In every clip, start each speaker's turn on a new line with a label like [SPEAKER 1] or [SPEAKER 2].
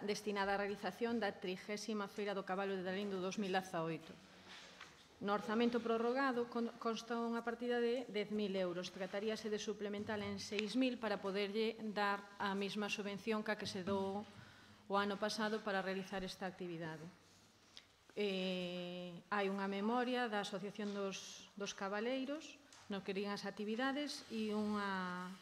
[SPEAKER 1] destinada á realización da 30ª Feira do Cabalo de Lalín do 2018. No orzamento prorrogado consta unha partida de 10.000 euros. Trataríase de suplementar en 6.000 para poderlle dar a mesma subvención que se dou o ano pasado para realizar esta actividade. Hai unha memoria da Asociación dos Cabaleiros no que digan as actividades e unha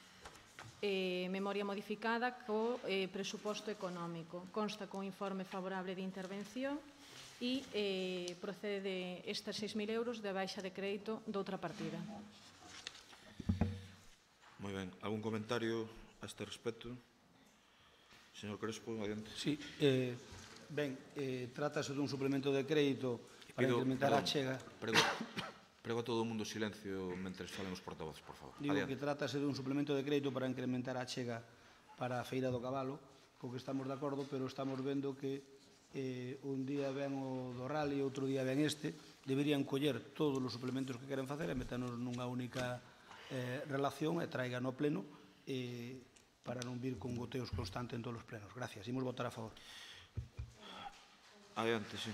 [SPEAKER 1] memoria modificada co presuposto económico. Consta con informe favorable de intervención e procede de estas 6.000 euros de baixa de crédito doutra partida.
[SPEAKER 2] Moi ben. Algún comentario a este respecto? Señor Crespo, adiante.
[SPEAKER 3] Sí, ben, trátase dun suplemento de crédito para incrementar a achega.
[SPEAKER 2] Prego a todo o mundo silencio mentre falen os portavoces, por favor.
[SPEAKER 3] Digo que trátase dun suplemento de crédito para incrementar a achega para a Feira do Cabalo, co que estamos de acordo, pero estamos vendo que un día ven o do rally, outro día ven este, deberían coller todos os suplementos que queren facer e meternos nunha única relación e traigan ao pleno para non vir con goteos constantes en todos os plenos. Gracias. Imos votar a favor.
[SPEAKER 2] Adiante, sí.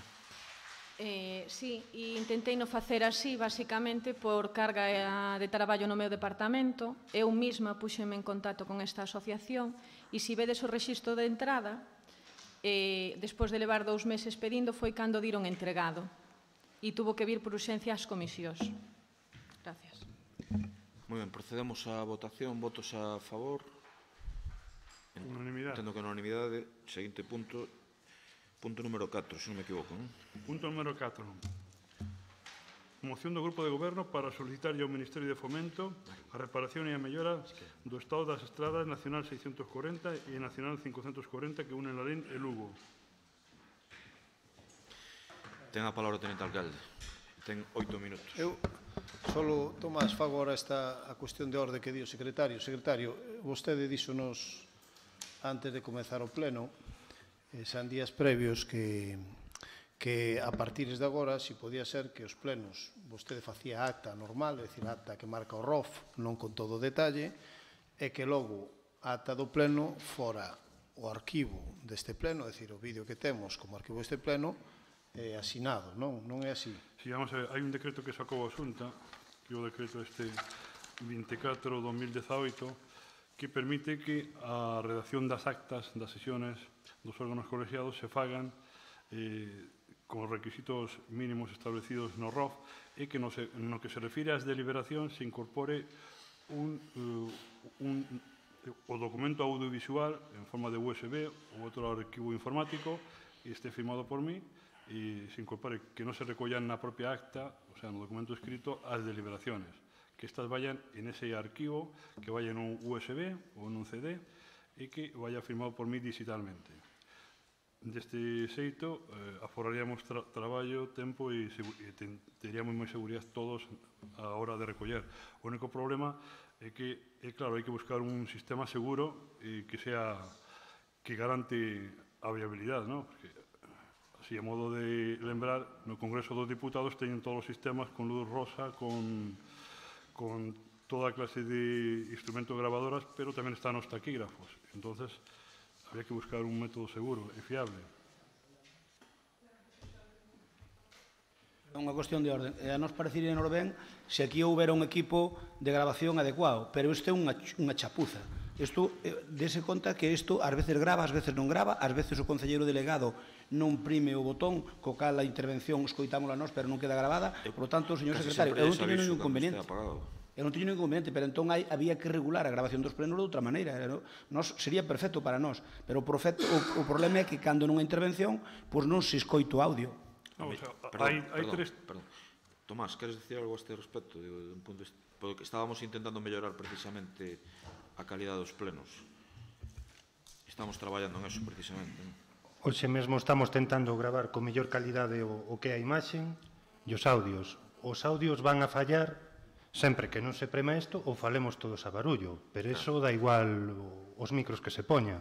[SPEAKER 1] Sí, e intentei non facer así, basicamente, por carga de traballo no meu departamento. Eu mesma puxeme en contacto con esta asociación e se vedes o rexistro de entrada, despois de levar 2 meses pedindo, foi cando diron entregado e tuvo que vir por urxencia ás comisións. Gracias.
[SPEAKER 2] Moi ben, procedemos á votación. Votos a favor?
[SPEAKER 4] Unanimidade.
[SPEAKER 2] Entendo que unanimidade. Seguinte punto. Punto número 4, se non me equivoco, non?
[SPEAKER 4] Punto número 4. Moción do Grupo de Goberno para solicitar ao Ministerio de Fomento a reparación e a mellora do estado das estradas Nacional 640 e Nacional 540 que unen Lalín e Lugo.
[SPEAKER 2] Ten a palabra o tenente alcalde. Ten 8 minutos.
[SPEAKER 5] Eu solo, Tomás, fago agora a cuestión de orde que di o secretario. Secretario, vostede díxonos antes de comezar o pleno, xa en días previos, que a partir de agora, se podía ser que os plenos vostede facía acta normal, é dicir, acta que marca o ROF, non con todo o detalle, e que logo a acta do pleno fora o arquivo deste pleno, é dicir, o vídeo que temos como arquivo deste pleno, asinado, non é así.
[SPEAKER 4] Si, vamos a ver, hai un decreto que sacou a Xunta, que é o decreto este 24/2018, que permite que a redacción das actas das sesiones dos órganos colegiados se fagan con os requisitos mínimos establecidos no ROF e que no que se refire ás deliberacións se incorpore o documento audiovisual en forma de USB ou outro arquivo informático e este firmado por mí e se incorpore que non se recollan na propia acta, o sea, no documento escrito, as deliberaciones, que estas vayan en ese arquivo, que vayan en un USB ou en un CD e que vaya firmado por mí digitalmente. Deste xeito, aforraríamos traballo, tempo e teríamos moi seguridade todos a hora de recoller. O único problema é que, claro, hai que buscar un sistema seguro que garante a viabilidade, non? Porque, así, a modo de lembrar, no Congreso dos Diputados teñen todos os sistemas con luz rosa, con toda a clase de instrumentos grabadoras, pero tamén están os taquígrafos. Entonces, habría que buscar un método seguro e fiable.
[SPEAKER 3] É unha cuestión de orden. A nos parecería ben se aquí houbera un equipo de grabación adecuado, pero isto é unha chapuza. Isto, dese conta que isto ás veces grava, ás veces non grava, ás veces o concelleiro delegado non prime o botón, co cal a intervención escoitámola nós, pero non queda grabada. Por lo tanto, señor secretario, eu non teño ningún inconveniente. Eu non teño ningún inconveniente, pero entón había que regular a grabación dos plenos de outra maneira. Sería perfecto para nós, pero o problema é que cando nunha intervención non se escoita o audio.
[SPEAKER 2] Perdón. Tomás, queres dicir algo a este respecto? Porque estábamos intentando mellorar precisamente a calidade dos plenos. Estamos traballando en eso precisamente.
[SPEAKER 6] Hoxe mesmo estamos tentando gravar con mellor calidade o que é a imaxe e os audios. Os audios van a fallar sempre que non se prema isto ou falemos todos a barullo, pero iso dá igual os micros que se poña.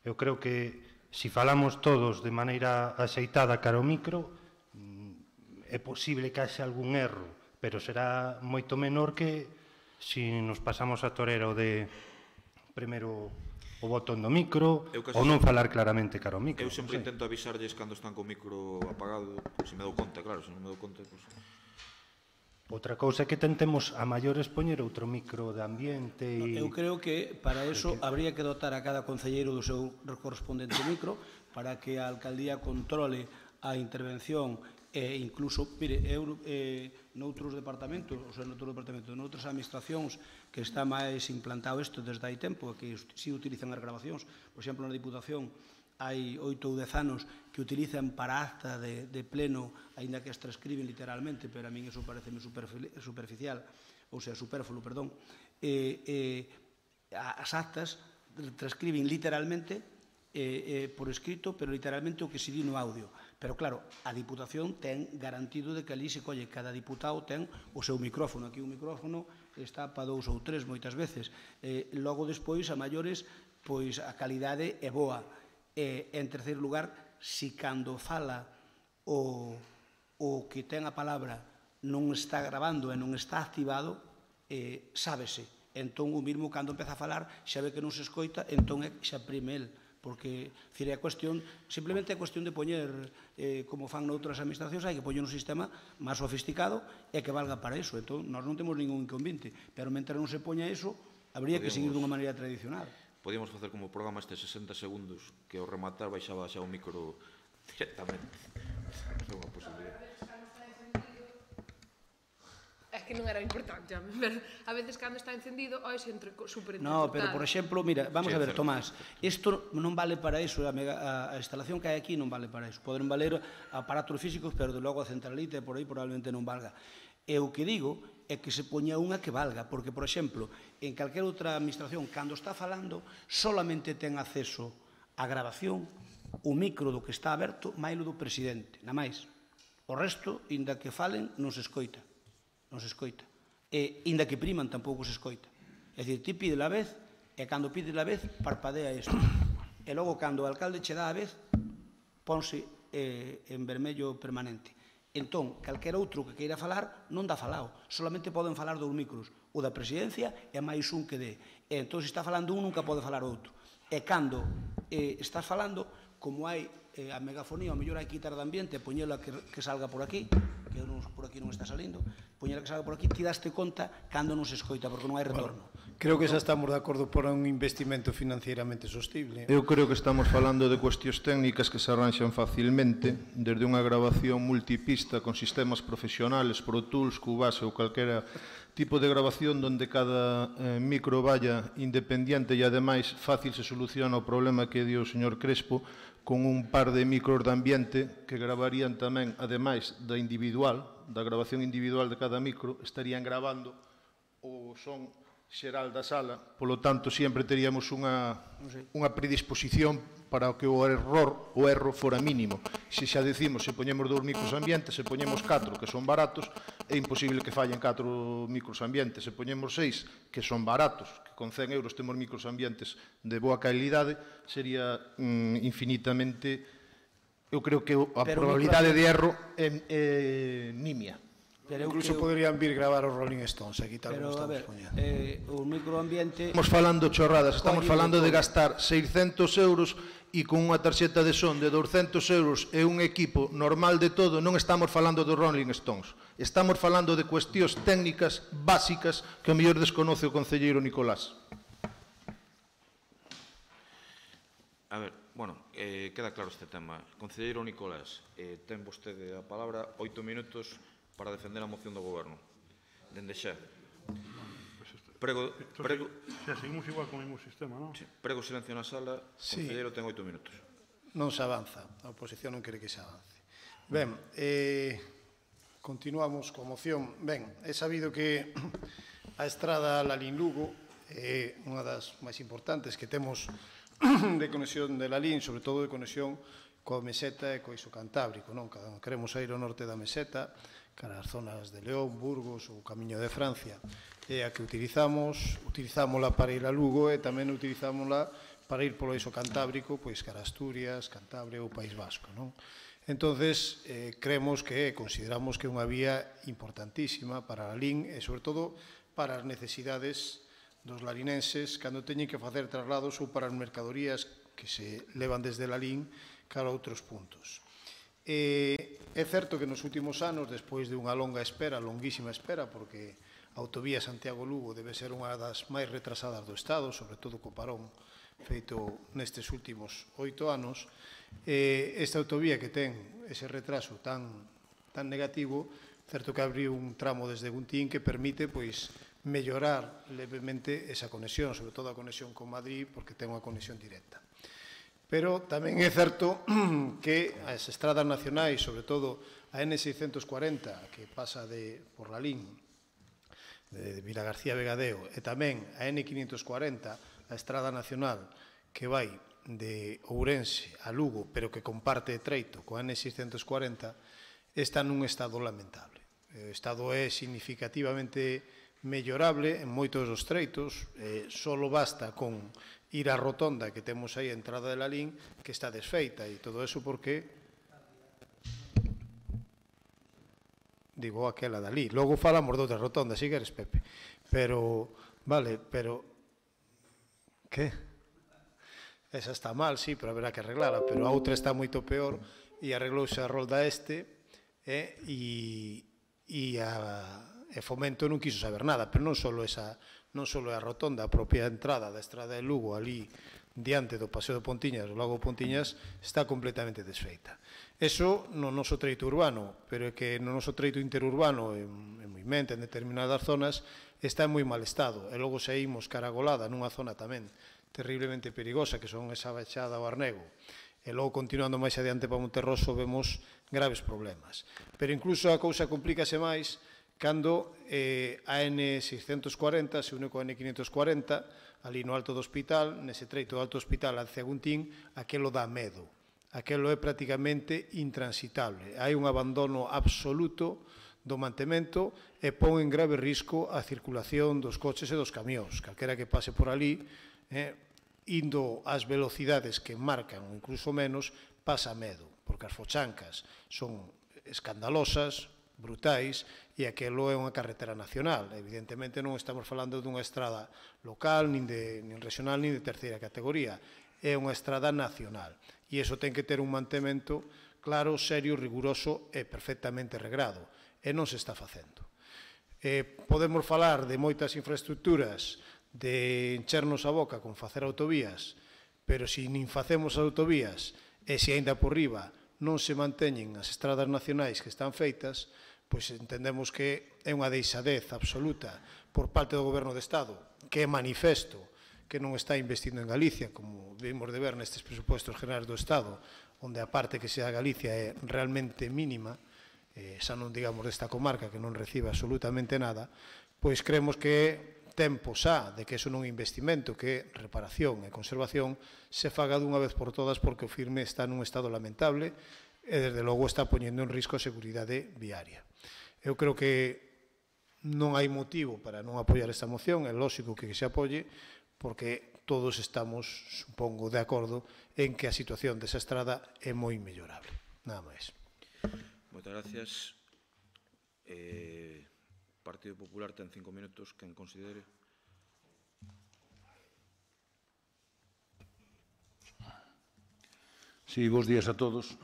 [SPEAKER 6] Eu creo que se falamos todos de maneira axeitada cara ao micro, é posible que haxe algún erro, pero será moito menor que se nos pasamos a torera o de primeiro o botón do micro,
[SPEAKER 2] Eu casi
[SPEAKER 6] ou non falar claramente cara ao micro.
[SPEAKER 2] Eu sempre
[SPEAKER 6] non sei.
[SPEAKER 2] intento avisarlles cando están co micro apagado, se me dou conta, claro, se non me dou conta, pues...
[SPEAKER 6] Outra cousa é que tentemos a maiores poñer outro micro de ambiente e...
[SPEAKER 3] Eu creo que para eso habría que dotar a cada concelleiro do seu correspondente micro para que a alcaldía controle a intervención e incluso, mire, eu noutros departamentos, ou sea, noutras administracións que está máis implantado isto desde hai tempo, que si utilizan as grabacións, por exemplo, na Diputación hai 8 ou 10 anos que utilizan para acta de pleno, aínda que as transcriben literalmente, pero a min eso pareceme superficial, ou sea, superfluo, perdón, as actas transcriben literalmente por escrito, pero literalmente o que se di no audio. Pero claro, a Diputación ten garantido de que ali se colle, cada diputado ten o seu micrófono. Aquí un micrófono está para 2 ou 3 moitas veces. Logo despois, a maiores, pois a calidade é boa. En terceiro lugar, si cando fala o que ten a palabra non está grabando e non está activado, sábese. Entón, o mismo cando empeza a falar, xa ve que non se escoita, entón xa prime el. Porque, é cuestión, simplemente é cuestión de poñer, como fan noutras administracións, hai que poñer un sistema máis sofisticado e que valga para iso. Entón, nós non temos ningún inconveniente, pero mentre non se poña iso, habría que seguir dunha maneira tradicional.
[SPEAKER 2] Podíamos facer como programa este 60 segundos que ao rematar baixaba xa o micro directamente. É unha posibilidade.
[SPEAKER 7] É que non era importante, pero a veces cando está encendido, oi, se entre super
[SPEAKER 3] No, pero por exemplo, mira, vamos a ver, Tomás, isto non vale para iso, a instalación que hai aquí non vale para iso. Poden valer aparatos físicos, pero de logo a centralita e por aí probablemente non valga. E o que digo é que se poña unha que valga, porque, por exemplo, en calquera outra administración, cando está falando, solamente ten acceso á grabación o micro do que está aberto, máis o do presidente, na máis. O resto, inda que falen, non se escoita. Non se escoita. E, inda que priman, tampouco se escoita. É dicir, ti pide a vez, e cando pide a vez, parpadea isto. E logo, cando o alcalde che dá a vez, ponse en vermello permanente. Entón, calquera outro que queira falar, non dá falao. Solamente poden falar 2 micros. O da presidencia é máis un que dé. E entón, se está falando un, nunca pode falar outro. E cando estás falando, como hai a megafonía, o mellor hai que quitar de ambiente e poñela que salga por aquí, que por aquí non está salindo, poñela que salga por aquí, ti daste conta cando non se escoita, porque non hai retorno.
[SPEAKER 5] Creo que xa estamos de acordo por un investimento financieramente sostible.
[SPEAKER 8] Eu creo que estamos falando de cuestións técnicas que se arranxan facilmente, desde unha grabación multipista con sistemas profesionales, Pro Tools, Cubase ou calquera tipo de grabación onde cada micro vaya independiente e ademais fácil se soluciona o problema que dio o señor Crespo con un par de micros de ambiente que gravarían tamén, ademais da individual, da grabación individual de cada micro, estarían gravando o son xeral da sala, polo tanto, sempre teríamos unha predisposición para que o erro fora mínimo. Se xa decimos, se poñemos 2 micros ambientes, se poñemos 4, que son baratos, é imposible que fallen 4 micros ambientes. Se poñemos 6, que son baratos, que con 100 euros temos micros ambientes de boa calidade, sería infinitamente... Eu creo que a probabilidade de erro é nimia.
[SPEAKER 5] Incluso poderían vir gravar os Rolling Stones aquí tal como estamos poñendo.
[SPEAKER 3] O microambiente...
[SPEAKER 8] Estamos falando chorradas, estamos falando de gastar 600 euros e con unha tarxeta de son de 200 euros e un equipo normal de todo, non estamos falando dos Rolling Stones. Estamos falando de cuestións técnicas básicas que o mellor desconoce o concelleiro Nicolás.
[SPEAKER 2] A ver, bueno, queda claro este tema. Concelleiro Nicolás, ten vostede a palabra 8 minutos para defender a moción do Goberno. Dende xa. Prego...
[SPEAKER 4] Xa, seguimos igual con o mesmo sistema, non?
[SPEAKER 2] Prego silencio na sala.
[SPEAKER 5] Sí.
[SPEAKER 2] Concelleiro ten 8 minutos.
[SPEAKER 5] Non se avanza. A oposición non quere que se avance. Ben, continuamos coa moción. Ben, é sabido que a estrada Lalín Lugo é unha das máis importantes que temos de conexión de Lalín, sobre todo de conexión coa meseta e co Iso Cantábrico, non? Queremos ir ao norte da meseta, cara as zonas de León, Burgos ou Camiño de Francia. É a que utilizámola para ir a Lugo e tamén utilizámola para ir polo Iso Cantábrico, pois cara Asturias, Cantabria ou País Vasco, non? Entonces, consideramos que é unha vía importantísima para a LIN e, sobre todo, para as necesidades larinenses cando teñen que facer traslados ou para as mercadorías que se levan desde Lalín cara a outros puntos. É certo que nos últimos anos, despois de unha longa espera, longuísima espera, porque a autovía Santiago-Lugo debe ser unha das máis retrasadas do Estado, sobre todo co parón feito nestes últimos 8 anos, esta autovía que ten ese retraso tan negativo, certo que abriu un tramo desde Guntín que permite mellorar levemente esa conexión, sobre todo a conexión con Madrid, porque ten unha conexión directa. Pero tamén é certo que as estradas nacionais, sobre todo a N640, que pasa por Lalín, de Vilagarcía Vegadeo, e tamén a N540, a estrada nacional que vai de Ourense a Lugo, pero que comparte treito coa N640, está nun estado lamentable. O estado é significativamente mellorable en moitos dos treitos, solo basta con ir á rotonda que temos aí a entrada de Lalín, que está desfeita, e todo eso porque digo aquela dali. Logo falamos de outra rotonda, si queres, Pepe. Pero, vale, pero que? Esa está mal, sí, pero haberá que arreglarla, pero a outra está moito peor e arreglouse a rolda e Fomento non quiso saber nada, pero non só a rotonda, a propia entrada da estrada de Lugo ali diante do Paseo de Pontiñas, o Lago Pontiñas, está completamente desfeita. Eso no noso treito urbano, pero é que no noso treito interurbano, en Moimenta, en determinadas zonas, está en moi mal estado. E logo saímos caragolada nunha zona tamén terriblemente perigosa, que son esa baixada ao Arnego. E logo, continuando máis adiante para Monterroso, vemos graves problemas. Pero incluso a cousa complícase máis cando a N640 se une coa N540, ali no Alto do Hospital, nese treito do Alto do Hospital hacia Guntín, aquelo dá medo. Aquelo é prácticamente intransitable. Hai un abandono absoluto do mantemento e pon en grave risco a circulación dos coches e dos camións. Calquera que pase por ali, indo ás velocidades que marcan, ou incluso menos, pasa medo, porque as fochancas son escandalosas, brutais, e aquelo é unha carretera nacional. Evidentemente non estamos falando dunha estrada local, nin regional, nin de terceira categoría. É unha estrada nacional. E iso ten que ter un mantemento claro, serio, riguroso e perfectamente regrado. E non se está facendo. Podemos falar de moitas infraestructuras, de enchernos a boca con facer autovías, pero se nin facemos autovías e se aínda por riba non se manteñen as estradas nacionais que están feitas, pois entendemos que é unha deixadez absoluta por parte do Goberno de Estado, que é manifesto que non está investindo en Galicia, como vimos de ver nestes presupuestos generais do Estado, onde a parte que sea Galicia é realmente mínima, xa non digamos desta comarca que non recibe absolutamente nada, pois creemos que é tempo xa de que eso non é investimento, que é reparación e conservación, se faga dunha vez por todas, porque o firme está nun estado lamentable e desde logo está poñendo en risco a seguridade viaria. Eu creo que non hai motivo para non apoiar esta moción, é lógico que se apoie, porque todos estamos, supongo, de acordo en que a situación desa estrada é moi mellorable. Nada máis.
[SPEAKER 2] Moitas gracias. Partido Popular ten 5 minutos, quen considere.
[SPEAKER 9] Sí, bons días a todos.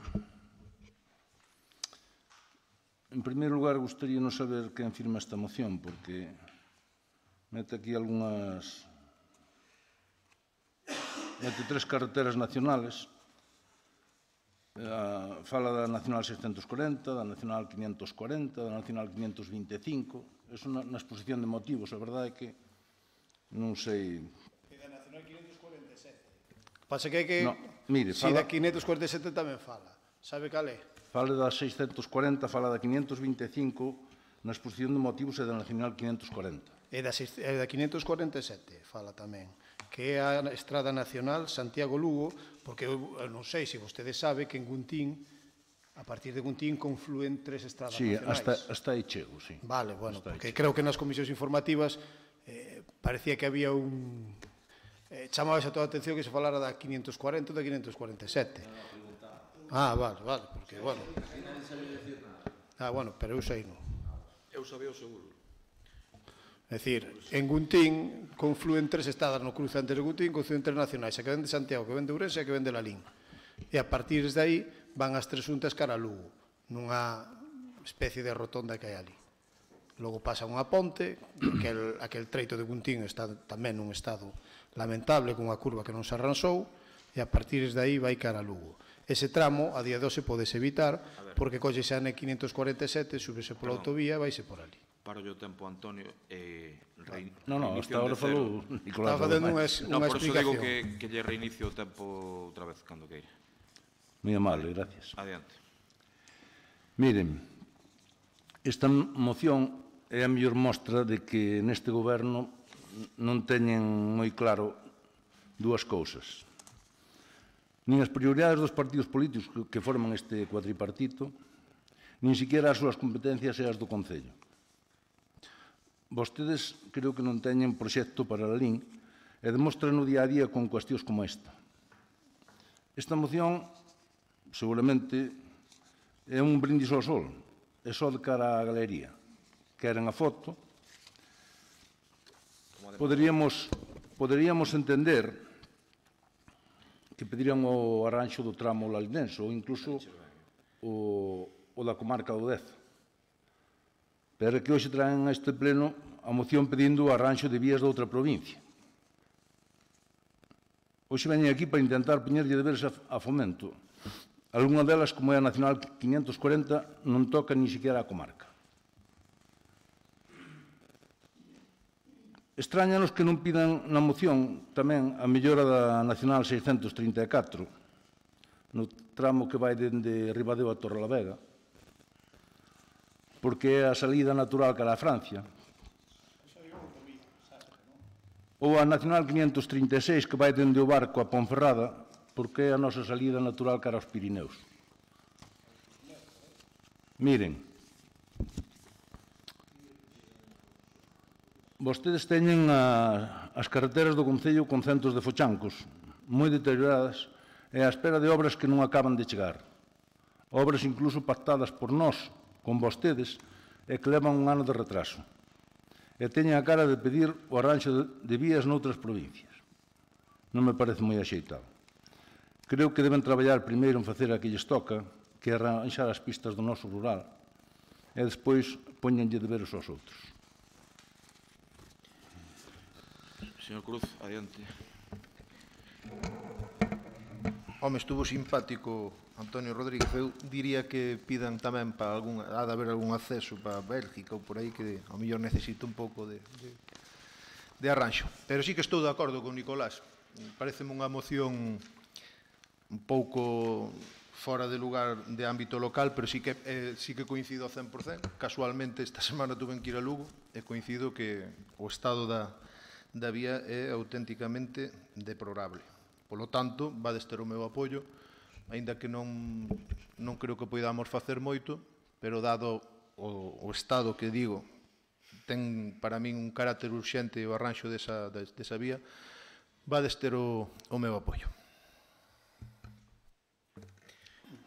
[SPEAKER 9] En primeiro lugar, gustaríanos saber quen firma esta moción, porque mete aquí algunhas... Mete 3 carreteras nacionales. Fala da Nacional 640, da Nacional 540, da Nacional 525. Eso na exposición de motivos, a verdade é que non sei...
[SPEAKER 5] E da Nacional 547. Pasa que hai que...
[SPEAKER 9] Mire,
[SPEAKER 5] si da 547 tamén fala. Sabe cal é?
[SPEAKER 9] Fala da 640, fala da 525 na exposición de motivos e da Nacional 540.
[SPEAKER 5] E da 547 fala tamén, que é a Estrada Nacional Santiago-Lugo, porque eu non sei se vostede sabe que en Guntín, a partir de Guntín, confluen 3 estradas nacionais.
[SPEAKER 9] Sí, hasta aí chego, sí.
[SPEAKER 5] Vale, bueno, porque creo que nas comisións informativas parecía que había un... chamaba a toda a atención que se falara da 540 ou da 547. Vale, porque, bueno... Bueno, pero eu sei non.
[SPEAKER 2] Eu sabía o seguro.
[SPEAKER 5] É dicir, en Guntín confluen 3 estadas no cruce antes de Guntín, confluen 3 nacionais, a que ven de Santiago, que ven de Ourense e a que ven de Lalín. E a partir de aí van as 3 xuntas cara a Lugo, nunha especie de rotonda que hai ali. Logo pasa unha ponte, aquel treito de Guntín está tamén nun estado lamentable, con unha curva que non se arranxou, e a partir de aí vai cara a Lugo. Ese tramo, a día de hoxe, podes evitar, porque colle xa na 547, súbese pola autovía e vaise por ali.
[SPEAKER 2] Paro yo tempo, Antonio.
[SPEAKER 9] Non, hasta agora falou Nicolás.
[SPEAKER 5] Estaba facendo unha explicación.
[SPEAKER 2] Por eso digo que lle reinicio o tempo outra vez, cando queira.
[SPEAKER 9] Moi amable, gracias.
[SPEAKER 2] Adiante.
[SPEAKER 9] Miren, esta moción é a mellor mostra de que neste goberno non teñen moi claro dúas cousas. Nin as prioridades dos partidos políticos que forman este cuatripartito, nin siquiera as súas competencias e as do Concello. Vostedes creo que non teñen proxecto para a LIN e demostran no día a día con cuestións como esta. Esta moción seguramente é un brindis ao sol, é só de cara á galería. Queren a foto. Poderíamos entender que pedirían o arranxo do tramo lalinense ou incluso o da comarca do Deza. Pero é que hoxe traen a este pleno a moción pedindo o arranxo de vías de outra provincia. Hoxe veñen aquí para intentar poñerlle deberes a Fomento. Algúna delas, como é a Nacional 540, non toca ni siquiera a comarca. Extrañanos que non pidan na moción tamén a mellora da Nacional 634, no tramo que vai dende Ribadeo a Torrelavega, porque é a salida natural cara a Francia. Ou a Nacional 536, que vai dende o Barco a Ponferrada, porque é a nosa salida natural cara aos Pirineos. Miren, vostedes teñen as carreteras do Concello con centos de fochancos, moi deterioradas, e á espera de obras que non acaban de chegar. Obras incluso pactadas por nós, con vostedes, e que levan un ano de retraso. E teñen a cara de pedir o arranxo de vías noutras provincias. Non me parece moi axeitado. Creo que deben traballar primeiro en facer a que lles toca, que é arranxar as pistas do noso rural, e despois poñenlle deberes aos outros.
[SPEAKER 2] Señor Cruz, adiante.
[SPEAKER 8] Home, estuvo simpático Antonio Rodríguez. Eu diría que pidan tamén para ha de haber algún acceso para Bélgica ou por aí que ao mellor necesita un pouco de arranxo. Pero sí que estou de acordo con Nicolás. Pareceme unha moción un pouco fora de lugar de ámbito local, pero sí que coincido ao 100%. Casualmente esta semana tuve que ir a Lugo e coincido que o estado da vía é auténticamente deplorable. Polo tanto, vades ter o meu apoio, aínda que non creo que poidamos facer moito, pero dado o estado que digo, ten para min un carácter urxente o arranxo desa vía, vades ter o meu apoio.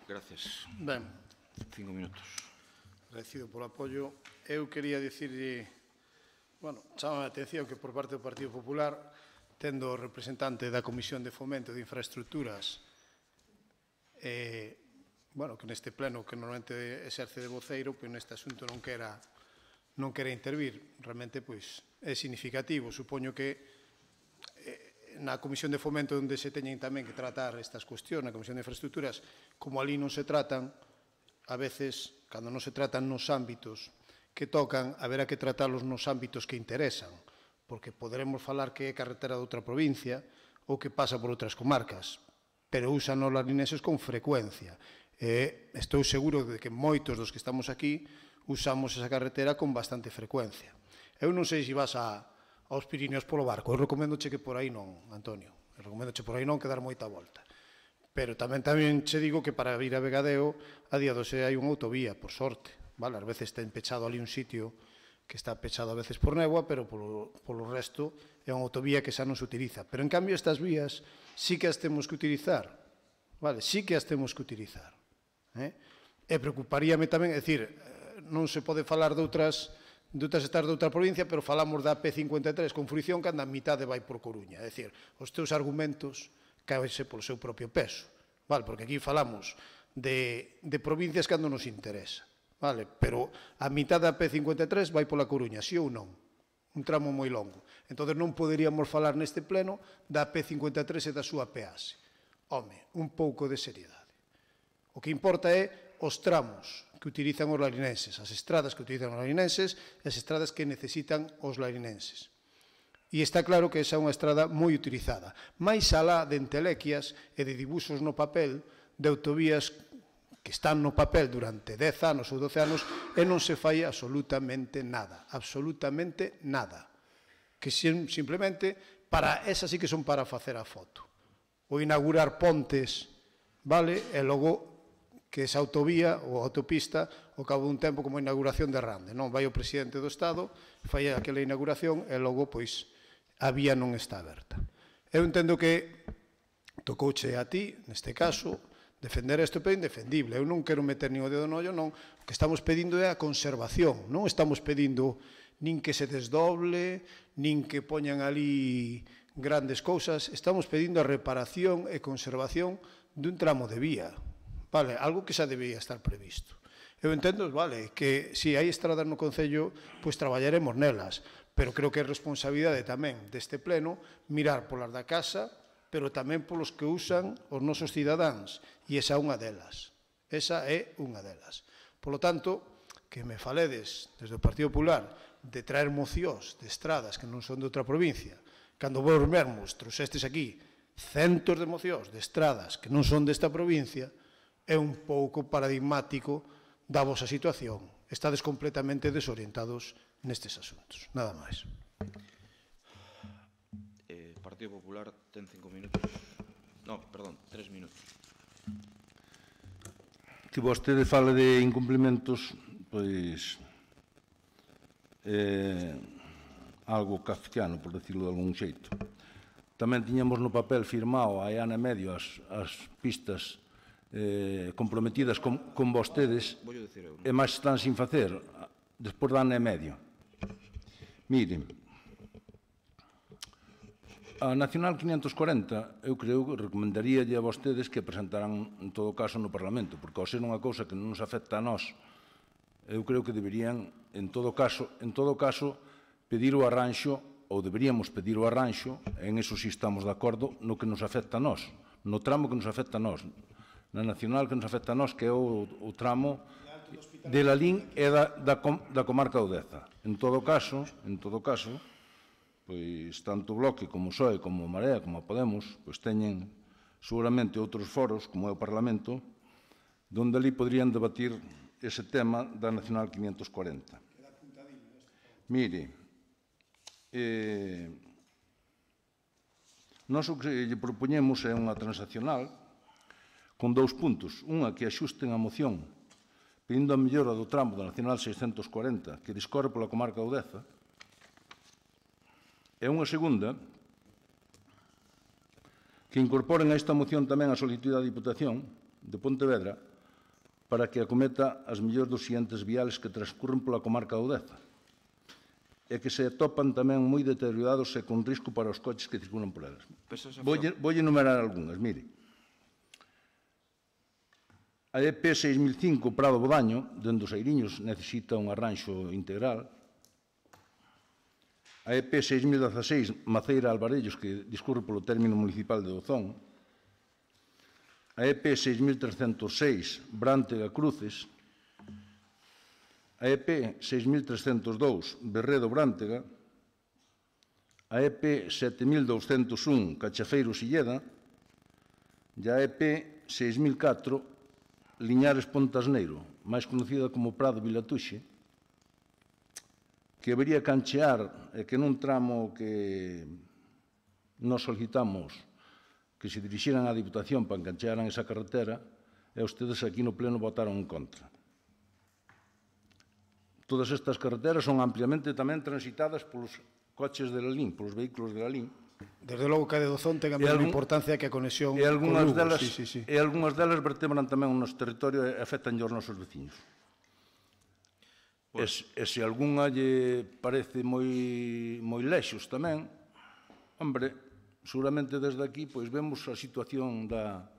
[SPEAKER 2] Gracias.
[SPEAKER 5] Ben.
[SPEAKER 2] 5 minutos.
[SPEAKER 5] Agradecido polo apoio. Eu quería dicirlle, chama a atención que por parte do Partido Popular, tendo o representante da Comisión de Fomento de Infraestructuras, que neste pleno que normalmente exerce de voceiro, pois neste asunto non quera intervir. Realmente, pois, é significativo. Supoño que na Comisión de Fomento onde se teñen tamén que tratar estas cuestións, na Comisión de Infraestructuras, como ali non se tratan, a veces, cando non se tratan nos ámbitos que tocan, haberá que tratarlos nos ámbitos que interesan, porque poderemos falar que é carretera de outra provincia ou que pasa por outras comarcas, pero usan os larineses con frecuencia. Estou seguro de que moitos dos que estamos aquí usamos esa carretera con bastante frecuencia. Eu non sei se vas aos Pirineos polo barco, eu recomendoche que por aí non, Antonio, eu recomendoche por aí non que dar moita volta. Pero tamén che digo que para ir a Vegadeo a día doce hai unha autovía, por sorte. Vale, ás veces ten pechado ali un sitio que está pechado a veces por néboa, pero polo resto é unha autovía que xa non se utiliza. Pero, en cambio, estas vías sí que as temos que utilizar. Vale, sí que as temos que utilizar. E preocuparíame tamén, é dicir, non se pode falar de doutras estradas de outra provincia, pero falamos da P53 con Fruición, cando a mitade vai por Coruña. É dicir, os teus argumentos caense polo seu propio peso, vale? Porque aquí falamos de provincias cando nos interesa, vale? Pero a mitad da P53 vai pola Coruña, sí ou non? Un tramo moi longo. Entón non poderíamos falar neste pleno da P53 e da súa peaxe. Home, un pouco de seriedade. O que importa é os tramos que utilizan os larinenses, as estradas que utilizan os larinenses e as estradas que necesitan os larinenses. E está claro que esa é unha estrada moi utilizada. Mais alá de entelequias e de dibuxos no papel de autovías que están no papel durante 10 anos ou 12 anos e non se fai absolutamente nada. Absolutamente nada. Que simplemente, para esas sí que son para facer a foto. Ou inaugurar pontes, vale? E logo que esa autovía ou autopista ao cabo dun tempo como a inauguración de Rande, non? Vai o presidente do Estado, fai aquela inauguración e logo, pois, a vía non está aberta. Eu entendo que tocouche a ti, neste caso, defender isto é indefendible. Eu non quero meter nin o dedo no ollo, non. O que estamos pedindo é a conservación. Non estamos pedindo nin que se desdoble, nin que poñan ali grandes cousas. Estamos pedindo a reparación e conservación dun tramo de vía. Vale, algo que xa debía estar previsto. Eu entendo, vale, que se hai estradas no Concello, pois traballaremos nelas, pero creo que é responsabilidade tamén deste pleno mirar polas da casa, pero tamén polos que usan os nosos cidadáns, e esa é unha delas. Esa é unha delas. Polo tanto, que me faledes desde o Partido Popular de traer mocións de estradas que non son de outra provincia, cando vos mesmos trouxestes aquí centos de mocións de estradas que non son desta provincia, é un pouco paradigmático da vosa situación. Estades completamente desorientados nestes asuntos. Nada máis.
[SPEAKER 2] Partido Popular ten 5 minutos. No, perdón, 3 minutos.
[SPEAKER 9] Que vostede fale de incumplimentos, pois algo kafkiano, por decirlo de algún xeito. Tamén tiñamos no papel firmado hai ano e medio as pistas comprometidas con vostedes e máis están sin facer despois de ano e medio. Miren, a Nacional 540 eu creo que recomendaríalle a vostedes que presentaran en todo caso no Parlamento, porque ao ser unha cousa que non nos afecta a nós, eu creo que deberían en todo caso pedir o arranxo, ou deberíamos pedir o arranxo, en eso si estamos de acordo, no que nos afecta a nós, no tramo que nos afecta a nós, na Nacional que nos afecta a nós, que é o tramo de Lalín e da comarca do Deza. En todo caso, pois tanto o Bloque como o PSOE, como o Marea, como a Podemos, pois teñen seguramente outros foros, como é o Parlamento, donde ali podrían debatir ese tema da Nacional 540. Mire, nós o que lle propoñemos é unha transaccional con 2 puntos. Unha, que axusten a moción pedindo a mellora do tramo da Nacional 640 que discorre pola comarca do Deza. E unha segunda, que incorporen a esta moción tamén a solicitud da Diputación de Pontevedra para que acometa as mellores dos siguientes viales que transcurren pola comarca do Deza e que se atopan tamén moi deteriorados e con risco para os coches que circulan por elas. Voulle enumerar algunhas, mire. A EP 6005 Prado Bodaño, dende os Eiriños, necesita un arranxo integral. A EP 6016 Maceira Alvarellos, que discurre polo término municipal de Dozón. A EP 6306 Brantega Cruces. A EP 6302 Berredo Brantega. A EP 7201 Cachafeiro Silleda. E a EP 6004 Liñares Pontasneiro, máis conocida como Prado Vilatuxe, que habería que anchear e que nun tramo que nos solicitamos que se dirixiran á Diputación para que anchearan esa carretera e ustedes aquí no Pleno votaron en contra. Todas estas carreteras son ampliamente tamén transitadas polos coches de Lalín, polos vehículos de Lalín.
[SPEAKER 5] Desde logo que a de Dozón ten a mesma importancia que a conexión con Lugo.
[SPEAKER 9] E algunhas delas vertebran tamén o noso territorio e afectan os nosos veciños. E se algunha lle parece moi lexos tamén, hombre, seguramente desde aquí vemos a situación da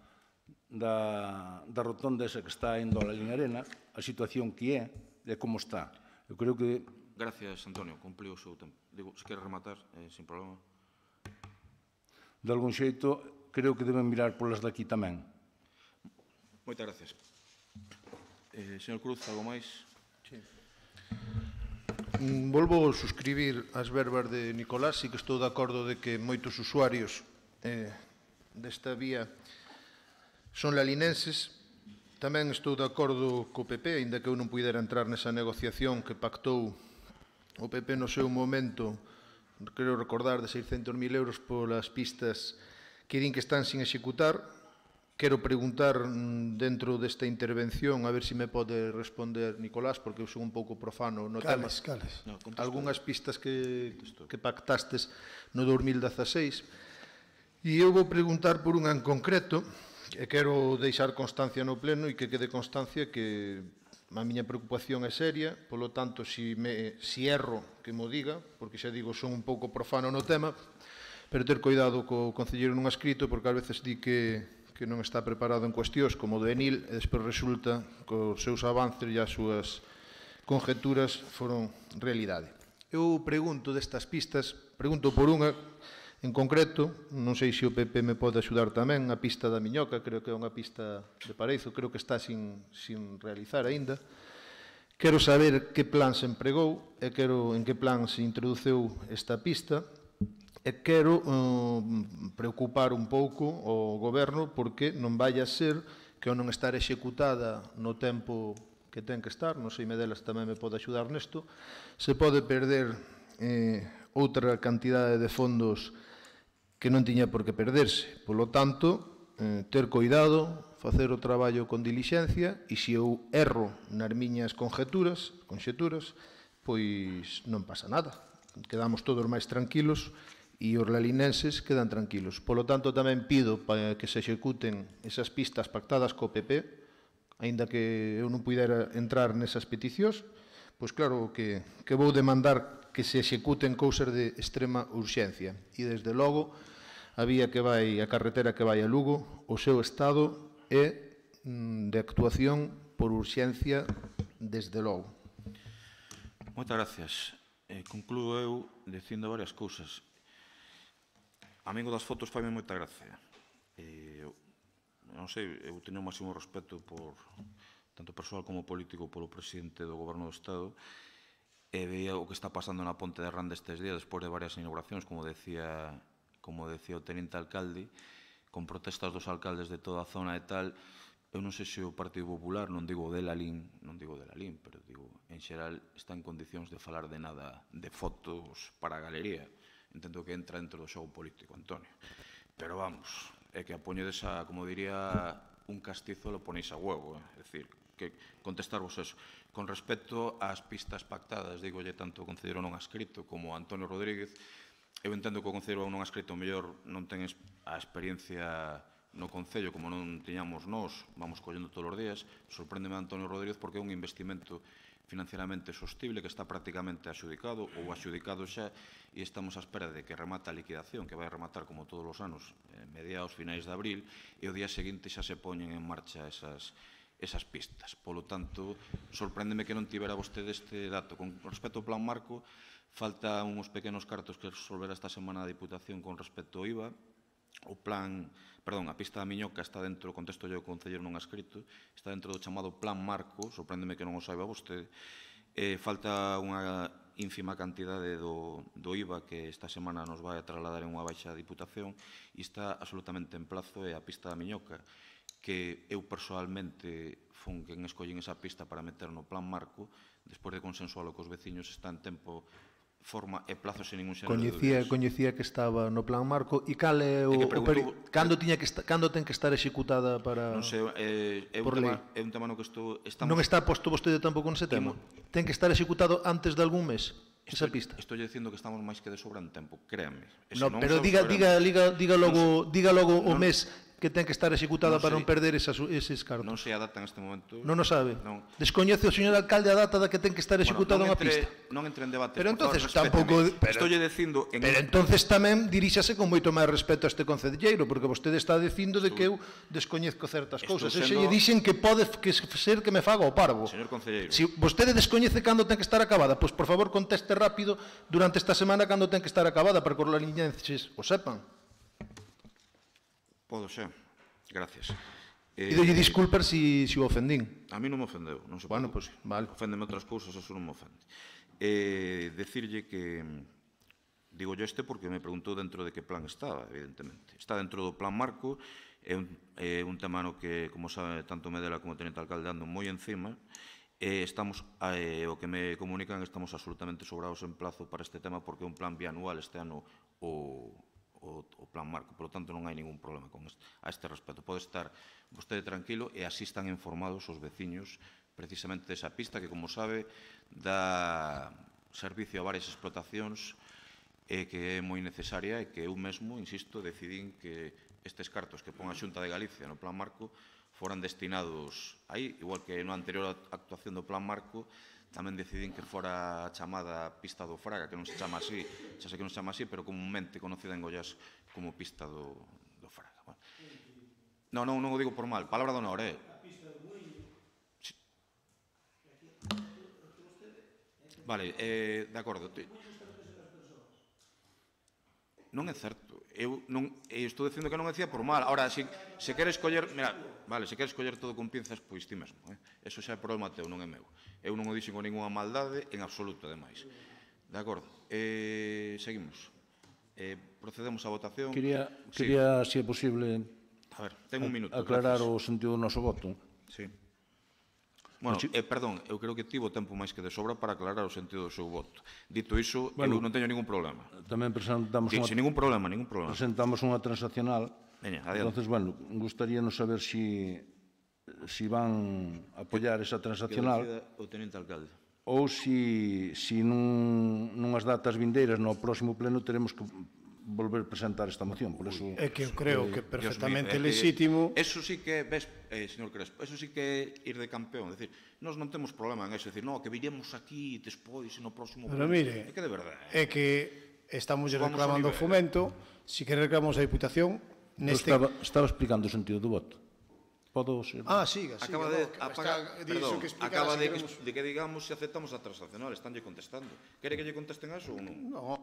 [SPEAKER 9] rotonda esa que está indo a la Línea Arena, a situación que é e como está. Eu creo que...
[SPEAKER 2] Gracias, Antonio, cumpliu o seu tempo. Digo, se quere rematar, sin problema.
[SPEAKER 9] De algún xeito, creo que deben mirar polas de aquí tamén.
[SPEAKER 2] Moitas gracias. Señor Cruz, algo máis?
[SPEAKER 8] Sí. Volvo a suscribir as verbas de Nicolás, e que estou de acordo de que moitos usuarios desta vía son lalinenses. Tamén estou de acordo co PP, aínda que eu non puidera entrar nesa negociación que pactou o PP no seu momento, creo recordar, de 600.000 euros polas pistas que din que están sin executar. Quero preguntar dentro desta intervención, a ver se me pode responder Nicolás, porque eu son un pouco profano no tema.
[SPEAKER 5] Cales.
[SPEAKER 8] Algúnas pistas que pactastes no 2016. E eu vou preguntar por unha en concreto, e quero deixar constancia no pleno e que quede constancia que a miña preocupación é seria, polo tanto, si erro, que mo diga, porque xa digo, son un pouco profano no tema, pero ter cuidado co concelleiro non escrito, porque ás veces di que non está preparado en cuestións como do Enil, e despois resulta que os seus avances e as súas conjeturas foron realidade. Eu pregunto destas pistas, pregunto por unha en concreto, non sei se o PP me pode axudar tamén, a pista da Miñoca, creo que é unha pista de Pareizo, creo que está sin realizar aínda. Quero saber que plan se empregou e quero en que plan se introduceu esta pista, e quero preocupar un pouco o goberno porque non vai a ser que ao non estar executada no tempo que ten que estar, non sei, Medelas tamén me pode axudar nesto, se pode perder outra cantidade de fondos que non tiña por que perderse. Polo tanto, ter cuidado, facer o traballo con dilixencia, e se eu erro nas miñas conxeturas, pois non pasa nada. Quedamos todos máis tranquilos e os lalinenses quedan tranquilos. Polo tanto, tamén pido para que se executen esas pistas pactadas co PP, aínda que eu non pudera entrar nesas peticións, pois claro que vou demandar que se executen cousas de extrema urxencia. E, desde logo, a vía que vai, a carretera que vai a Lugo, o seu estado é de actuación por urxencia, desde logo.
[SPEAKER 2] Moitas gracias. Concluo eu dicindo varias cousas. A min o das fotos faime moita gracia. Non sei, eu teño o máximo respeto por tanto persoal como político polo presidente do Goberno do Estado, e veía o que está pasando na Ponte de Rande estes días, despois de varias inauguracións, como decía o teniente alcalde, con protestas dos alcaldes de toda a zona e tal. Eu non sei se o Partido Popular, non digo de Lalín, pero digo, en xeral, está en condicións de falar de nada de fotos para a galería. Entendo que entra dentro do xogo político, Antonio. Pero vamos, é que apoñedes a, como diría, un castizo lo ponéis a huevo, é dicir, que contestarvos eso. Con respecto ás pistas pactadas, digolle tanto o concelleiro non adscrito como Antonio Rodríguez, eu entendo que o concelleiro non adscrito mellor non ten a experiencia no concello como non tiñamos nós, vamos collendo todos os días. Sorpréndeme Antonio Rodríguez porque é un investimento financieramente sostible que está prácticamente axudicado ou axudicado xa, e estamos á espera de que remate a liquidación, que vai rematar como todos os anos mediados finais de abril, e o día seguinte xa se poñen en marcha esas pistas. Polo tanto, sorpréndeme que non tivera vostede este dato. Con respecto ao plan marco, falta uns pequenos cartos que resolver esta semana a Diputación con respecto ao IVA. A pista da Miñoca está dentro, contesto yo, o concelleiro non adscrito, está dentro do chamado plan marco, sorpréndeme que non o saiba vostede. Falta unha ínfima cantidade do IVA que esta semana nos vai a trasladar en unha baixa Diputación, e está absolutamente en plazo a pista da Miñoca, que eu persoalmente fun quen escollín esa pista para meter no plan marco, despois de consensualo cos veciños, está en tempo, forma e plazo sen ningún xénero de dúbidas.
[SPEAKER 8] Coñecía que estaba no plan marco, e cal é cando ten que estar executada para
[SPEAKER 2] non sei, é un tema no que estamos...
[SPEAKER 8] Non está posto vostede tampouco nese tema? Ten que estar executado antes de algún mes? Esa pista.
[SPEAKER 2] Estou dicindo que estamos máis que de sobra en tempo, créanme.
[SPEAKER 8] No, pero diga logo o mes que ten que estar executada para non perder eses cartos?
[SPEAKER 2] Non sei a data en este momento.
[SPEAKER 8] Non o sabe?
[SPEAKER 2] Non.
[SPEAKER 8] Descoñece o señor alcalde a data da que ten que estar executada unha pista?
[SPEAKER 2] Non entre en debate.
[SPEAKER 8] Pero entonces
[SPEAKER 2] tampouco...
[SPEAKER 8] tampouco...
[SPEAKER 2] Estou dicindo...
[SPEAKER 8] Pero entonces tamén diríxase con moito máis respeto a este concelleiro, porque vostede está dicindo de que eu descoñezco certas cousas. E se lle dixen que pode ser que me faga o parvo.
[SPEAKER 2] Señor concelleiro.
[SPEAKER 8] Se vostede descoñece cando ten que estar acabada, pois por favor conteste rápido durante esta semana cando ten que estar acabada para que os lariñenses o sepan.
[SPEAKER 2] Podo ser. Gracias.
[SPEAKER 8] Pidolle disculpas se o ofendín.
[SPEAKER 2] A mí non me ofendeu. Non se
[SPEAKER 8] bueno, pois, vale.
[SPEAKER 2] Oféndeme outras cousas, eso non me ofende. Decirlle que... Digo yo porque me preguntou dentro de que plan estaba, evidentemente. Está dentro do plan marco, é un tema no que, como sabe, tanto Medela como o Tenente Alcalde ando moi encima, estamos, o que me comunican, estamos absolutamente sobrados en plazo para este tema porque é un plan bianual este ano o plan marco, por lo tanto non hai ningún problema a este respecto. Pode estar vostede tranquilo e así están informados os veciños precisamente desa pista que, como sabe, dá servicio a varias explotacións e que é moi necesaria e que eu mesmo, insisto, decidín que estes cartos que pon a Xunta de Galicia no plan marco foran destinados aí, igual que na anterior actuación do plan marco, tamén decidín que fora a chamada pista do Fraga, que non se chama así, xa sei que non se chama así, pero comúnmente conocida en Goiás como pista do Fraga. Bueno. Non o digo por mal, palabra de honor, Vale, de acordo. Non é certo. Eu estou dicindo que non decía por mal. Ahora, se queres coller... Mira, vale, se queres coller todo con pinzas, pois ti mesmo. Eso xa é problema teu, non é meu. Eu non o dixen con ninguna maldade, en absoluto, ademais. De acordo. Seguimos. Procedemos á votación.
[SPEAKER 9] Quería, se é posible,
[SPEAKER 2] a ver, ten un minuto.
[SPEAKER 9] Aclarar o sentido do noso voto.
[SPEAKER 2] Sí. Bueno, perdón, eu creo que tivo tempo máis que de sobra para aclarar o sentido do seu voto. Dito iso, eu non teño ningún problema.
[SPEAKER 9] Tamén presentamos
[SPEAKER 2] sin ningún problema.
[SPEAKER 9] Presentamos unha transaccional.
[SPEAKER 2] Veña, adiante.
[SPEAKER 9] Entonces, bueno, gustaríanos saber si van a apoiar esa transaccional
[SPEAKER 2] o Tenente Alcalde.
[SPEAKER 9] Ou si nunhas datas vindeiras no próximo pleno teremos que volver a presentar esta moción. Por eso,
[SPEAKER 5] é que eu creo que é perfectamente legítimo.
[SPEAKER 2] Eso sí que, ves, señor Crespo, eso sí que é ir de campeón. É dicir, nós non temos problema en eso. É dicir, que viremos aquí despois no próximo
[SPEAKER 5] pleno. Pero mire,
[SPEAKER 2] é que de verdade.
[SPEAKER 5] É que estamos reclamando o fomento, si que reclamamos a Diputación...
[SPEAKER 9] Estaba explicando o sentido do voto. Podo ser...
[SPEAKER 5] Siga.
[SPEAKER 2] Acaba de que digamos se aceptamos a transaccional. Estánlle contestando. Quere que lle contesten a eso ou non?
[SPEAKER 5] Non.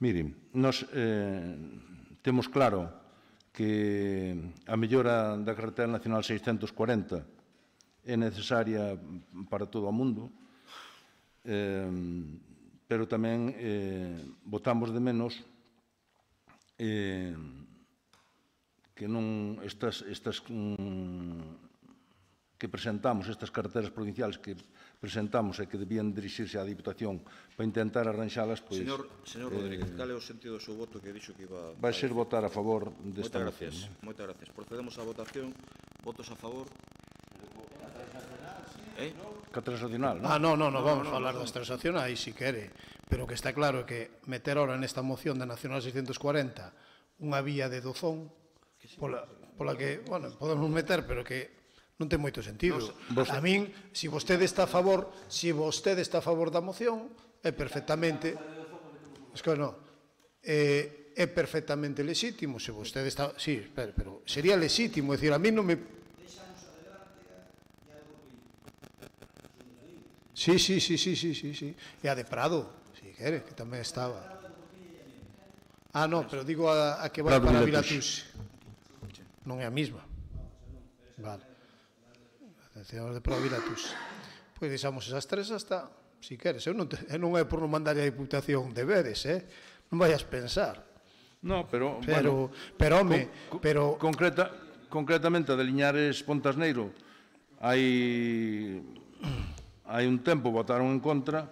[SPEAKER 9] Miren, nós temos claro que a mellora da carretera nacional 640 é necesaria para todo o mundo, pero tamén votamos de menos que non estas que presentamos, estas carreteras provinciales que presentamos e que debían dirixirse á Diputación para intentar arranxalas, pois...
[SPEAKER 2] Señor Rodríguez, cal é o sentido do seu voto que dixo que iba...
[SPEAKER 9] Vai ser votar a favor desta moción.
[SPEAKER 2] Moitas gracias. Procedemos á votación. Votos a favor?
[SPEAKER 9] Que transaccional,
[SPEAKER 5] non? Non, vamos a falar das transaccionais, si quere. Pero que está claro que meter ahora nesta moción da Nacional 640 unha vía de dozón pola que, bueno, podemos meter, pero que non ten moito sentido. A min, se vostede está a favor da moción, é perfectamente... É perfectamente legítimo, se vostede está... Sí, pero sería legítimo, é dicir, a mí non me... Sí. E a de Prado, si quere, que tamén estaba. Non, pero digo a que vai para Vilatús. Non é a mesma. Vale. Atención de Prado Vilatús. Pois deixamos esas tres hasta, si queres. Non é por non mandar a Diputación deberes, non vayas pensar.
[SPEAKER 9] No, pero
[SPEAKER 5] home,
[SPEAKER 9] concretamente a de Liñares Pontasneiro hai un tempo votaron en contra,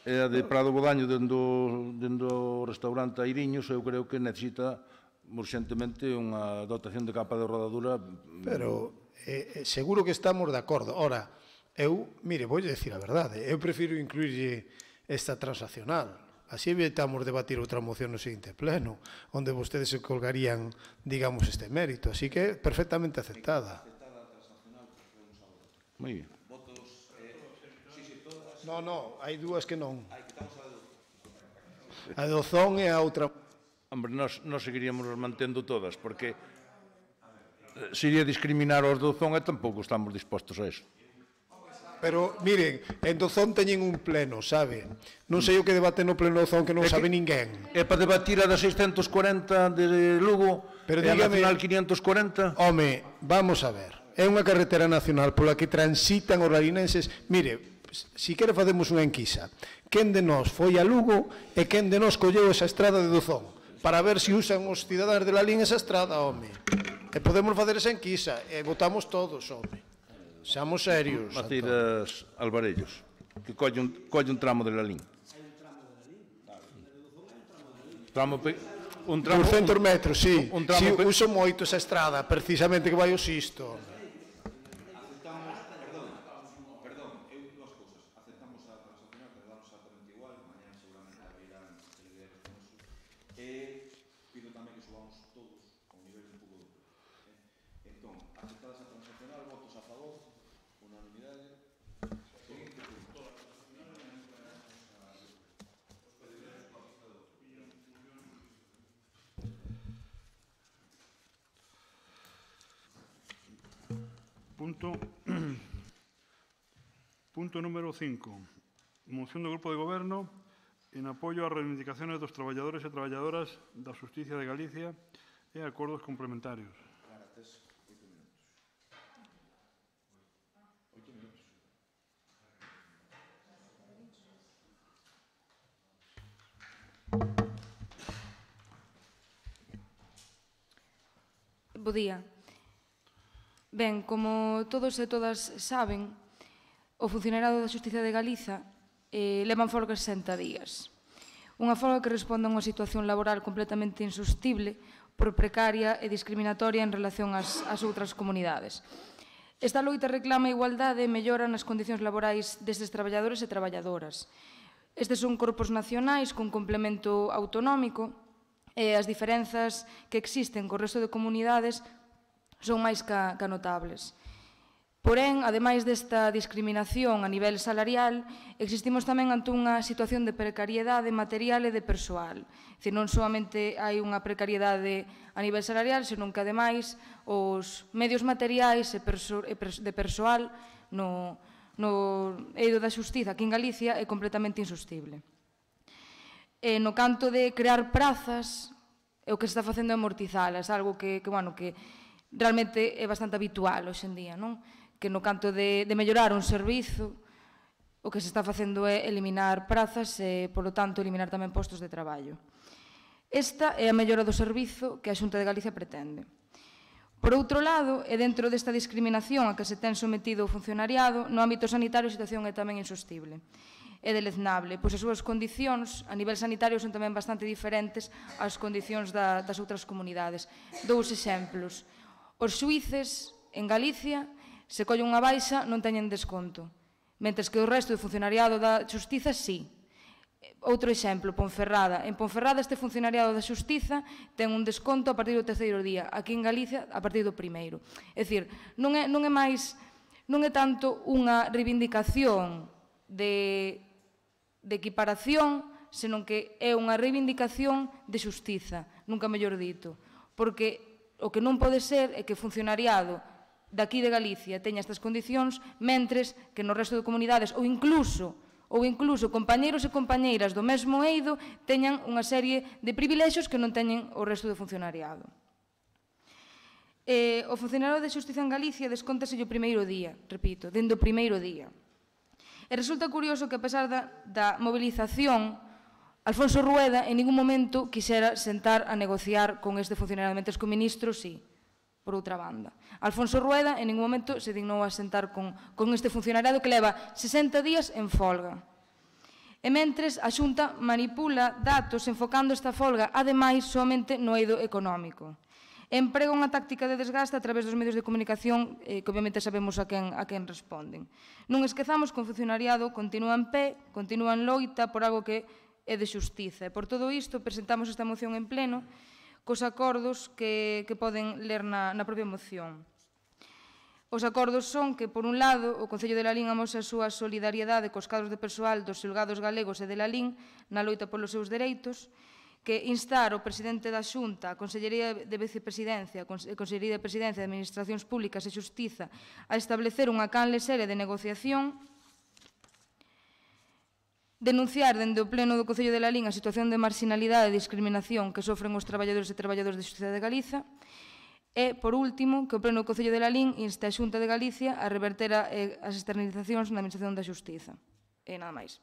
[SPEAKER 9] e a de Prado Bodaño dentro do restaurante Airiños eu creo que necesita urxentemente unha dotación de capa de rodadura.
[SPEAKER 5] Pero seguro que estamos de acordo. Ora, mire, voulle decir a verdade, eu prefiro incluirlle esta transaccional, Así evitamos debatir outra moción no seguinte pleno, onde vostedes se colgarían, digamos, este mérito. Así que, perfectamente aceptada.
[SPEAKER 9] Moi bien.
[SPEAKER 5] No, hai dúas que non. A de Ozón e a outra.
[SPEAKER 9] Hombre, nós seguiríamos mantendo todas, porque sería discriminar os do Zón e tampouco estamos dispostos a eso.
[SPEAKER 5] Pero, miren, en Dozón teñen un pleno, sabe? Non sei o que debate no pleno Dozón que non sabe ninguén.
[SPEAKER 9] É para debatir a da 640 de Lugo e a Nacional 540?
[SPEAKER 5] Home, vamos a ver. É unha carretera nacional pola que transitan os larinenses. Mire, si quere facemos unha enquisa. Quen de nós foi a Lugo e quen de nós colleu esa estrada de Dozón? Para ver se usan os cidadáns de Lalín esa estrada, home. E podemos facer esa enquisa e votamos todos, home. Seamos serios.
[SPEAKER 9] Maceiras Alvarellos, que colle un tramo de Lalín.
[SPEAKER 5] Un tramo por 100 metros, sí. Si uso moito esa estrada, precisamente que vai o Sisto.
[SPEAKER 4] Punto número 5. Moción do Grupo de Goberno en apoio ás reivindicaciones dos traballadores e traballadoras da Xustiza de Galicia e acordos complementarios.
[SPEAKER 10] Bo día. Ben, como todos e todas saben, o funcionariado da Xustiza de Galiza levan folga 60 días. Unha folga que responde a unha situación laboral completamente insostible por precaria e discriminatoria en relación ás outras comunidades. Esta loita reclama igualdade e mellora nas condicións laborais destes traballadores e traballadoras. Estes son corpos nacionais con complemento autonómico e as diferenzas que existen co resto de comunidades son máis ca notables. Porén, ademais desta discriminación a nivel salarial, existimos tamén ante unha situación de precariedade material e de persoal. Non soamente hai unha precariedade a nivel salarial, senón que, ademais, os medios materiais e de persoal no eido da xustiza aquí en Galicia é completamente insostible. No canto de crear prazas, o que se está facendo é amortizalas, algo que realmente é bastante habitual hoxe en día, non? Que no canto de mellorar un servizo, o que se está facendo é eliminar prazas e, polo tanto, eliminar tamén postos de traballo. Esta é a mellora do servizo que a Xunta de Galicia pretende. Por outro lado, e dentro desta discriminación a que se ten sometido o funcionariado, no ámbito sanitario a situación é tamén insostible. É deleznable, pois as súas condicións a nivel sanitario son tamén bastante diferentes ás condicións das outras comunidades. Dous exemplos. Os xuíces en Galicia, se collen unha baixa, non teñen desconto, mentres que o resto do funcionariado da Xustiza, sí. Outro exemplo, Ponferrada. En Ponferrada este funcionariado da Xustiza ten un desconto a partir do terceiro día, aquí en Galicia a partir do primeiro. É dicir, non é tanto unha reivindicación de equiparación, senón que é unha reivindicación de xustiza, nunca mellor dito, porque o que non pode ser é que o funcionariado daqui de Galicia teña estas condicións, mentres que no resto de comunidades, ou incluso compañeiros e compañeiras do mesmo eido teñan unha serie de privilexios que non teñen o resto do funcionariado. O funcionario de xustiza en Galicia descóntase o primeiro día, repito, dende o primeiro día. E resulta curioso que, a pesar da movilización, Alfonso Rueda en ningún momento quixera sentar a negociar con este funcionario, mentres que o ministro, sí, por outra banda. Alfonso Rueda en ningún momento se dignou a sentar con este funcionariado que leva 60 días en folga. E mentres a Xunta manipula datos enfocando esta folga, ademais, somente no eido económico. Emprega unha táctica de desgaste a través dos medios de comunicación que obviamente sabemos a quen responden. Non esquezamos que o funcionariado continúa en pé, continúa en loita por algo que e de Xustiza. E por todo isto, presentamos esta moción en pleno cos acordos que poden ler na propia moción. Os acordos son que, por un lado, o Concello de Lalín amosa a súa solidariedade cos cadros de persoal dos xulgados galegos e de Lalín na loita polos seus dereitos, que instar o presidente da Xunta, a Consellería de Vicepresidencia e Consellería de Presidencia de Administracións Públicas e Xustiza a establecer unha canle seria de negociación, denunciar dende o Pleno do Concello de Lalín a situación de marginalidade e discriminación que sofren os traballadores e traballadoras de Xustiza de Galiza. E, por último, que o Pleno do Concello de Lalín inste a Xunta de Galicia a reverter as externalizacións na Administración da Xustiza. E nada máis.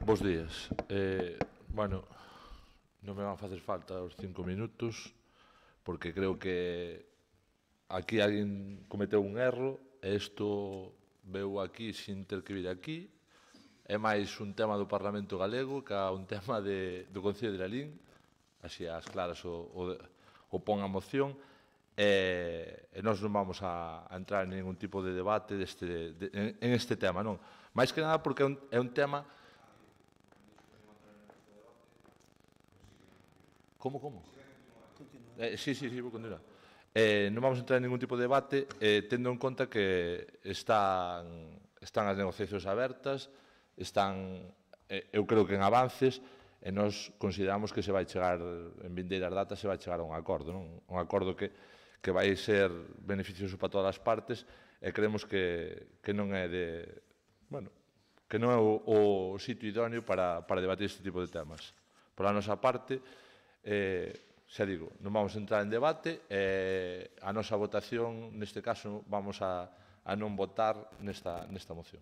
[SPEAKER 11] Bos días. Bueno, non me van a facer falta os 5 minutos, porque creo que aquí alguén cometeu un erro, e isto veu aquí sin ter que vir aquí. É máis un tema do Parlamento Galego que un tema do Concello de Lalín, así as claras o pon a moción, e nós non vamos a entrar en ningún tipo de debate en este tema, non. Mais que nada porque é un tema... Como? Sí, vou continuar. Non vamos a entrar en ningún tipo de debate, tendo en conta que están as negociacións abertas, eu creo que en avances, e nós consideramos que se vai chegar, en vindeiras datas, se vai chegar a un acordo, non? Un acordo que vai ser beneficioso para todas as partes, e creemos que non é que non é o sitio idóneo para debatir este tipo de temas. Por a nosa parte, xa digo, non vamos a entrar en debate, a nosa votación, neste caso, vamos a non votar nesta moción.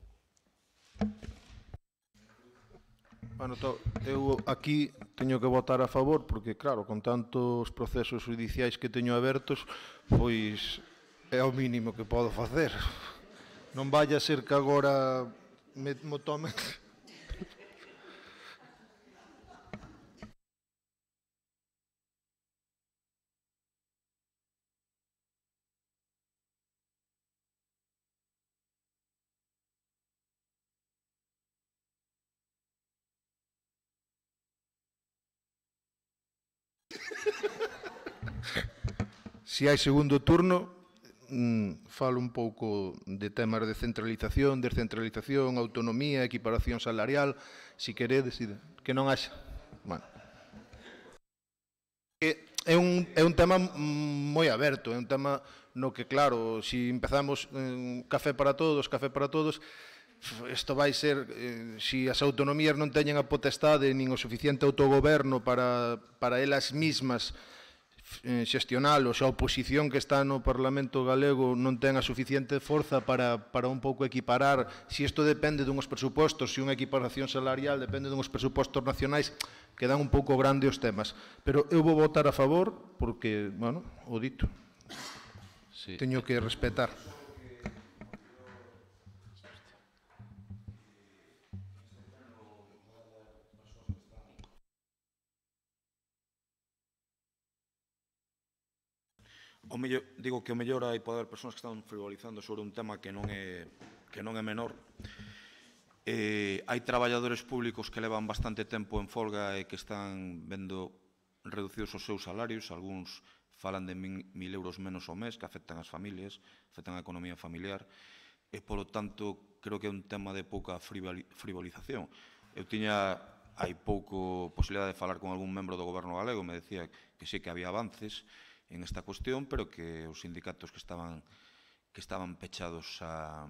[SPEAKER 8] Bueno, eu aquí teño que votar a favor porque, claro, con tantos procesos judiciais que teño abertos, pois é o mínimo que podo facer. Non vaya a ser que agora me tomen... Se hai segundo turno, falo un pouco de temas de centralización, descentralización, autonomía, equiparación salarial, se queredes, que non haxa. Bueno. É un tema moi aberto, é un tema no que, claro, se empezamos café para todos, isto vai ser, se as autonomías non teñen a potestade nin o suficiente autogoberno para elas mismas xestionalo, se a oposición que está no Parlamento galego non ten a suficiente forza para un pouco equiparar, se isto depende dunhos presupostos, se unha equiparación salarial depende dunhos presupostos nacionais, quedan un pouco grande os temas. Pero eu vou votar a favor porque, bueno, o dito, teño que respetar.
[SPEAKER 2] Digo que o mellor hai pode haber persoas que están frivolizando sobre un tema que non é menor. Hai traballadores públicos que levan bastante tempo en folga e que están vendo reducidos os seus salarios, algúns falan de 1.000 euros menos ao mes que afectan as familias, afectan a economía familiar, e, polo tanto, creo que é un tema de pouca frivolización. Eu tiña hai pouco posibilidade de falar con algún membro do Goberno galego, me decía que sí que había avances en esta cuestión, pero que os sindicatos que estaban pechados a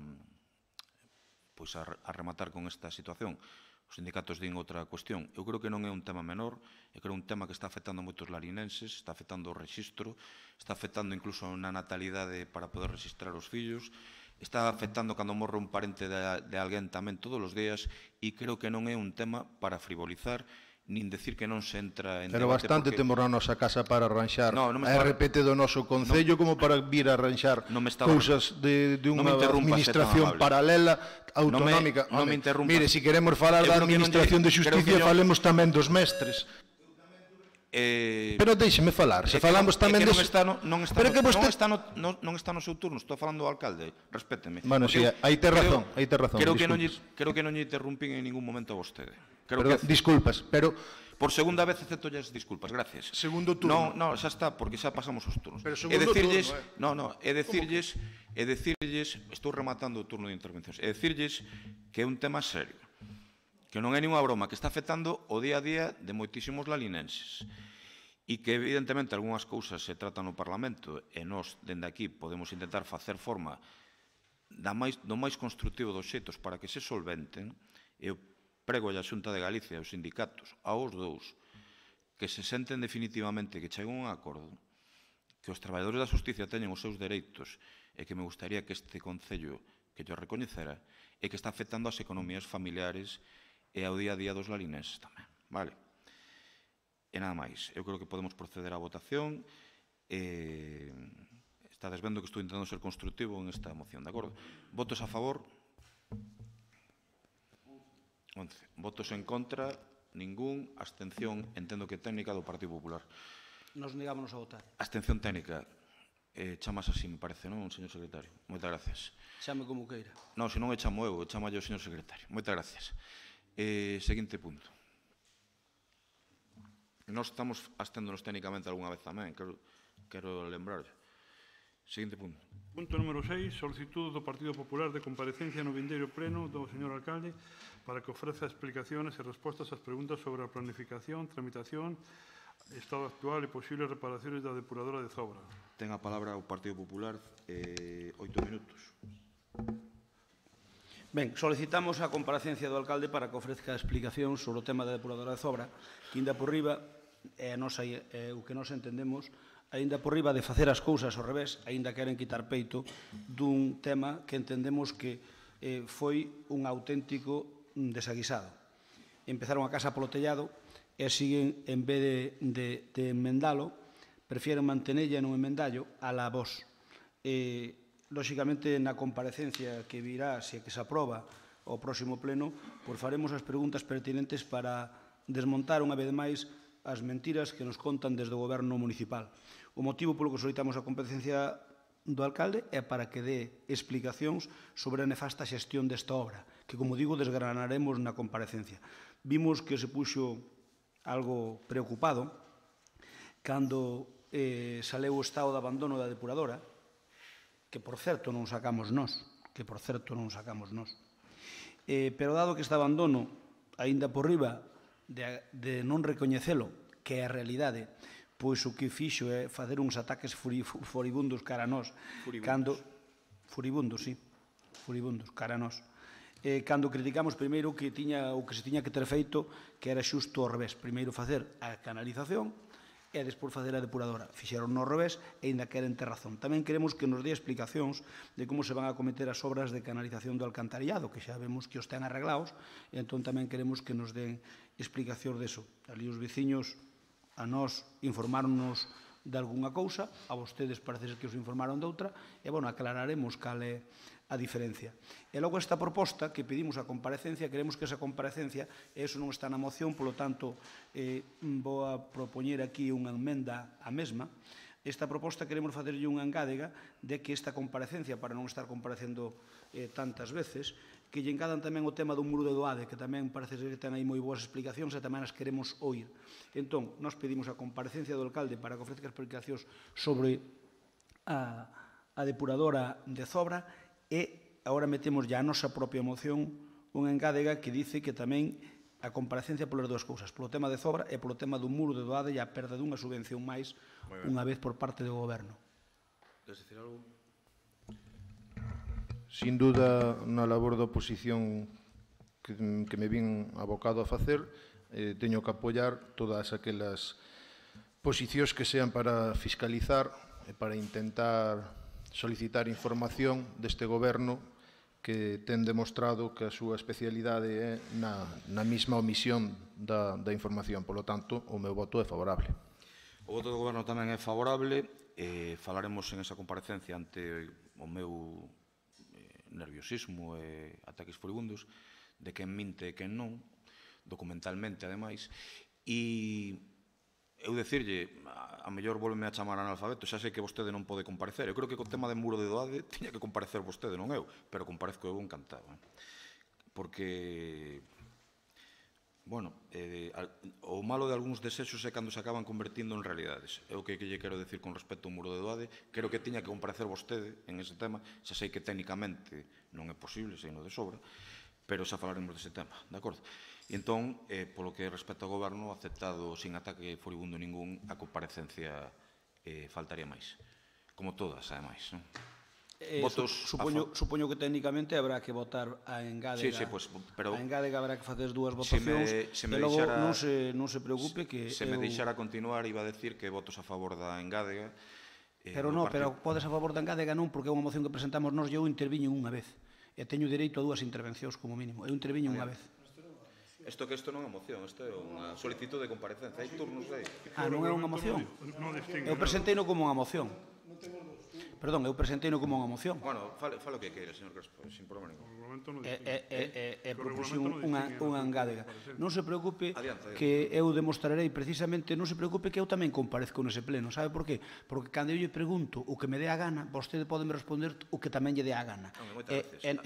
[SPEAKER 2] rematar con esta situación, os sindicatos din outra cuestión. Eu creo que non é un tema menor, eu creo que é un tema que está afectando a moitos larinenses, está afectando o rexistro, está afectando incluso na natalidade para poder registrar os fillos, está afectando cando morre un parente de alguén tamén todos os días, e creo que non é un tema para frivolizar, nin decir que non se entra en
[SPEAKER 8] pero
[SPEAKER 2] debate.
[SPEAKER 8] Pero bastante temos na nosa casa para arranxar a RPT do noso Concello como para vir a arranxar cousas de unha administración paralela autonómica.
[SPEAKER 2] Non me interrumpas.
[SPEAKER 8] Mire, se queremos falar da administración de xusticia, falemos tamén dos mestres. Pero deixeme falar, se falamos tamén
[SPEAKER 2] non
[SPEAKER 8] dese...
[SPEAKER 2] está no seu turno, estou falando do alcalde, respéteme.
[SPEAKER 8] Bueno, si, aí te razón,
[SPEAKER 2] Creo que non lle interrumpín en ningún momento a vostede.
[SPEAKER 8] Perdón, disculpas, pero...
[SPEAKER 2] Por segunda vez acepto as disculpas, gracias.
[SPEAKER 8] Segundo turno.
[SPEAKER 2] No, xa está, porque xa pasamos os turnos.
[SPEAKER 8] Pero segundo turno,
[SPEAKER 2] É decirlles, estou rematando o turno de intervencións, é decirlles que é un tema serio, que non é ninguna broma, que está afectando o día a día de moitísimos lalinenses e que evidentemente algunhas cousas se tratan no Parlamento e nós, dende aquí, podemos intentar facer forma do máis constructivo dos xeitos para que se solventen. Eu prego a Xunta de Galicia e os sindicatos, aos dous, que se senten definitivamente, que cheguen a un acordo, que os traballadores da justicia teñen os seus dereitos e que me gustaría que este Concello que yo recoñecera e que está afectando as economías familiares e ao día a día dos lalinenses tamén. Vale? E nada máis. Eu creo que podemos proceder á votación. Estades vendo que estou intentando ser constructivo en esta moción, de acordo? Votos a favor? 11. Votos en contra? Ningún. Abstención, entendo que técnica do Partido Popular.
[SPEAKER 3] Nos negámonos a votar.
[SPEAKER 2] Abstención técnica. Chamas así, me parece, non, señor secretario? Moitas gracias.
[SPEAKER 3] Chame como queira.
[SPEAKER 2] Non, se non é chamo eu, chamo yo, señor secretario. Moitas gracias. Seguinte punto. Nós estamos absténdonos técnicamente algunha vez tamén, quero lembrarlle. Seguinte punto.
[SPEAKER 4] Punto número 6, solicitud do Partido Popular de comparecencia no vindeiro pleno do señor alcalde para que ofreza explicaciones e respostas ás preguntas sobre a planificación, tramitación, estado actual e posibles reparaciones da depuradora de Zobra.
[SPEAKER 2] Ten a palabra o Partido Popular, 8 minutos.
[SPEAKER 3] Ben, solicitamos a comparecencia do alcalde para que ofrezca explicación sobre o tema da depuradora de Zobra, que ainda por riba, o que nos entendemos, aínda por riba de facer as cousas ao revés, aínda queren quitar peito dun tema que entendemos que foi un auténtico desaguisado. Empezaron a casa polo tellado e siguen, en vez de enmendalo, prefieren mantenella nun emendallo a la voz. Lóxicamente, na comparecencia que virá, se que se aproba o próximo pleno, pois faremos as preguntas pertinentes para desmontar unha vez máis as mentiras que nos contan desde o goberno municipal. O motivo polo que solicitamos a comparecencia do alcalde é para que dé explicacións sobre a nefasta xestión desta obra, que, como digo, desgranaremos na comparecencia. Vimos que se puxo algo preocupado cando saleu o estado de abandono da depuradora, que, por certo, non sacamos nós. Pero, dado que este abandono, aínda por riba de non recoñecelo, que é a realidade, pois o que fixo é facer uns ataques furibundos cara a nós. Furibundos, cara a nós. Cando criticamos primeiro o que se tiña que ter feito, que era xusto ao revés. Primeiro facer a canalización e despois facer a depuradora. Fixeron no revés e ainda queren ter razón. Tamén queremos que nos dé explicacións de como se van a cometer as obras de canalización do alcantarillado, que xa vemos que os ten arreglados, e entón tamén queremos que nos den explicacións deso. Ali os veciños a nós informáronnos de algunha cousa, a vostedes parece que os informaron de outra, e, bueno, aclararemos cal é a diferencia. E logo esta proposta que pedimos a comparecencia, queremos que esa comparecencia, e iso non está na moción, polo tanto, vou a propoñer aquí unha emenda á mesma. Esta proposta queremos facerlle unha engádega de que esta comparecencia, para non estar comparecendo tantas veces, que lle engadan tamén o tema do muro de Doade, que tamén parece ser que ten aí moi boas explicacións e tamén as queremos oír. Entón, nós pedimos a comparecencia do alcalde para que ofrezca explicacións sobre a depuradora de Zobra e agora metemos ya a nosa propia moción unha engádega que dice que tamén a comparecencia polas dúas cousas, polo tema de Zobra e polo tema do muro de Doade e a perda dunha subvención máis unha vez por parte do goberno.
[SPEAKER 2] Queres dicir algo?
[SPEAKER 8] Sin duda, na labor da oposición que me vin abocado a facer, teño que apoiar todas aquelas posicións que sean para fiscalizar e para intentar solicitar información deste goberno que ten demostrado que a súa especialidade é na mesma omisión da información. Por lo tanto, o meu voto é favorable.
[SPEAKER 2] O voto do goberno tamén é favorable. Falaremos en esa comparecencia ante o meu nerviosismo e ataques furibundos de quen minte e quen non, documentalmente, ademais, e eu decirlle, a mellor volveme a chamar analfabeto, xa sei que vostede non pode comparecer. Eu creo que co tema de muro de Doade tiña que comparecer vostede, non eu, pero comparezco eu encantado. Porque, bueno, o malo de algúns desexos é cando se acaban convertindo en realidades. É o que lle quero decir con respecto ao muro de Doade. Creo que tiña que comparecer vostede en ese tema. Xa sei que técnicamente non é posible, sei no de sobra, pero xa falaremos dese tema, de acordo? E entón, polo que respecta ao goberno, aceptado sin ataque furibundo ningún a comparecencia, faltaría máis. Como todas, ademais.
[SPEAKER 3] Supoño que técnicamente habrá que votar a engádega.
[SPEAKER 2] Sí, pues, pero
[SPEAKER 3] a engádega habrá que facer dúas votacións.
[SPEAKER 2] Se me
[SPEAKER 3] logo
[SPEAKER 2] deixara,
[SPEAKER 3] non se preocupe que...
[SPEAKER 2] Se me deixara continuar, iba a decir que votos a favor da engádega.
[SPEAKER 3] Pero non, pero podes a favor da engádega non, porque é unha moción que presentamos nós e eu interviño unha vez. E teño direito a dúas intervencións como mínimo. Eu interviño unha vez.
[SPEAKER 2] Isto non é moción, isto é unha solicitud de comparecencia. Hai turnos aí.
[SPEAKER 3] Non é unha moción? Eu presenteino como unha moción. Perdón, eu presenteino como unha moción.
[SPEAKER 2] Bueno, fale o que queira, señor Crespo, sin problema ningún.
[SPEAKER 3] Propuxen unha engádega. Non se preocupe que eu demostrarei precisamente, non se preocupe que eu tamén comparezco nese pleno. Sabe por qué? Porque cando eu lle pregunto o que me dé a gana, vostede pode me responder o que tamén lle dé a gana. E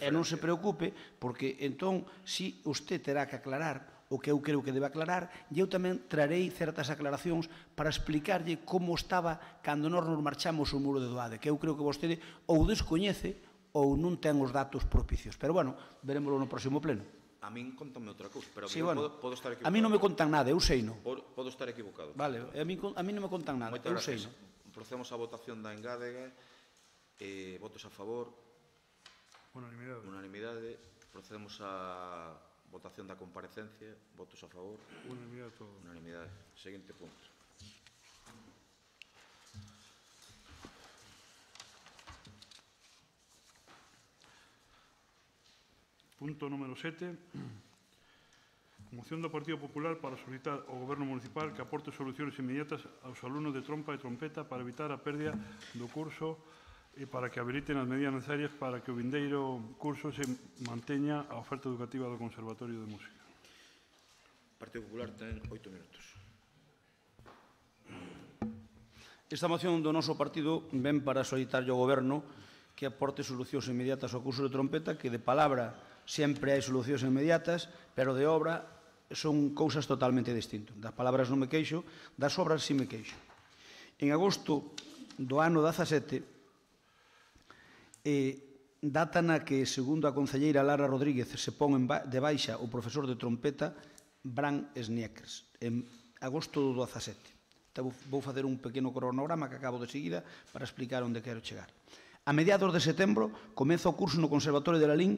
[SPEAKER 3] non se preocupe, porque entón, si usted terá que aclarar o que eu creo que debe aclarar, e eu tamén trarei certas aclaracións para explicarlle como estaba cando nos marchamos o muro de Doade, que eu creo que vostede ou descoñece ou non ten os datos propicios. Pero, bueno, verémoslo no próximo pleno.
[SPEAKER 2] A min contame outra cousa, pero podo estar equivocado.
[SPEAKER 3] A mí non me contan nada, eu sei non.
[SPEAKER 2] Podo estar equivocado.
[SPEAKER 3] Vale, a mí non me contan nada, eu sei non.
[SPEAKER 2] Procedemos á votación da engádega, votos a favor. Unanimidade. Procedemos á votación da comparecencia, votos a favor. Unanimidade. Seguinte punto.
[SPEAKER 4] Punto número 7. Moción do Partido Popular para solicitar ao Goberno Municipal que aporte solucións inmediatas aos alumnos de trompa e trompeta para evitar a pérdida do curso e para que habiliten as medidas necesarias para que o vindeiro curso se manteña a oferta educativa do Conservatorio de Música.
[SPEAKER 2] O Partido Popular ten 8 minutos.
[SPEAKER 3] Esta moción do noso partido ven para solicitarlle ao Goberno que aporte solucións inmediatas ao curso de trompeta, que de palabra sempre hai solucións inmediatas, pero de obra son cousas totalmente distintas. Das palabras non me queixo, das obras sí me queixo. En agosto do ano 17, data na que, segundo a concelleira Lara Rodríguez, se pon de baixa o profesor de trompeta Bran Sniekers, en agosto do 17. Vou facer un pequeno cronograma que acabo de seguida para explicar onde quero chegar. A mediados de setembro comeza o curso no Conservatorio de Lalín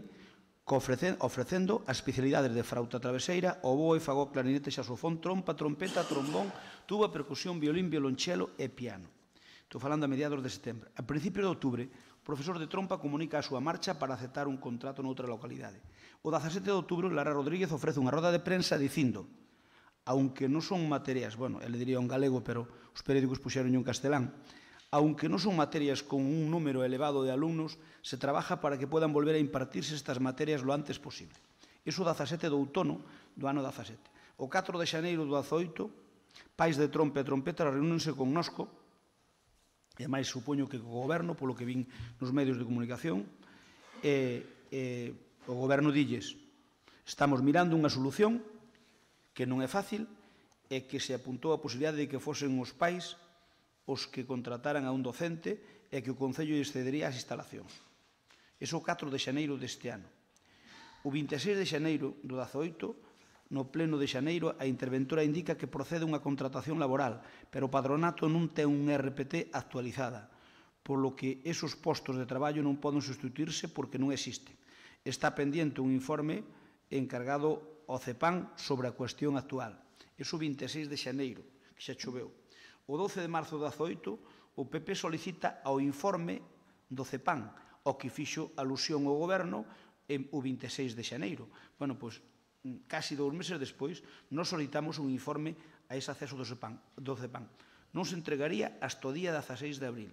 [SPEAKER 3] ofrecendo as especialidades de frauta traveseira, oboe, fagó, clarinete, xaxofón, trompa, trompeta, trombón, tuba, percusión, violín, violonchelo e piano. Estou falando a mediados de setembro. A principios de outubro, o profesor de trompa comunica a súa marcha para aceptar un contrato noutra localidade. O 17 de outubro, Lara Rodríguez ofrece unha roda de prensa dicindo, aunque non son materias, bueno, ele diría un galego, pero os periódicos puxeron un castelán, aunque non son materias con un número elevado de alumnos, se trabaja para que puedan volver a impartirse estas materias lo antes posible. Iso o 17 do outono do ano 17. O 4 de xaneiro do 18, pais de trompa e trompeta reúnense connosco, e máis supoño que co goberno, polo que vin nos medios de comunicación, o goberno dilles, estamos mirando unha solución que non é fácil e que se apuntou a posibilidade de que fosen os pais os que contrataran a un docente e que o Concello excedería as instalacións. Iso o 4 de xaneiro deste ano. O 26 de xaneiro do 18, no pleno de xaneiro, a interventora indica que procede unha contratación laboral, pero o patronato non ten un RPT actualizada, polo que esos postos de traballo non poden sustituirse porque non existen. Está pendiente un informe encargado ao CEPAN sobre a cuestión actual. Iso o 26 de xaneiro, que xa choveu. O 12 de marzo do 18, o PP solicita ao informe do CEPAN, ao que fixo alusión ao goberno o 26 de xaneiro. Bueno, pois, casi 2 meses despois, nos solicitamos un informe a ese acceso do CEPAN. Non se entregaría hasta o día 16 de abril.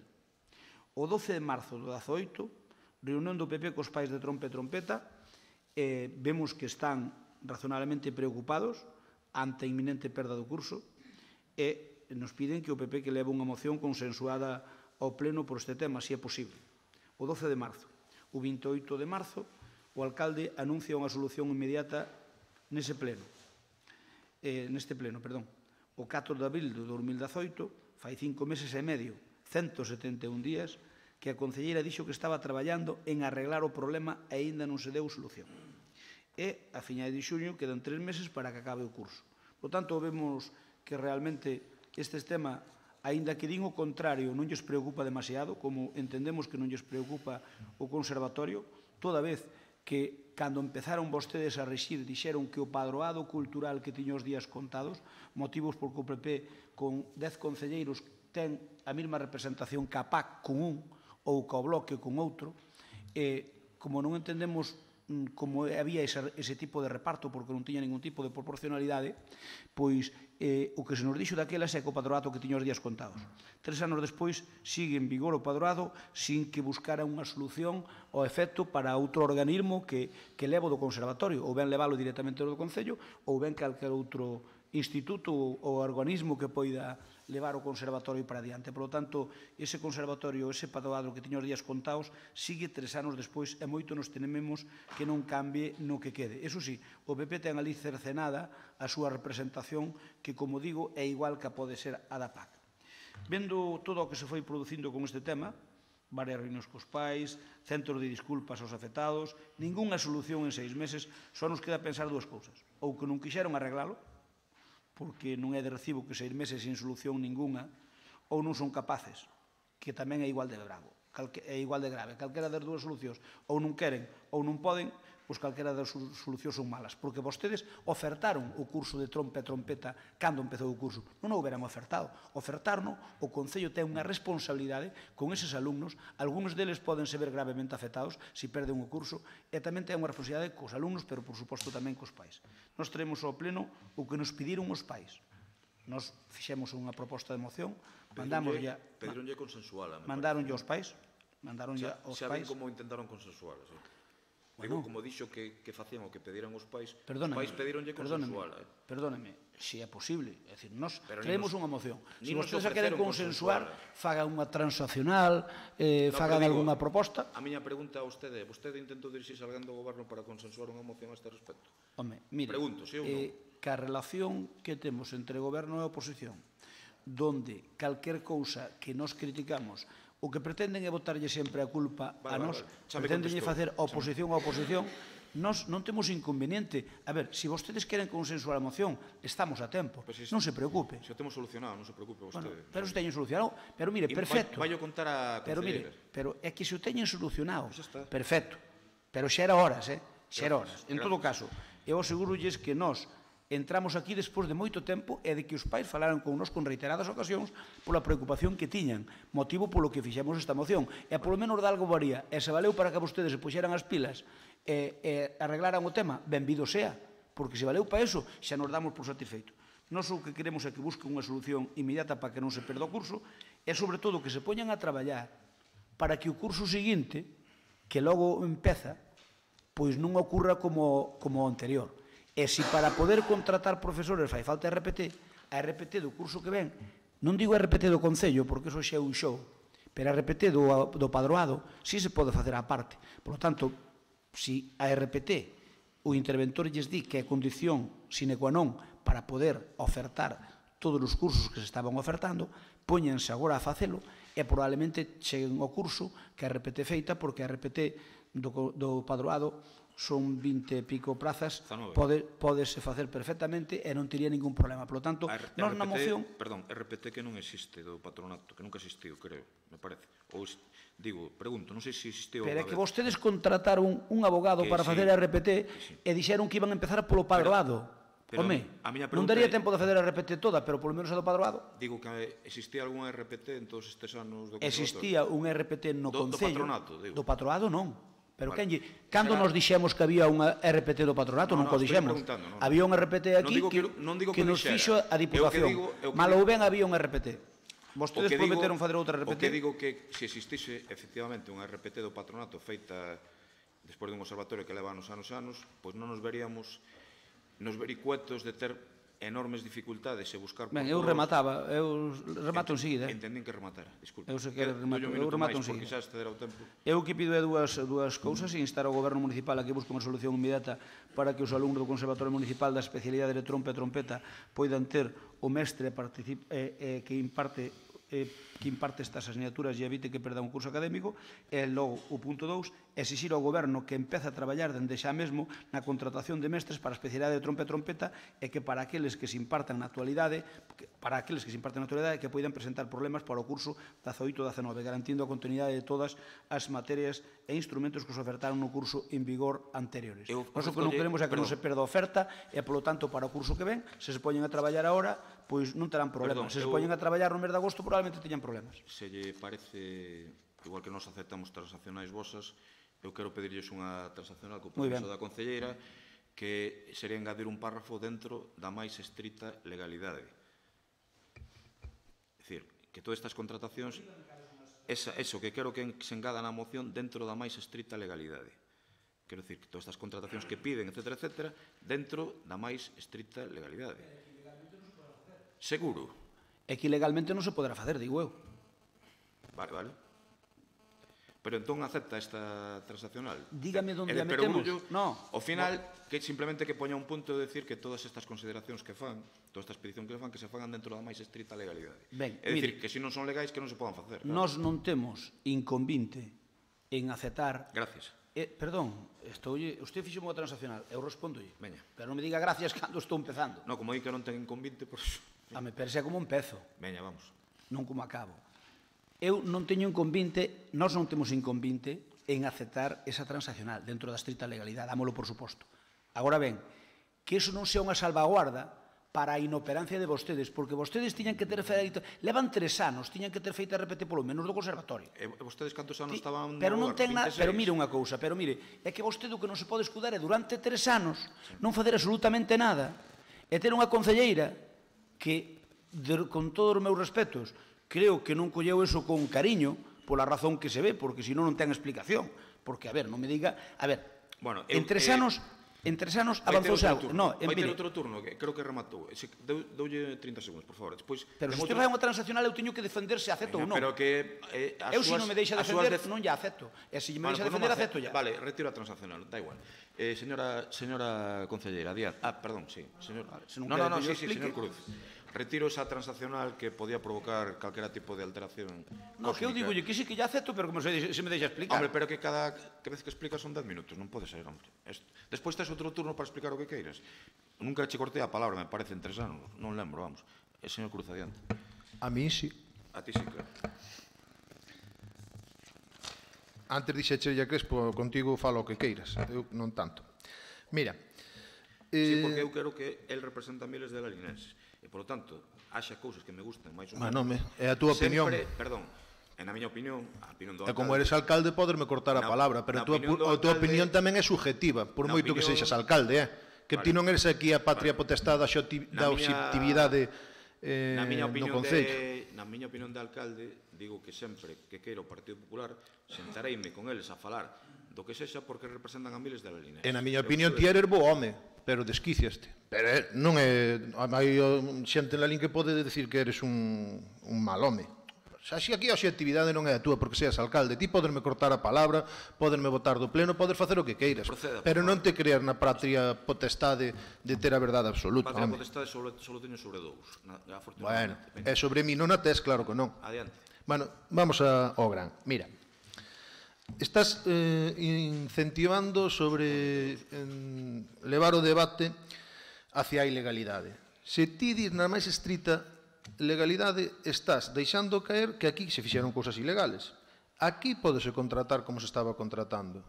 [SPEAKER 3] O 12 de marzo do 18, reunión do PP cos pais de trompa e trompeta, vemos que están razonablemente preocupados ante a inminente perda do curso. e nos piden que o PP que leve unha moción consensuada ao pleno por este tema, se é posible. O 12 de marzo. O 28 de marzo, o alcalde anuncia unha solución inmediata neste pleno. O 4 de abril de 2018, fai 5 meses e medio, 171 días, que a concelleira dixo que estaba traballando en arreglar o problema e aínda non se deu solución. E a finais de xuño quedan 3 meses para que acabe o curso. Por tanto, vemos que realmente este tema, aínda que din o contrario, non lles preocupa demasiado, como entendemos que non lles preocupa o conservatorio, toda vez que cando empezaron vostedes a rexir dixeron que o padroado cultural que tiña os días contados, motivos porque o PP con 10 concelleiros ten a mesma representación que a PAC con un ou que o Bloque con outro, como non entendemos como había ese tipo de reparto porque non tiña ningún tipo de proporcionalidade, pois o que se nos dixo daquelas é que o padroado que tiña os días contados. 3 anos despois sigue en vigor o padroado sin que buscara unha solución ao efecto para outro organismo que leva do conservatorio, ou ben levalo directamente do Concello, ou ben calquer outro instituto ou organismo que poida levar o conservatorio para diante. Por lo tanto, ese conservatorio, ese padroado que tiña os días contados, sigue 3 anos despois e moito nos tememos que non cambie no que quede. Eso sí, o PP ten ali cercenada a súa representación que, como digo, é igual que pode ser a da PAC. Vendo todo o que se foi producindo con este tema, varias reunións cos pais, centros de disculpas aos afectados, ningunha solución en 6 meses, só nos queda pensar dúas cousas. Ou que non quixeron arreglalo, porque non é de recibo que 6 meses sin solución ninguna, ou non son capaces, que tamén é igual de grave. Calquera das dúas solucións, ou non queren ou non poden, pois calquera das solucións son malas, porque vostedes ofertaron o curso de trompa e trompeta cando empezou o curso. Non o houberan ofertado. Ofertarno, o Concello ten unha responsabilidade con eses alumnos, algúns deles poden se ver gravemente afectados se perden o curso, e tamén ten unha responsabilidade cos alumnos, pero por suposto tamén cos pais. Nós traemos ao pleno o que nos pediron os pais. Nós fixemos unha proposta de moción,
[SPEAKER 2] Pedironlle consensuala.
[SPEAKER 3] Mandaronlle aos pais,
[SPEAKER 2] Xa ven como intentaron consensuala. Digo, como dixo que facían o que pediran os pais pedironlle consensuala.
[SPEAKER 3] Perdóneme, se é posible. É dicir, nós traemos unha moción. Se vostedes a queren consensuar, fagan unha transaccional, fagan algunha proposta.
[SPEAKER 2] A miña pregunta a vostede, vostede intentou dirixirse a alguén do goberno para consensuar unha moción a este respecto?
[SPEAKER 3] Home, mire, que a relación que temos entre goberno e oposición, donde calquer cousa que nos criticamos, o que pretenden é botarlle sempre a culpa a nós, pretendenlle facer oposición a oposición, nós non temos inconveniente. A ver, se vostedes queren consensuar a moción, estamos a tempo, non se preocupe.
[SPEAKER 2] Se o temos solucionado, non se preocupe vostede.
[SPEAKER 3] Pero se o teñen solucionado, pero mire, perfecto.
[SPEAKER 2] Vai contar a concelleira.
[SPEAKER 3] Pero é que se o teñen solucionado, perfecto. Pero xa era horas, xa era horas. En todo caso, eu asegurolles que nós entramos aquí despois de moito tempo e de que os pais falaran con nós con reiteradas ocasións pola preocupación que tiñan, motivo polo que fixemos esta moción. E polo menos de algo varía. E se valeu para que vostedes se puxeran as pilas e arreglaran o tema, benvido sea, porque se valeu para eso, xa nos damos por satisfeito. Nós o que queremos é que busquen unha solución inmediata para que non se perda o curso e, sobre todo, que se poñan a traballar para que o curso seguinte, que logo empeza, pois non ocurra como o anterior. E se para poder contratar profesores fai falta RPT, a RPT do curso que ven, non digo RPT do Concello, porque iso xa é un show, pero a RPT do padroado si se pode facer á parte. Por lo tanto, se a RPT o interventor lles di que é condición sine qua non para poder ofertar todos os cursos que se estaban ofertando, póñense agora a facelo e probablemente cheguen ao curso que a RPT feita, porque a RPT do padroado son 20 e pico prazas, podese facer perfectamente e non tería ningún problema. Por lo tanto, nós na moción...
[SPEAKER 2] Perdón, RPT que non existe do patronato, que nunca existiu, creo, me parece. Ou, digo, pregunto, non sei se existiu...
[SPEAKER 3] Pero é que vostedes contrataron un abogado para facer RPT e dixeron que iban a empezar polo padroado. Home, non daría tempo de facer a RPT toda, pero polo menos a do padroado.
[SPEAKER 2] Digo que existía algún RPT en todos estes anos do conservatorio?
[SPEAKER 3] Existía un RPT no Concello.
[SPEAKER 2] Do patronato, digo.
[SPEAKER 3] Do patronato non. Pero cando nos dixemos que había unha RPT do patronato, non o dixemos. Había un RPT aquí que nos fixo a Diputación. Malo ben había un RPT. Vostedes prometeron fazer outra RPT.
[SPEAKER 2] O que digo que se existise efectivamente unha RPT do patronato feita despois dun observatorio que leva anos, pois non nos veríamos nos vericuetos de ter enormes dificultades e buscar...
[SPEAKER 3] Ben, eu remataba, eu remato enseguida.
[SPEAKER 2] Entendín que rematara, disculpe.
[SPEAKER 3] Eu sei que eu remato enseguida.
[SPEAKER 2] Porque xa excederá o tempo.
[SPEAKER 3] Eu que pido é dúas cousas, instar ao Goberno Municipal a que busque unha solución inmediata para que os alumnos do Conservatorio Municipal das especialidades de trompa e trompeta poidan ter o mestre que imparte estas asignaturas e evite que perda un curso académico. E logo, o punto 2, exixir ao Goberno que empece a traballar dende xa mesmo na contratación de mestres para a especialidade de trompa e trompeta e que para aqueles que se impartan na actualidade que poidan presentar problemas para o curso 18-19, garantindo a continuidade de todas as materias e instrumentos que se ofertaron no curso en vigor anteriores. Nós o que non queremos é que non se perda a oferta e, polo tanto, para o curso que ven, se poñen a traballar agora, pois non terán problemas. Se poñen a traballar no mes de agosto, probablemente teñan problemas.
[SPEAKER 2] Se lle parece, igual que nos aceptamos transaccionais vosas, eu quero pedirlles unha transaccional co permiso da concelleira que sería engadir un párrafo dentro da máis estrita legalidade. É dicir, que todas estas contratacións, eso que quero que se engada na moción dentro da máis estrita legalidade. Quero dicir, que todas estas contratacións que piden, etcétera, dentro da máis estrita legalidade. Seguro.
[SPEAKER 3] É que ilegalmente non se poderá facer, digo eu.
[SPEAKER 2] Vale. Pero entón acepta esta transaccional.
[SPEAKER 3] Dígame onde a metemos.
[SPEAKER 2] Ao final, que simplemente que poña un punto de decir que todas estas consideracións que fan, todas estas peticións que fan, que se fagan dentro da máis estrita legalidade. É dicir, que se non son legais, que non se podan facer.
[SPEAKER 3] Nós non temos inconvinte en aceptar...
[SPEAKER 2] Gracias.
[SPEAKER 3] Perdón, usted fixo unha transaccional, eu respondo-lle. Pero non me diga gracias cando estou empezando.
[SPEAKER 2] Non, como aí que non ten inconvinte, pois...
[SPEAKER 3] Pero xa como empezo.
[SPEAKER 2] Veña, vamos.
[SPEAKER 3] Non como acabo. Eu non teño inconvinte, nós non temos inconvinte en aceptar esa transaccional dentro da estrita legalidade, dámolo por suposto. Agora ben, que eso non sea unha salvaguarda para a inoperancia de vostedes, porque vostedes tiñan que ter feito, levan 3 anos, tiñan que ter feito RPT polo menos do conservatorio.
[SPEAKER 2] E vostedes cantos anos estaban...
[SPEAKER 3] Pero non ten nada, pero mire unha cousa, é que vostede o que non se pode escudar é durante 3 anos non facer absolutamente nada e ter unha concelleira que, con todos os meus respetos, creo que non colleu eso con cariño, pola razón que se ve, porque senón non ten explicación. Porque, a ver, non me diga... A ver, en 3 anos avanzouse algo.
[SPEAKER 2] Vai ter outro turno, que creo que rematou. Doulle 30 segundos, por favor.
[SPEAKER 3] Pero se usted vai a unha transaccional, eu teño que defender se acepto ou non.
[SPEAKER 2] Pero que...
[SPEAKER 3] Eu, se non me deixa defender, non lla acepto. E se me deixa defender, acepto ya.
[SPEAKER 2] Vale, retiro a transaccional, da igual. Señora concelleira Díaz... perdón, sí. No, sí, señor Cruz. Retiro esa transaccional que podía provocar calquera tipo de alteración cósmica.
[SPEAKER 3] No, que eu digo, que sí que ya acepto, pero como se me deixa explicar.
[SPEAKER 2] Hombre, pero que cada vez que explicas son 10 minutos, non pode ser, hombre. Despois tes outro turno para explicar o que queiras. Nunca che cortei a palabra, me parece, en 3 anos. Non lembro, vamos. Señor Cruz, adiante.
[SPEAKER 8] A mí sí.
[SPEAKER 2] A ti sí, claro.
[SPEAKER 8] Antes dixeche a Crespo, contigo falo o que queiras. Eu non tanto. Mira.
[SPEAKER 2] Sí, porque eu quero que el representa miles de lalinenses. E, polo tanto, haxa cousas que me gusten máis ou menos.
[SPEAKER 8] É a túa opinión.
[SPEAKER 2] Perdón, na miña opinión, a opinión do alcalde...
[SPEAKER 8] E como eres alcalde, poderme cortar a palabra, pero a túa opinión tamén é subjetiva, por moito que sexas alcalde, que ti non eres aquí a patria potestad da obxectividade do Concello.
[SPEAKER 2] Na miña opinión de alcalde, digo que sempre que queira o Partido Popular, sentareime con eles a falar do que sexa porque representan a miles de lalinenses.
[SPEAKER 8] E na miña opinión ti eres bo home, pero desquiciaste. Pero non é... Hai xente en Lalín que pode decir que eres un mal home. Xa, se aquí a obxectividade non é a túa porque seas alcalde, ti poderme cortar a palabra, poderme votar do pleno, podes facer o que queiras. Pero non te creas na patria potestade de ter a verdade absoluta.
[SPEAKER 2] Patria potestade só teño sobre 2.
[SPEAKER 8] Bueno, e sobre mí non a tes, claro que non.
[SPEAKER 2] Adiante.
[SPEAKER 8] Bueno, vamos ao gran. Mira, estás incentivando sobre levar o debate hacia a ilegalidade. Se ti dis na máis estrita legalidade, estás deixando caer que aquí se fixeron cousas ilegales. Aquí pódese contratar como se estaba contratando.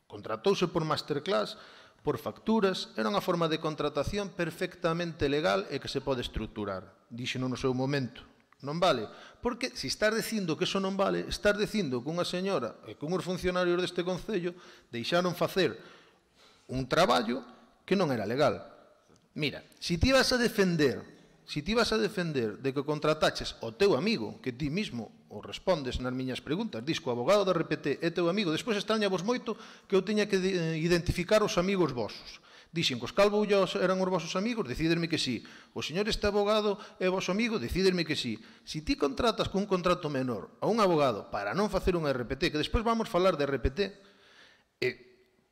[SPEAKER 8] Contratouse por masterclass, por facturas, era unha forma de contratación perfectamente legal e que se pode estruturar. Dixeno no seu momento. Non vale. Porque se estás dicindo que eso non vale, estás dicindo que unha señora e que uns funcionarios deste Concello deixaron facer un traballo que non era legal. Mira, se ti vas a defender de que contrataches o teu amigo, que ti mismo o respondes nas miñas preguntas, dis que o abogado da RPT é teu amigo, despois extraña vos moito que eu teña que identificar os amigos vosos. Dixen que os Calvo eran os vosos amigos, decídenme que sí. O señor este abogado é vosso amigo, decídenme que sí. Si ti contratas con un contrato menor a un abogado para non facer un RPT, que despois vamos falar de RPT,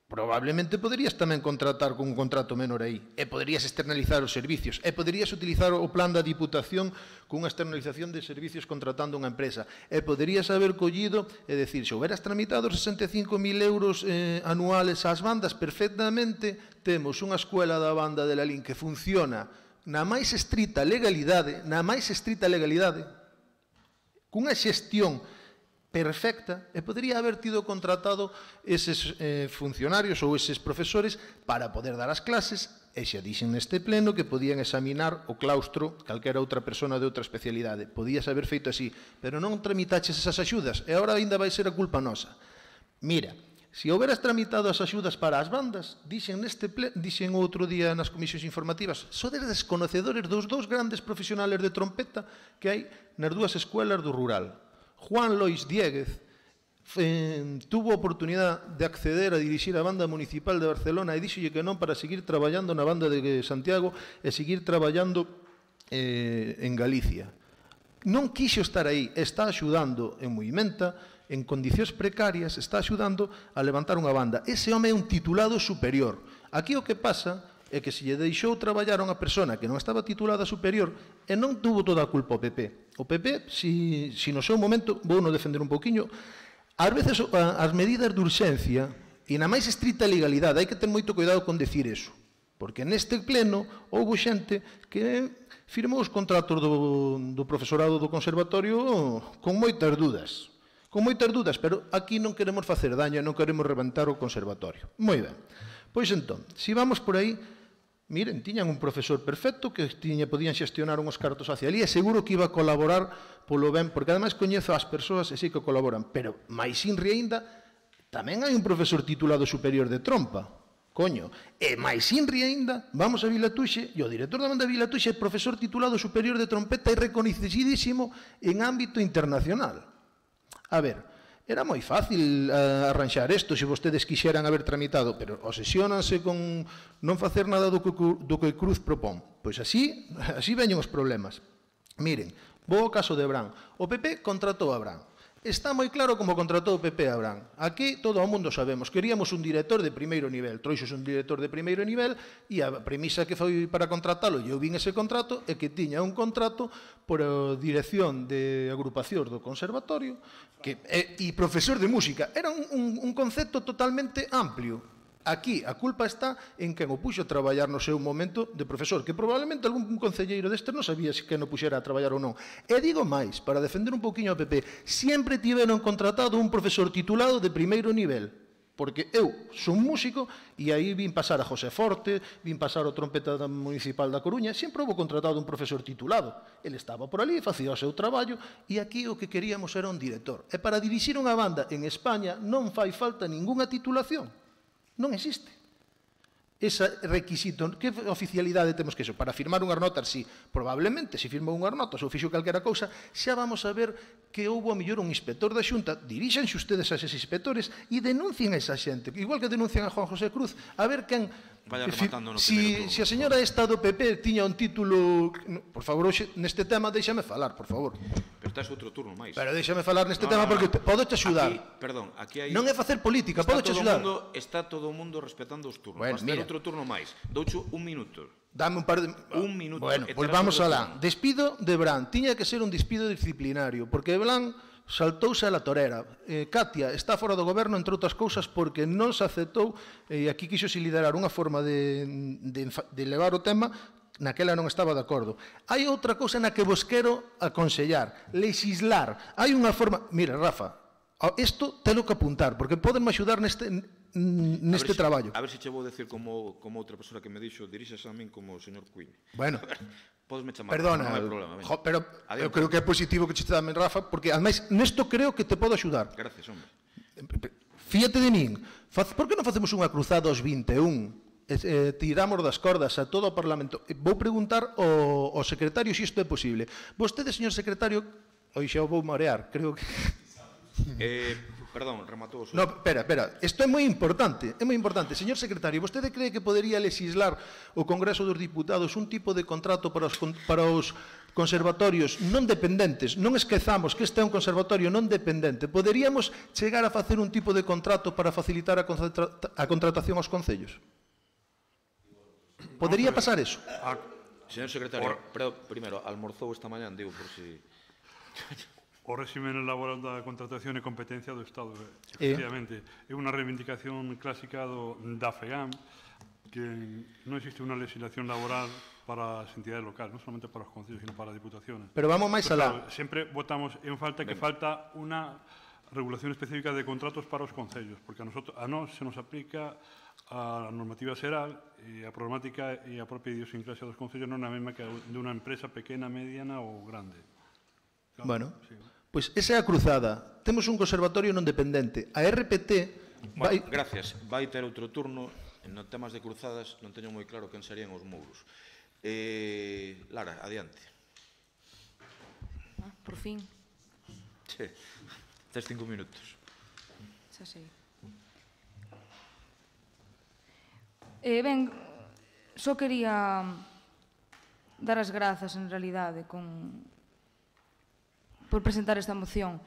[SPEAKER 8] probablemente poderías tamén contratar con un contrato menor aí, e poderías externalizar os servicios, e poderías utilizar o plan da Diputación con unha externalización de servicios contratando unha empresa, e poderías haber collido, e decir, se houberas tramitado 65.000 euros anuales ás bandas, perfectamente temos unha escuela da banda de Lalín que funciona na máis estrita legalidade, cunha xestión perfecta, e podría haber tido contratado eses funcionarios ou eses profesores para poder dar as clases, e xa dixen neste pleno que podían examinar o claustro calquera outra persona de outra especialidade. Podías haber feito así, pero non tramitaches esas axudas, e agora ainda vai ser a culpa nosa. Mira, se houberas tramitado as axudas para as bandas, dixen outro día nas comisións informativas, sodes desconocedores dos dous grandes profesionales de trompeta que hai nas dúas escuelas do rural. Juan Lois Dieguez tuvo a oportunidade de acceder a dirixir a banda municipal de Barcelona e díxolle que non para seguir traballando na banda de Santiago e seguir traballando en Galicia. Non quixo estar aí, está axudando en Movimenta, en condicións precarias, está axudando a levantar unha banda. Ese home é un titulado superior. Aquí o que pasa é que se lle deixou traballar a unha persona que non estaba titulada superior e non tuvo toda a culpa o PP. O PP, si no seu momento, vou non defender un pouquiño, ás veces as medidas de urxencia e na máis estrita legalidade, hai que ter moito cuidado con decir eso, porque neste pleno houve xente que firmou os contratos do profesorado do conservatorio con moitas dúdas, pero aquí non queremos facer daño, non queremos rebentar o conservatorio. Moi ben. Pois entón, se vamos por aí, miren, tiñan un profesor perfecto que podían xestionar unhos cartos hacia ali e seguro que iba a colaborar polo ben, porque ademais coñezo as persoas e sei que colaboran, pero máis inri ainda, tamén hai un profesor titulado superior de trompa, coño, e máis inri ainda, vamos a Vilatuxe, e o director da banda de Vilatuxe é profesor titulado superior de trompeta e recoñecidísimo en ámbito internacional. A ver, era moi fácil arranxar isto se vostedes quixeran haber tramitado, pero obsesionanse con non facer nada do que Cruz propón. Pois así veñen os problemas. Miren, vou ao caso de Brán. O PP contratou a Brán. Está moi claro como contratou o PP a Brán. Aquí todo o mundo sabemos. Queríamos un director de primeiro nivel. Troixos un director de primeiro nivel e a premisa que foi para contratalo, e eu vin ese contrato, é que tiña un contrato por a dirección de agrupación do conservatorio e profesor de música. Era un concepto totalmente amplio. Aquí a culpa está en quen o puxo a traballar no seu momento de profesor, que probablemente algún concelleiro deste non sabía se quen o puxera a traballar ou non. E digo máis, para defender un poquinho ao PP, sempre tiveron contratado un profesor titulado de primeiro nivel, porque eu son músico e aí vin pasar a José Forte, vin pasar o trompeta municipal da Coruña, sempre houve contratado un profesor titulado. Ele estaba por ali, facía o seu traballo, e aquí o que queríamos era un director. E para dirixir unha banda en España non fai falta ningunha titulación. Non existe ese requisito. Que oficialidade temos que eso? Para firmar unhas notas, sí, probablemente, se firmou unhas notas ou fixo calquera cousa, xa vamos a ver que houve a mellor un inspector da Xunta, diríxanse ustedes a eses inspectores e denuncien a esa xente, igual que denuncian a Juan José Cruz, a ver quen... Si a señora esta do PP tiña un título... Por favor, neste tema deixame falar, por favor.
[SPEAKER 2] Pero estás outro turno máis.
[SPEAKER 8] Pero deixame falar neste tema porque podo te axudar.
[SPEAKER 2] Perdón, aquí hai...
[SPEAKER 8] Non é facer política, podo te axudar.
[SPEAKER 2] Está todo o mundo respetando os turnos.
[SPEAKER 8] Bueno,
[SPEAKER 2] vas ter outro turno máis. Doucho un minuto.
[SPEAKER 8] Dame un par de...
[SPEAKER 2] Un minuto.
[SPEAKER 8] Bueno, pois vamos alá. Despido de Brán. Tiña que ser un despido disciplinario, porque Brán saltouse a la torera. Katia está fora do goberno, entre outras cousas, porque non se aceptou, e aquí quixose liderar unha forma de levar o tema, naquela non estaba de acordo. Hai outra cousa na que vos quero aconsellar, legislar. Hai unha forma... Mira, Rafa, isto telo que apuntar, porque podenme axudar neste traballo.
[SPEAKER 2] A ver se che vou decir como outra persona que me dixo, dirixas a min como o señor Quinn.
[SPEAKER 8] Bueno,
[SPEAKER 2] podesme chamar,
[SPEAKER 8] perdona,
[SPEAKER 2] non hai problema.
[SPEAKER 8] Pero eu creo que é positivo que che dame, Rafa, porque ademais nesto creo que te podo axudar.
[SPEAKER 2] Gracias, hombre.
[SPEAKER 8] Fíate de min. Por que non facemos unha cruzada aos 21? Tiramos das cordas a todo o Parlamento. Vou preguntar ao secretario se isto é posible. Vostede, señor secretario, hoxe xa vou marear, creo que...
[SPEAKER 2] Perdón, rematou o seu...
[SPEAKER 8] No, espera, isto é moi importante, Señor secretario, vostede cree que podería legislar o Congreso dos Diputados un tipo de contrato para os conservatorios non dependentes? Non esquezamos que este é un conservatorio non dependente. Poderíamos chegar a facer un tipo de contrato para facilitar a contratación aos concellos? Podería pasar eso?
[SPEAKER 2] Señor secretario, pero primeiro, almorzou esta mañán, digo, por si...
[SPEAKER 4] O régimen laboral da contratación e competencia do Estado, efectivamente. É unha reivindicación clásica da FEGAM, que non existe unha legislación laboral para as entidades locales, non solamente para os concellos, sino para as diputaciones.
[SPEAKER 8] Pero vamos máis alá.
[SPEAKER 4] Claro, sempre votamos en falta que falta unha regulación específica de contratos para os concellos, porque a nós se nos aplica a normativa xeral e a problemática e a propia idiosincrasia dos concellos non é a mesma que de unha empresa pequena, mediana ou grande.
[SPEAKER 8] Claro, bueno, pois esa é a cruzada. Temos un conservatorio non dependente. A RPT...
[SPEAKER 2] Bueno, gracias. Vai ter outro turno. En temas de cruzadas non teño moi claro quen serían os muros. Lara, adiante.
[SPEAKER 10] Por fin.
[SPEAKER 2] Che, tes 5 minutos.
[SPEAKER 10] Xa sei. Ben, só quería dar as grazas, en realidade, por presentar esta moción.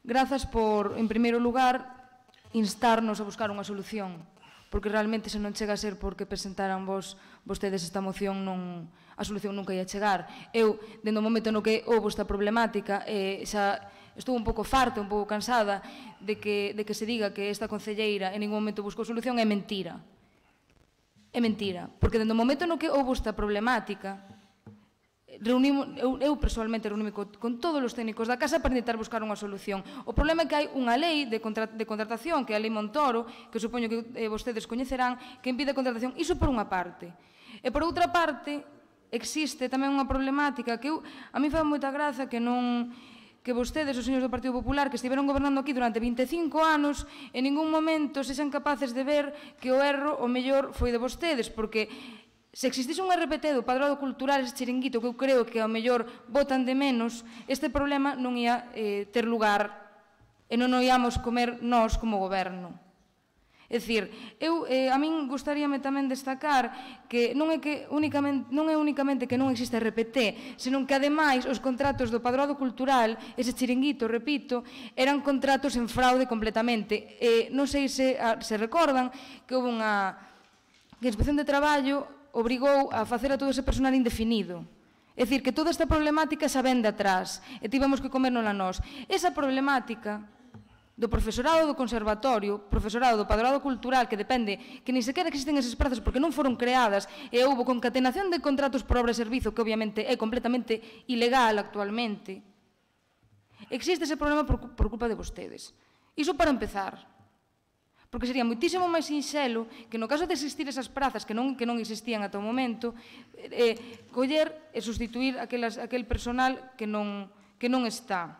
[SPEAKER 10] Grazas por, en primeiro lugar, instarnos a buscar unha solución, porque realmente se non chega a ser porque presentaran vostedes esta moción, a solución nunca ia chegar. Eu, dende o momento no que houve esta problemática, xa estou un pouco farta, un pouco cansada de que se diga que esta concelleira en ningún momento buscou solución. É mentira. É mentira, porque dende o momento no que houve esta problemática, eu personalmente reunime con todos os técnicos da casa para intentar buscar unha solución. O problema é que hai unha lei de contratación, que é a Lei Montoro, que supoño que vostedes coñecerán, que impide a contratación. Iso por unha parte. E por outra parte, existe tamén unha problemática que a mí fai moita graza que vostedes, os señores do Partido Popular, que estiveron gobernando aquí durante 25 anos, en ningún momento sexan capaces de ver que o erro, o mellor, foi de vostedes, porque se existise un RPT do Padroado Cultural, ese chiringuito que eu creo que ao mellor votan de menos, este problema non ia ter lugar e non o íamos comer nós como goberno. É dicir, a min gustaríame tamén destacar que non é únicamente que non existe RPT, senón que ademais os contratos do Padroado Cultural, ese chiringuito, repito, eran contratos en fraude completamente. Non sei se recordan que houve que a Inspección de Traballo obrigou a facer a todo ese personal indefinido. É dicir, que toda esta problemática xa ven de atrás e tivemos que comérnosla nós. Esa problemática do profesorado do conservatorio, profesorado do Padroado Cultural, que depende, que nin sequera existen esas prazas porque non foron creadas, e houve concatenación de contratos por obra e servizo, que obviamente é completamente ilegal actualmente. Existe ese problema por culpa de vostedes. Iso para empezar. Porque sería moitísimo máis sinxelo que no caso de existir esas prazas que non existían ata o momento, coller e sustituir aquel personal que non está.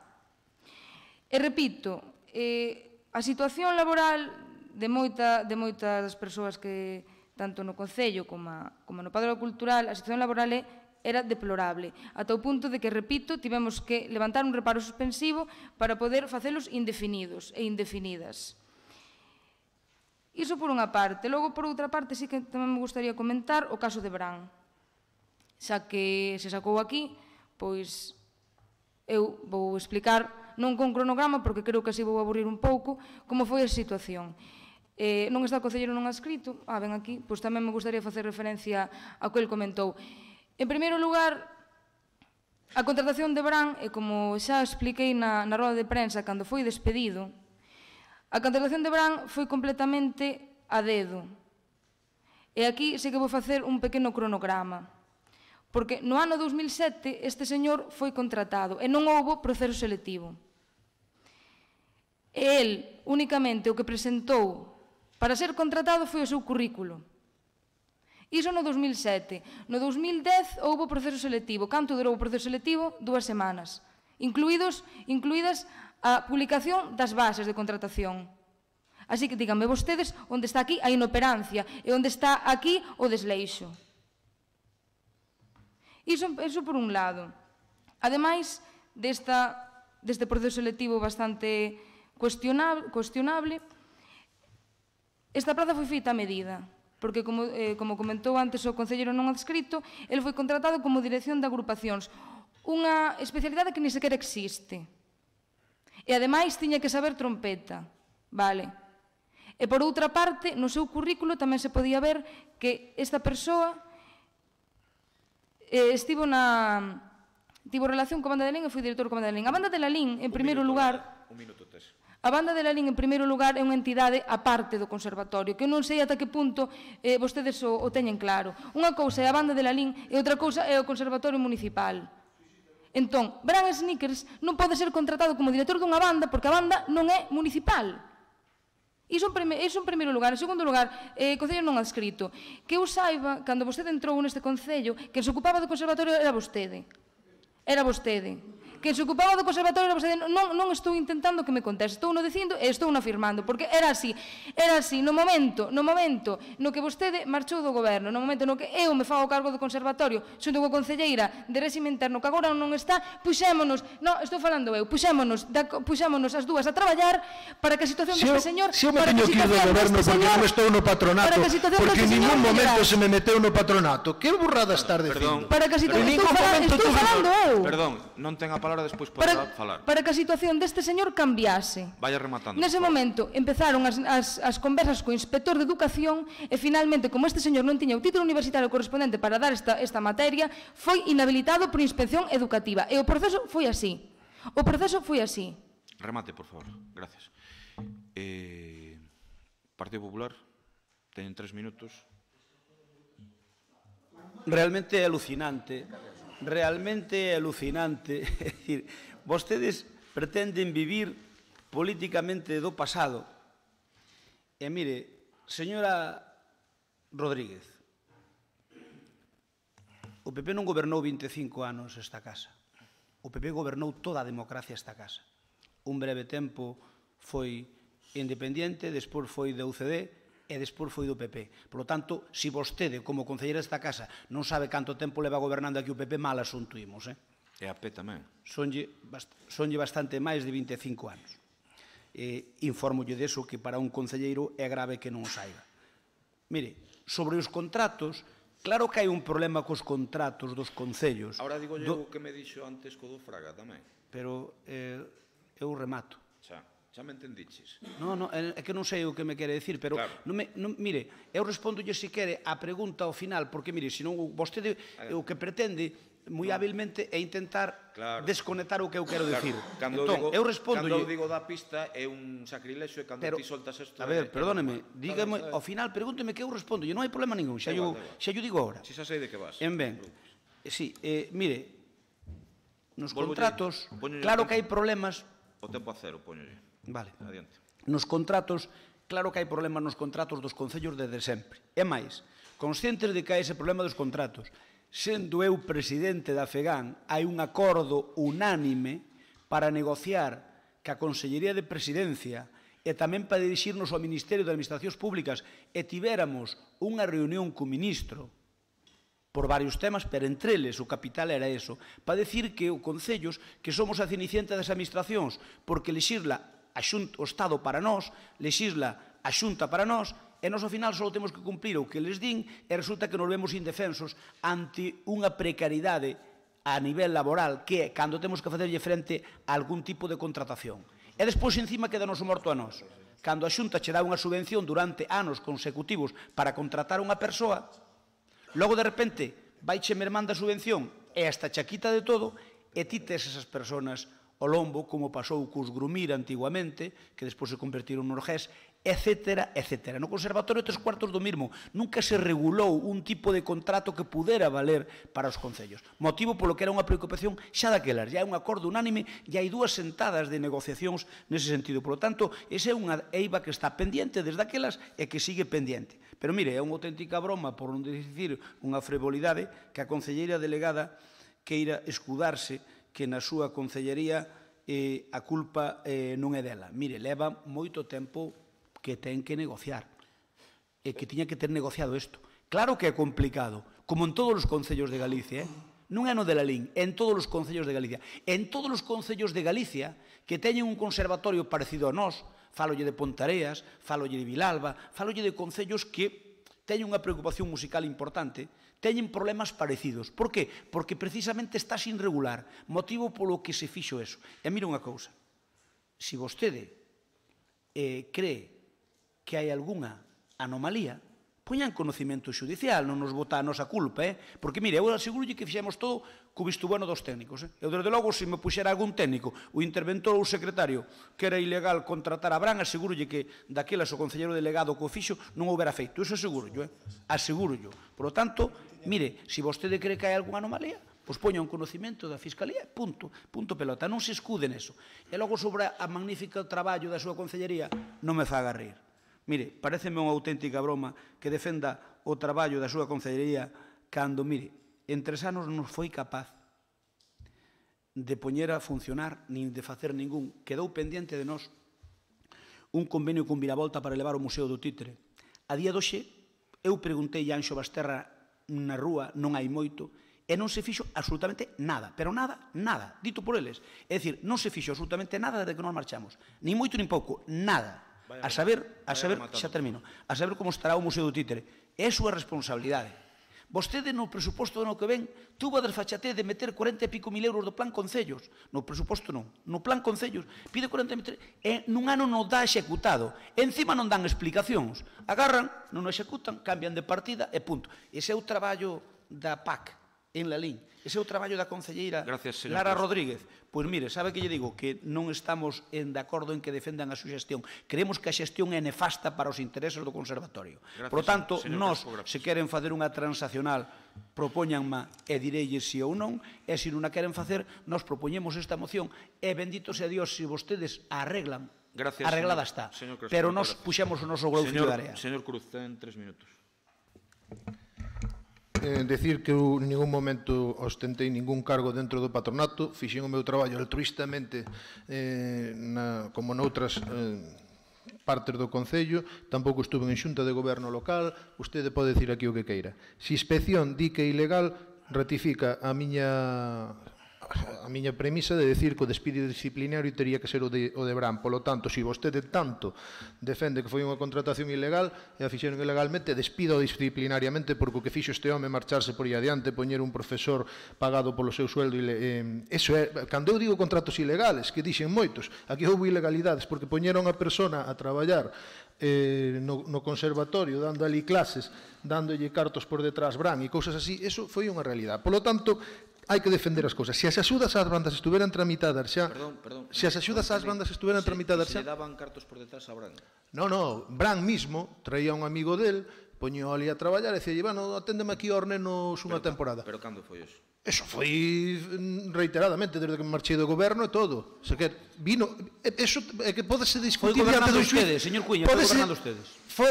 [SPEAKER 10] E repito, a situación laboral de moitas persoas que, tanto no Concello como no Padroado Cultural, a situación laboral era deplorable, ata o punto de que, repito, tivemos que levantar un reparo suspensivo para poder facelos indefinidos e indefinidas. Iso por unha parte. Logo, por outra parte, sí que tamén me gustaría comentar o caso de Bran. Xa que se sacou aquí, pois eu vou explicar, non con cronograma, porque creo que así vou aburrir un pouco, como foi a situación. Non está o concelleiro non adscrito, ven aquí, pois tamén me gustaría facer referencia ao que el comentou. En primeiro lugar, a contratación de Bran, e como xa expliquei na roda de prensa cando foi despedido, a contratación de Bran foi completamente a dedo. E aquí sí que vou facer un pequeno cronograma. Porque no ano 2007 este señor foi contratado e non houbo proceso selectivo. E el, únicamente, o que presentou para ser contratado foi o seu currículo. Iso no 2007. No 2010 houbo proceso selectivo. Canto durou o proceso selectivo? 2 semanas. Incluídas a publicación das bases de contratación. Así que díganme vostedes onde está aquí a inoperancia e onde está aquí o desleixo. Iso por un lado. Ademais deste proceso selectivo bastante cuestionable. Esta praza foi feita a medida, porque, como comentou antes o concelleiro non adscrito, ele foi contratado como dirección de agrupacións, unha especialidade que ni sequera existe. E, ademais, tiña que saber trompeta. Vale. E, por outra parte, no seu currículo tamén se podía ver que esta persoa tivo relación coa Banda de Lalín e foi director coa Banda de Lalín. A Banda de Lalín, en primeiro lugar...
[SPEAKER 2] Un minuto, tes.
[SPEAKER 10] A Banda de Lalín, en primeiro lugar, é unha entidade aparte do conservatorio, que non sei ata que punto vostedes o teñen claro. Unha cousa é a Banda de Lalín e outra cousa é o Conservatorio Municipal. Entón, Bran Snickers non pode ser contratado como director dunha banda porque a banda non é municipal. Iso en primeiro lugar. En segundo lugar, concello non adscrito. Que eu saiba, cando vostede entrou neste concello, quen se ocupaba do conservatorio era vostede. Era vostede. Quen se ocupaba do conservatorio era vostede. Non estou intentando que me conteste, estou no dicindo e estou no afirmando, porque era así. Era así, no momento no que vostede marchou do goberno, no momento no que eu me fago cargo do conservatorio, xunto coa concelleira de réxime interno, que agora non está, puxémonos, non, estou falando eu, puxémonos as dúas a traballar para que a situación deste señor...
[SPEAKER 3] Se eu me teño que ir do goberno porque non estou no patronato, porque en ningún momento se me meteu no patronato, que burrada estar dicindo?
[SPEAKER 10] Para que a situación... Estou falando eu.
[SPEAKER 2] Perdón, non ten a palabra, despois poderá falar.
[SPEAKER 10] Para que a situación deste señor cambiase.
[SPEAKER 2] Vaya rematando.
[SPEAKER 10] Nese momento empezaron as conversas co inspector de educación e finalmente, como este señor non tiña o título universitario correspondente para dar esta materia, foi inhabilitado por inspección educativa. E o proceso foi así.
[SPEAKER 2] Remate, por favor. Gracias. Partido Popular, teñen 3 minutos.
[SPEAKER 3] Realmente é alucinante. É dicir, vostedes pretenden vivir políticamente do pasado. E mire, señora Rodríguez, o PP non gobernou 25 anos esta casa. O PP gobernou toda a democracia esta casa. Un breve tempo foi independiente, despois foi da UCD, e despois foi do PP. Por lo tanto, se vostede, como concelleira desta casa, non sabe canto tempo leva gobernando aquí o PP, mal asunto imos,
[SPEAKER 2] E a P tamén.
[SPEAKER 3] Sonlle bastante máis de 25 anos. Informolle deso que para un concelleiro é grave que non o saiba. Mire, sobre os contratos, claro que hai un problema cos contratos dos concellos.
[SPEAKER 2] Ahora digo eu o que me dixo antes co do Fraga tamén.
[SPEAKER 3] Pero eu remato.
[SPEAKER 2] Xa me entendiches.
[SPEAKER 3] Non, é que non sei o que me quere decir, pero mire, eu respondolle se quere a pregunta ao final, porque mire, senón vostede o que pretende moi hábilmente é intentar desconectar o que eu quero decir. Entón, eu respondolle...
[SPEAKER 2] Cando eu digo da pista é un sacrilexo e cando ti soltas isto...
[SPEAKER 3] A ver, perdóneme, dígame, ao final pregúnteme que eu respondolle, non hai problema ningún, xa yo digo agora.
[SPEAKER 2] Si xa sei de que vas.
[SPEAKER 3] Ben, mire, nos contratos, claro que hai problemas...
[SPEAKER 2] O tempo a cero, poñolle.
[SPEAKER 3] Vale.
[SPEAKER 2] Adiante.
[SPEAKER 3] Nos contratos, claro que hai problemas nos contratos dos concellos desde sempre. É máis, conscientes de que hai ese problema dos contratos, sendo eu presidente da FEGAN, hai un acordo unánime para negociar ca Consellería de Presidencia e tamén para dirixirnos ao Ministerio de Administracións Públicas e tivéramos unha reunión co ministro por varios temas, pero entre eles o capital era eso, para decir que os concellos, que somos a cenicienta das administracións, porque lexisla o Estado para nós, lexisla a Xunta para nós, e nós ao final só temos que cumplir o que les din e resulta que nos vemos indefensos ante unha precariedade a nivel laboral que é cando temos que facerlle frente a algún tipo de contratación. E despois encima quedanos o morto a nós. Cando a Xunta che dá unha subvención durante anos consecutivos para contratar unha persoa, logo de repente vaiche mermando a subvención e esta chaquita de todo e ti tes esas persoas ao lombo, como pasou cos Grumir antiguamente, que despois se convertiron no Orgés, etcétera, etcétera. No conservatorio 3/4 do mismo. Nunca se regulou un tipo de contrato que pudera valer para os concellos. Motivo polo que era unha preocupación xa daquelas. Já é un acordo unánime e hai 2 sentadas de negociacións nese sentido. Por lo tanto, esa é unha eiva que está pendiente desde aquelas e que sigue pendiente. Pero mire, é unha auténtica broma, por non dicir unha frivolidade, que a concelleira delegada queira escudarse que na súa concellería a culpa non é dela. Mire, leva moito tempo que ten que negociar e que tiña que ter negociado isto. Claro que é complicado, como en todos os concellos de Galicia, non é no de Lalín, en todos os concellos de Galicia. En todos os concellos de Galicia que teñen un conservatorio parecido a nós, falolle de Pontareas, falolle de Vilalba, falolle de concellos que teñen unha preocupación musical importante, teñen problemas parecidos. Por que? Porque precisamente está sin regular, motivo polo que se fixo eso. E mira unha cousa, se vostede cree que hai algunha anomalía, poñan conocimento xudicial, non nos bota a nosa culpa, porque, mire, eu aseguro que fixemos todo co visto bueno dos técnicos. Eu, desde logo, se me puxera algún técnico, o interventor ou o secretario, que era ilegal contratar a Bran, aseguro que daquelas o concelleiro delegado co fixo non houbera feito. Iso aseguro, aseguro. Por lo tanto, mire, se vostede cree que hai algunha anomalía, pois poña un conocimento da Fiscalía, punto pelota, non se escude neso. E logo sobre a magnífica traballo da súa concellería, non me faga rir. Mire, pareceme unha auténtica broma que defenda o traballo da súa concellería cando, mire, en 3 anos non foi capaz de poñer a funcionar nin de facer ningún. Quedou pendiente de nós un convenio con Viravolta para elevar o Museo do Títere. A día doxe, eu preguntei a Anxo Basterra na rúa, non hai moito, e non se fixo absolutamente nada, pero nada, dito por eles. É dicir, non se fixo absolutamente nada desde que nos marchamos. Nin moito nin pouco, nada. A saber, xa termino, a saber como estará o Museo do Títere. É a súa responsabilidade. Vostede no presuposto do ano que ven tuvo a desfachatez de meter 40 e pico mil euros do plan Concellos. No presuposto non. No plan Concellos pide 40 e nun ano non dá executado. Encima non dan explicacións. Agarran, non o executan, cambian de partida e punto. Ese é o traballo da PAC en Lalín. Ese é o traballo da concelleira Lara Rodríguez. Pois mire, sabe que lle digo? Que non estamos de acordo en que defendan a súa xestión. Creemos que a xestión é nefasta para os intereses do conservatorio. Por lo tanto, nós, se queren facer unha transaccional, propóñanma e direilles si ou non, e se non a queren facer, nós propoñemos esta moción, e bendito sea Dios, se vostedes a arreglan, arreglada está. Pero nós puxemos o noso groucio de área.
[SPEAKER 2] Señor Cruz, ten 3 minutos.
[SPEAKER 8] Decir que eu en ningún momento ostentei ningún cargo dentro do patronato, fixen o meu traballo altruistamente como noutras partes do Concello, tampouco estuve en xunta de goberno local, vostede pode decir aquí o que queira. Se inspección di que é ilegal, ratifica a miña premisa de decir que o despido disciplinario tería que ser o de Bran. Polo tanto, se vostede tanto defende que foi unha contratación ilegal e a fixeron ilegalmente, despido disciplinariamente porque o que fixo este home marcharse por aí adiante, poñer un profesor pagado polo seu sueldo. Eso é, cando eu digo contratos ilegales, que dixen moitos, aquí houve ilegalidades porque poñeron a persona a traballar no conservatorio, dando ali clases, dándolle cartos por detrás Bran e cousas así. Eso foi unha realidade. Polo tanto, hai que defender as cousas. Se as axudas ás bandas estuveran tramitadas xa... Se as axudas ás bandas estuveran tramitadas xa...
[SPEAKER 2] Se daban cartos por detrás a Bran?
[SPEAKER 8] Non, Bran mismo traía un amigo del, poño ali a traballar e dicía, bueno, aténdeme aquí aos nenos unha temporada.
[SPEAKER 2] Pero cando foi eso?
[SPEAKER 8] Eso foi reiteradamente, desde que me marchei do goberno e todo. Se que vino... Eso é que podese discutir diante do xuiz.
[SPEAKER 3] Señor Cuña, foi gobernando ustedes.
[SPEAKER 8] Foi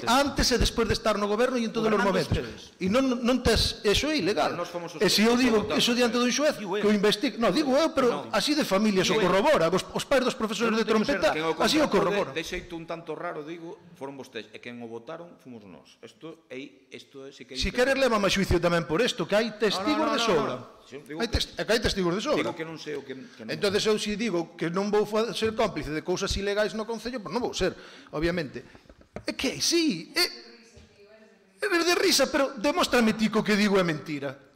[SPEAKER 8] antes e despois de estar no goberno e en todos os momentos. E non tes... Eso é ilegal. E se eu digo eso diante dun xuez, que o investigue... Non, digo eu, pero así de familia se o corrobora. Os pais dos profesores de trompeta, así o corrobora.
[SPEAKER 2] De xeito un tanto raro, digo, foron vostedes. E quen o votaron, fomos nós. Isto é...
[SPEAKER 8] Se queres, leva a xuicio tamén por isto, que hai testigos de sobra. É que hai testigos de sobra.
[SPEAKER 2] Digo que non sei o que non...
[SPEAKER 8] Entón, eu se digo que non vou ser cómplice de cousas ilegais no Concello, pois non vou ser, obviamente. É que, sí, é de risa, pero demóstrame ti que o que digo é mentira.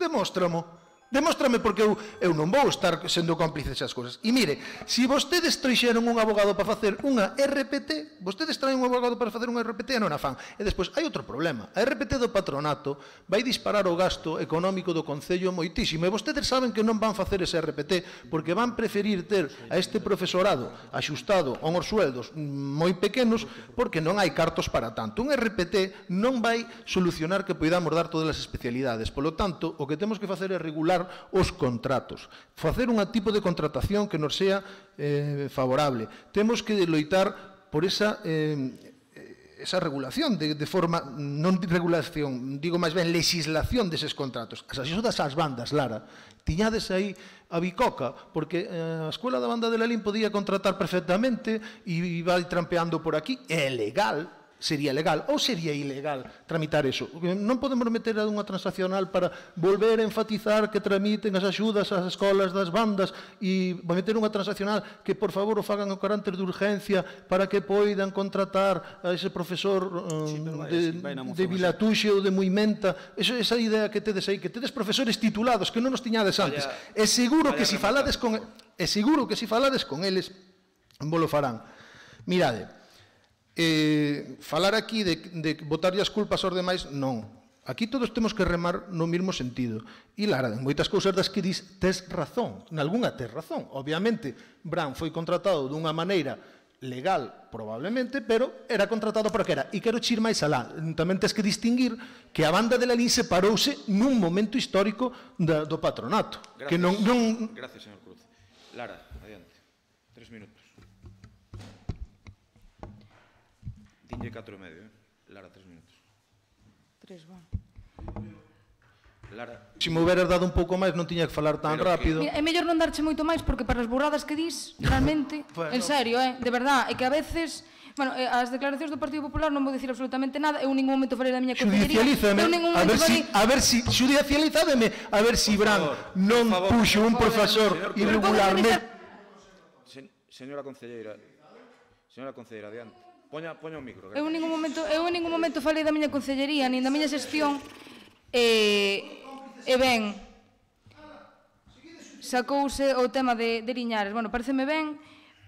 [SPEAKER 8] Demóstrame porque eu non vou estar sendo cómplice desas cousas. E mire, se vostedes trixeron un abogado para facer unha RPT, vostedes traen un abogado para facer unha RPT e non a fan. E despois, hai outro problema. A RPT do patronato vai disparar o gasto económico do Concello moitísimo. E vostedes saben que non van facer ese RPT porque van preferir ter a este profesorado axustado a uns sueldos moi pequenos porque non hai cartos para tanto. Un RPT non vai solucionar que poidamos dar todas as especialidades. Polo tanto, o que temos que facer é regular os contratos, facer un tipo de contratación que nos sea favorable. Temos que loitar por esa regulación, de forma, non regulación, digo máis ben legislación deses contratos. As axudas ás bandas, Lara, tiñades aí a bicoca, porque a escola da banda de Lalín podía contratar perfectamente e vai trampeando por aquí, é legal. sería legal ou sería ilegal tramitar eso. Non podemos meter a unha transaccional para volver a enfatizar que tramiten as axudas ás escolas das bandas e meter unha transaccional que por favor o fagan o carácter de urgencia para que poidan contratar a ese profesor de Vilatuxe ou de Muimenta. Esa idea que tedes aí, que tedes profesores titulados que non nos tiñades antes. É seguro que se falades con eles volo farán. Mirade, falar aquí de botarlle as culpas aos demais, non. Aquí todos temos que remar no mesmo sentido. E Lara, en moitas cousas das que dis, tes razón. Nalgúna tes razón. Obviamente, Bran foi contratado dunha maneira legal, probablemente, pero era contratado para que era. E quero ir máis alá. Tamén tes que distinguir que a banda de Lalín separouse nun momento histórico do patronato.
[SPEAKER 2] Gracias, señor Cruz. Lara, adiante. 3 minutos. Dinlle 4 e medio, Lara, 3 minutos.
[SPEAKER 10] 3, va.
[SPEAKER 2] Lara.
[SPEAKER 8] Se me houberas dado un pouco máis non tiña que falar tan rápido.
[SPEAKER 10] É mellor non darche moito máis porque para as burradas que dis, realmente, en serio, de verdad, é que a veces... Bueno, as declaracións do Partido Popular non vou dicir absolutamente nada, eu en ningún momento falei da miña consellería.
[SPEAKER 8] Xudicialízademe, a ver si Bran non puxo un profesor irregularmente.
[SPEAKER 2] Señora concelleira, adiante. Poña o micro.
[SPEAKER 10] Eu en ningún momento falei da miña concellería, nin da miña xestión. E ben, sacouse o tema de Liñares. Bueno, pareceme ben,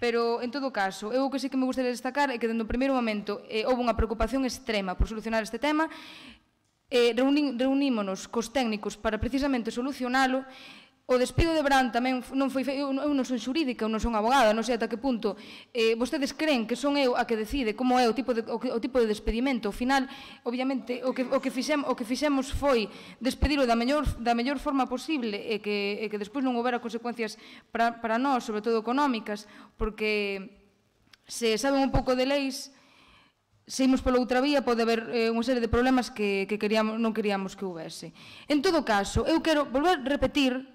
[SPEAKER 10] pero en todo caso, eu o que sí que me gustaría destacar é que dende o primeiro momento houve unha preocupación extrema por solucionar este tema. Reunímonos cos técnicos para precisamente solucionalo. O despido de Bran tamén non foi feito, eu non son xurídica, eu non son abogada, non sei ata que punto vostedes creen que son eu a que decide como é o tipo de despedimento. Ao final, obviamente, o que fixemos foi despedilo da mellor forma posible e que despois non houbera consecuencias para nós, sobre todo económicas, porque se saben un pouco de leis, se imos pola outra vía pode haber unha serie de problemas que non queríamos que houbese. En todo caso, eu quero volver a repetir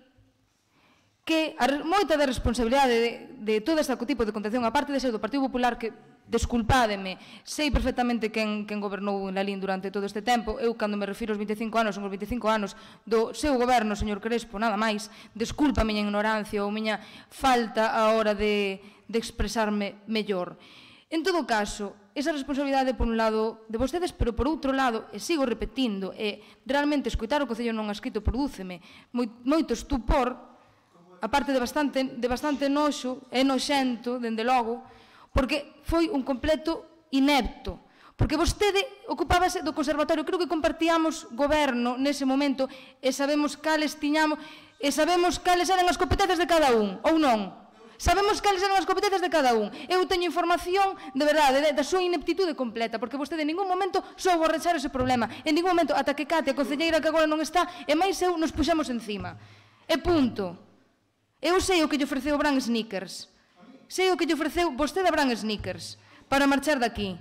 [SPEAKER 10] que moita da responsabilidade de todo este tipo de contención, aparte de ser do Partido Popular, que, desculpádeme, sei perfectamente quen gobernou en Lalín durante todo este tempo. Eu, cando me refiro aos 25 anos, son os 25 anos do seu goberno, señor Crespo, nada máis. Desculpa a miña ignorancia ou a miña falta a hora de expresarme mellor. En todo caso, esa responsabilidade, por un lado, de vostedes, pero por outro lado, e sigo repetindo, realmente escoitar o Concello non escrito prodúceme moito estupor, aparte de bastante noxo, é noxento, dende logo, porque foi un completo inepto. Porque vostede ocupábase do conservatorio, creo que compartíamos goberno nese momento, e sabemos cales tiñamos, e sabemos cales eran as competencias de cada un, ou non? Sabemos cales eran as competencias de cada un. Eu teño información, de verdade, da súa ineptitude completa, porque vostede en ningún momento soubo arranxar ese problema. En ningún momento, ata que Cate, a concelleira que agora non está, e máis eu, nos puxemos encima. E punto. Eu sei o que lle ofreceu Bran Snickers. Sei o que lle ofreceu vostede a Bran Snickers para marchar daqui.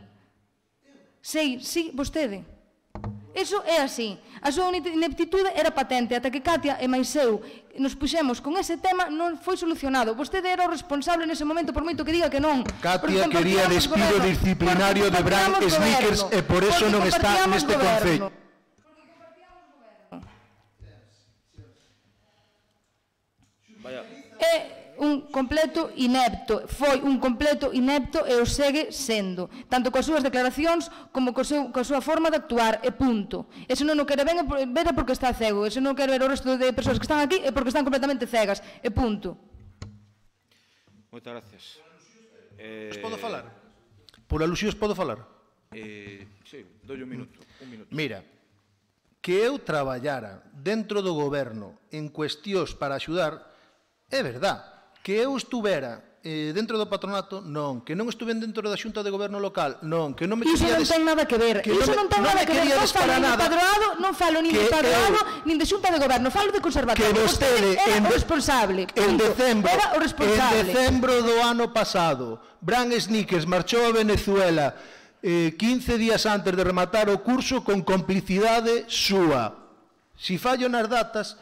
[SPEAKER 10] Sei, sí, vostede. Iso é así. A súa ineptitude era patente, ata que Katia e máis eu nos puxemos con ese tema non foi solucionado. Vostede era o responsable nese momento, por moito que diga que non.
[SPEAKER 8] Katia quería despido disciplinario de Bran Snickers e por eso non está neste concello.
[SPEAKER 10] É un completo inepto, foi un completo inepto e o segue sendo, tanto coas súas declaracións como coa súa forma de actuar, e punto. E se non o quere ver é porque está cego, e se non quere ver o resto de persoas que están aquí é porque están completamente cegas, e punto.
[SPEAKER 2] Moitas gracias.
[SPEAKER 8] Podo falar? Por alusións podo falar?
[SPEAKER 2] Sí, doi un minuto.
[SPEAKER 8] Mira, que eu traballara dentro do goberno en cuestións para axudar, é verdad. Que eu estuvera dentro do patronato, non. Que non estuven dentro da xunta de goberno local, non. Que non me
[SPEAKER 10] Iso non ten nada que ver. Iso non ten nada que ver. Non falo nin de padroado, nin de xunta de goberno. Falo de conservatorio.
[SPEAKER 8] Que vostede
[SPEAKER 10] era o responsable.
[SPEAKER 8] En decembro do ano pasado, Bran Snickers marchou a Venezuela 15 días antes de rematar o curso con complicidade súa. Si fallo nas datas,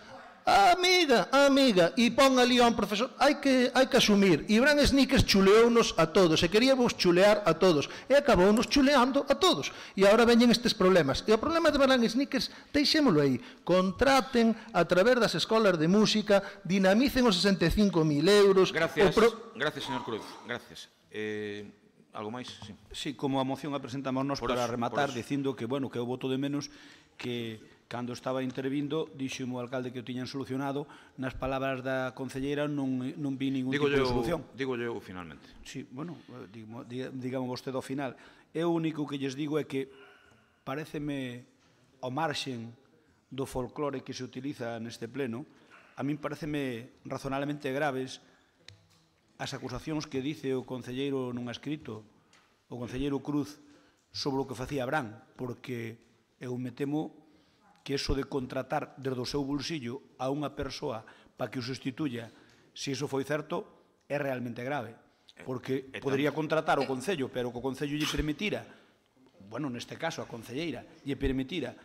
[SPEAKER 8] amiga, e pon ali a un profesor, hai que asumir, e Bran Snickers chuleounos a todos, e queríamos chulear a todos, e acabounos chuleando a todos, e agora veñen estes problemas, e o problema de Bran Snickers, deixémolo aí, contraten a través das escolas de música, dinamicen os 65.000 euros.
[SPEAKER 2] Gracias, señor Cruz, gracias. Algo máis? Sí.
[SPEAKER 3] Sí, como a moción a presentamos nós para rematar, dicindo que, bueno, que eu voto de menos que cando estaba intervindo, dixo o alcalde que o tiñan solucionado, nas palabras da concelleira non vi ningún tipo de solución.
[SPEAKER 2] Digo eu finalmente.
[SPEAKER 3] Sí, bueno, digamos vostede ao final. O único que lles digo é que pareceme ao marxen do folclore que se utiliza neste pleno, a min pareceme razonablemente graves as acusacións que dice o concelleiro nun escrito, o concelleiro Cruz, sobre o que facía Bran, porque eu me temo que eso de contratar desde o seu bolsillo a unha persoa para que o sustituya, se iso foi certo, é realmente grave. Porque podería contratar o Concello, pero que o Concello lle permitira, bueno, neste caso a concelleira, lle permitira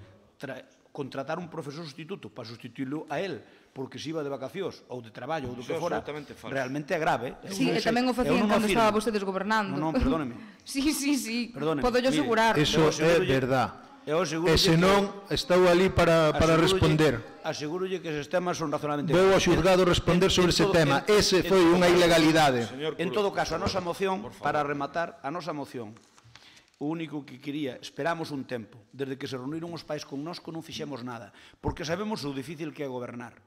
[SPEAKER 3] contratar un profesor sustituto para sustituirlo a él, porque se iba de vacacións ou de traballo ou do que fora, realmente é grave.
[SPEAKER 10] Sí, e tamén o facían cando estaba vostedes gobernando.
[SPEAKER 3] Non, perdóneme.
[SPEAKER 10] Sí, podo yo asegurar.
[SPEAKER 8] Eso é verdad. E se non, estou ali para responder.
[SPEAKER 3] Asegúrolle que eses temas son razonablemente...
[SPEAKER 8] Vou ao xulgado responder sobre ese tema. Ese foi unha ilegalidade.
[SPEAKER 3] En todo caso, a nosa moción, para rematar, a nosa moción, o único que quería, esperamos un tempo, desde que se reuniron os pais connosco non fixemos nada, porque sabemos o difícil que é gobernar.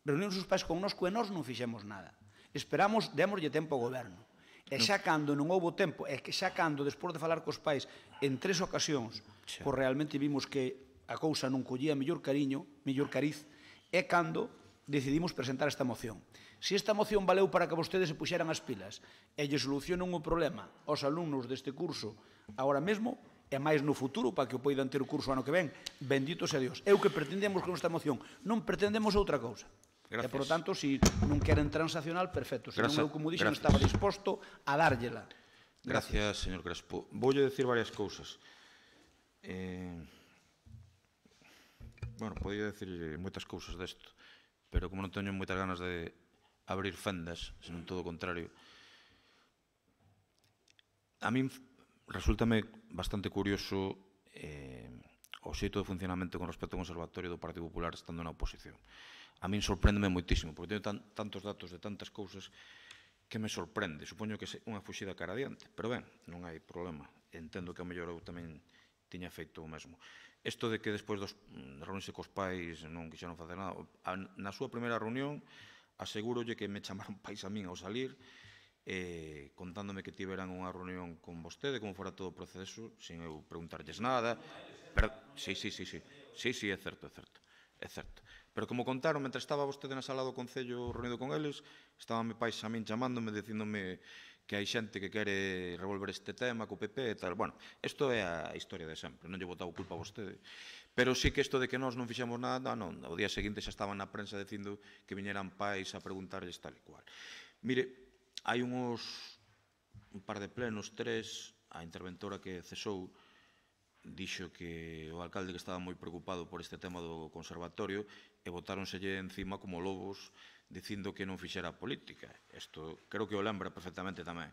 [SPEAKER 3] Reuniron os pais connosco e nós non fixemos nada. Esperamos, démoslle tempo ao goberno. E xa cando non houbo tempo, e xa cando, despois de falar cos pais en 3 ocasións, pois realmente vimos que a cousa non collía mellor cariño, mellor cariz, é cando decidimos presentar esta moción. Se esta moción valeu para que vostedes se puxeran as pilas e lle solucionen o problema aos alumnos deste curso agora mesmo, e máis no futuro, para que o poidan ter o curso ano que ven, bendito sea Dios. É o que pretendemos con esta moción, non pretendemos outra cousa. E, por tanto, se non queren transaccional, perfecto. Se non, eu, como dixen, estaba disposto a dárllela.
[SPEAKER 2] Gracias, señor Crespo. Voulle decir varias cousas. Bueno, podía decir moitas cousas desto, pero como non teño moitas ganas de abrir fendas, senón todo o contrario, a min resúltame bastante curioso o xeito de funcionamento con respecto ao Conservatorio do Partido Popular estando na oposición. A min sorpréndeme moitísimo, porque teño tantos datos de tantas cousas que me sorprende. Supoño que é unha fuxida cara adiante, pero ben, non hai problema. Entendo que a mellor eu tamén tiña feito o mesmo. Isto de que despois de reunirse cos pais non quixeron facer nada, na súa primeira reunión asegúrolle que me chamaron pais a min ao salir, contándome que tiveran unha reunión con vostede, como fora todo o proceso, sin eu preguntarlles nada. Sí, é certo. Pero como contaron, mentre estaba vostede na sala do Concello reunido con eles, estaban me pais a min chamándome, dicíndome que hai xente que quere revolver este tema co PP e tal. Bueno, isto é a historia de sempre, non lle botaba culpa a vostede. Pero sí que isto de que nós non fixemos nada, non, o día seguinte xa estaban na prensa dicindo que viñeran pais a preguntarlles tal e cual. Mire, hai un par de plenos, 3, a interventora que cesou dixo que o alcalde que estaba moi preocupado por este tema do conservatorio e botáronselle encima como lobos dicindo que non fixera política. Isto creo que o lembra perfectamente tamén.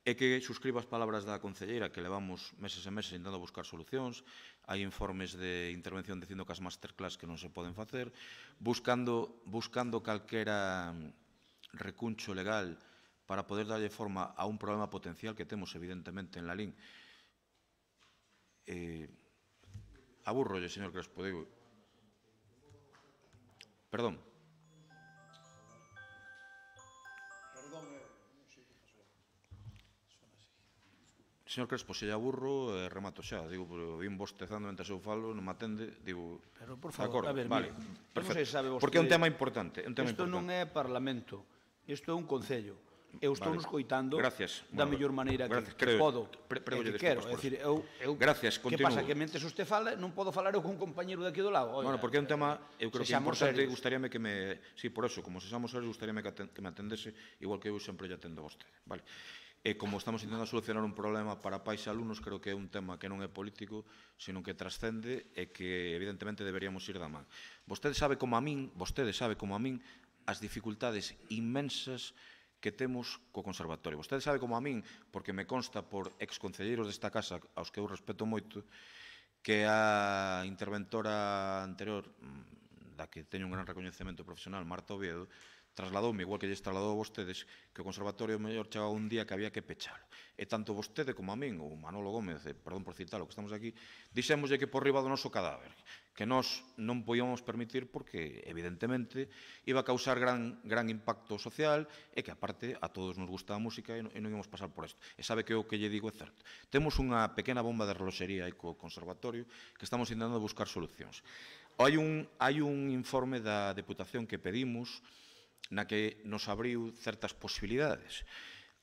[SPEAKER 2] É que suscribo as palabras da concelleira que levamos meses e meses intentando buscar solucións, hai informes de intervención dicindo que as masterclass que non se poden facer, buscando calquera recuncho legal para poder darlle forma a un problema potencial que temos evidentemente en Lalín. Aburrolle, señor Crespo, digo. Perdón. Señor Crespo, se lle aburro, remato xa. Digo, vim bostezando mentre eu falo, non me atende. Digo,
[SPEAKER 3] pero, por favor, a ver,
[SPEAKER 2] vale,
[SPEAKER 3] perfecto.
[SPEAKER 2] Porque é un tema importante.
[SPEAKER 3] Isto non é Parlamento, isto é un Concello. Eu estou nos coitando da mellor maneira que podo, que quero. É dicir, que pasa que mentes usted fala, non podo falar eu con un compañero de aquí do lado.
[SPEAKER 2] Bueno, porque é un tema, eu creo que é importante, gustaríame que me... Sí, por eso, como se xamos serios, gustaríame que me atendese, igual que eu sempre lle atendo a vostede. Vale. E como estamos intentando solucionar un problema para pais e alumnos, creo que é un tema que non é político, sino que trascende e que evidentemente deberíamos ir da man. Vostede sabe como a min, as dificultades inmensas que temos co conservatorio. Vostede sabe como a min, porque me consta por exconcelleiros desta casa, aos que eu respeto moito, que a interventora anterior, da que teño un gran recoñecemento profesional, Marta Oviedo, trasladoume, igual que lles trasladou a vostedes, que o conservatorio mellor chegaba un día que había que pechalo. E tanto vostede como a min, ou Manolo Gómez, perdón por citar o que estamos aquí, dixémoslle que por riba do noso cadáver, que nós non podíamos permitir porque, evidentemente, iba a causar gran impacto social e que, aparte, a todos nos gusta a música e non íamos pasar por isto. E sabe que o que lle digo é certo. Temos unha pequena bomba de reloxería aí co conservatorio que estamos intentando buscar solucións. Hai un informe da Deputación que pedimos na que nos abriu certas posibilidades.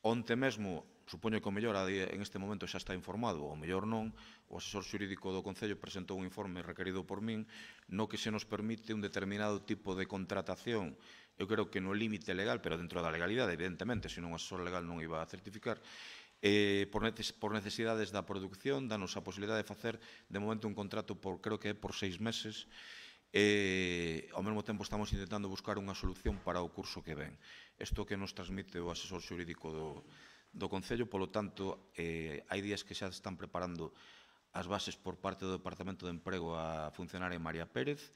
[SPEAKER 2] Onte mesmo, supoño que o mellor en este momento xa está informado, ou mellor non, o asesor xurídico do Concello presentou un informe requerido por min no que se nos permite un determinado tipo de contratación, eu creo que no límite legal, pero dentro da legalidade, evidentemente, senón o asesor legal non iba a certificar, por necesidades da produción, danos a posibilidade de facer de momento un contrato creo que é por 6 meses, e ao mesmo tempo estamos intentando buscar unha solución para o curso que ven. Isto que nos transmite o asesor xurídico do Concello, polo tanto, hai días que xa están preparando as bases por parte do Departamento de Emprego a funcionaria María Pérez,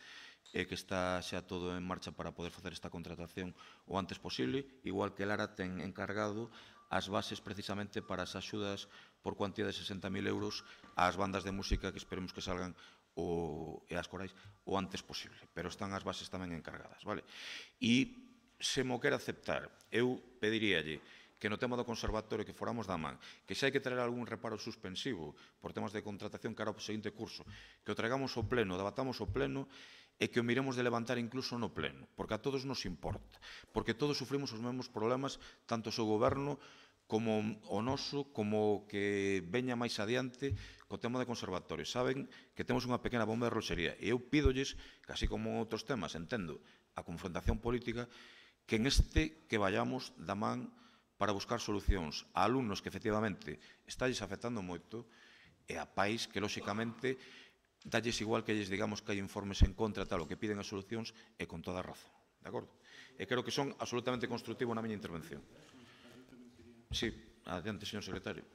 [SPEAKER 2] e que está xa todo en marcha para poder facer esta contratación o antes posible, igual que Lara ten encargado as bases precisamente para as axudas por cuantía de 60.000 euros ás bandas de música que esperemos que salgan e as corais o antes posible, pero están as bases tamén encargadas, vale? E se mo quere aceptar, eu pediríalle que no tema do conservatorio que foramos da man, que se hai que traer algún reparo suspensivo por temas de contratación cara ao seguinte curso, que o traigamos ao pleno, debatamos ao pleno e que o miremos de levantar incluso no pleno, porque a todos nos importa, porque todos sufrimos os mesmos problemas, tanto o seu goberno como o noso, como que veña máis adiante co tema de conservatorio. Saben que temos unha pequena bomba de roxería e eu pídolles, casi como en outros temas, entendo a confrontación política, que en que vayamos da man para buscar solucións a alumnos que efectivamente estalles afectando moito e a pais que, lóxicamente, dalles igual que lles digamos que hai informes en contra tal o que piden as solucións e con toda a razón. De acordo? E creo que son absolutamente constructivo na miña intervención. Sí, adiante, señor secretario.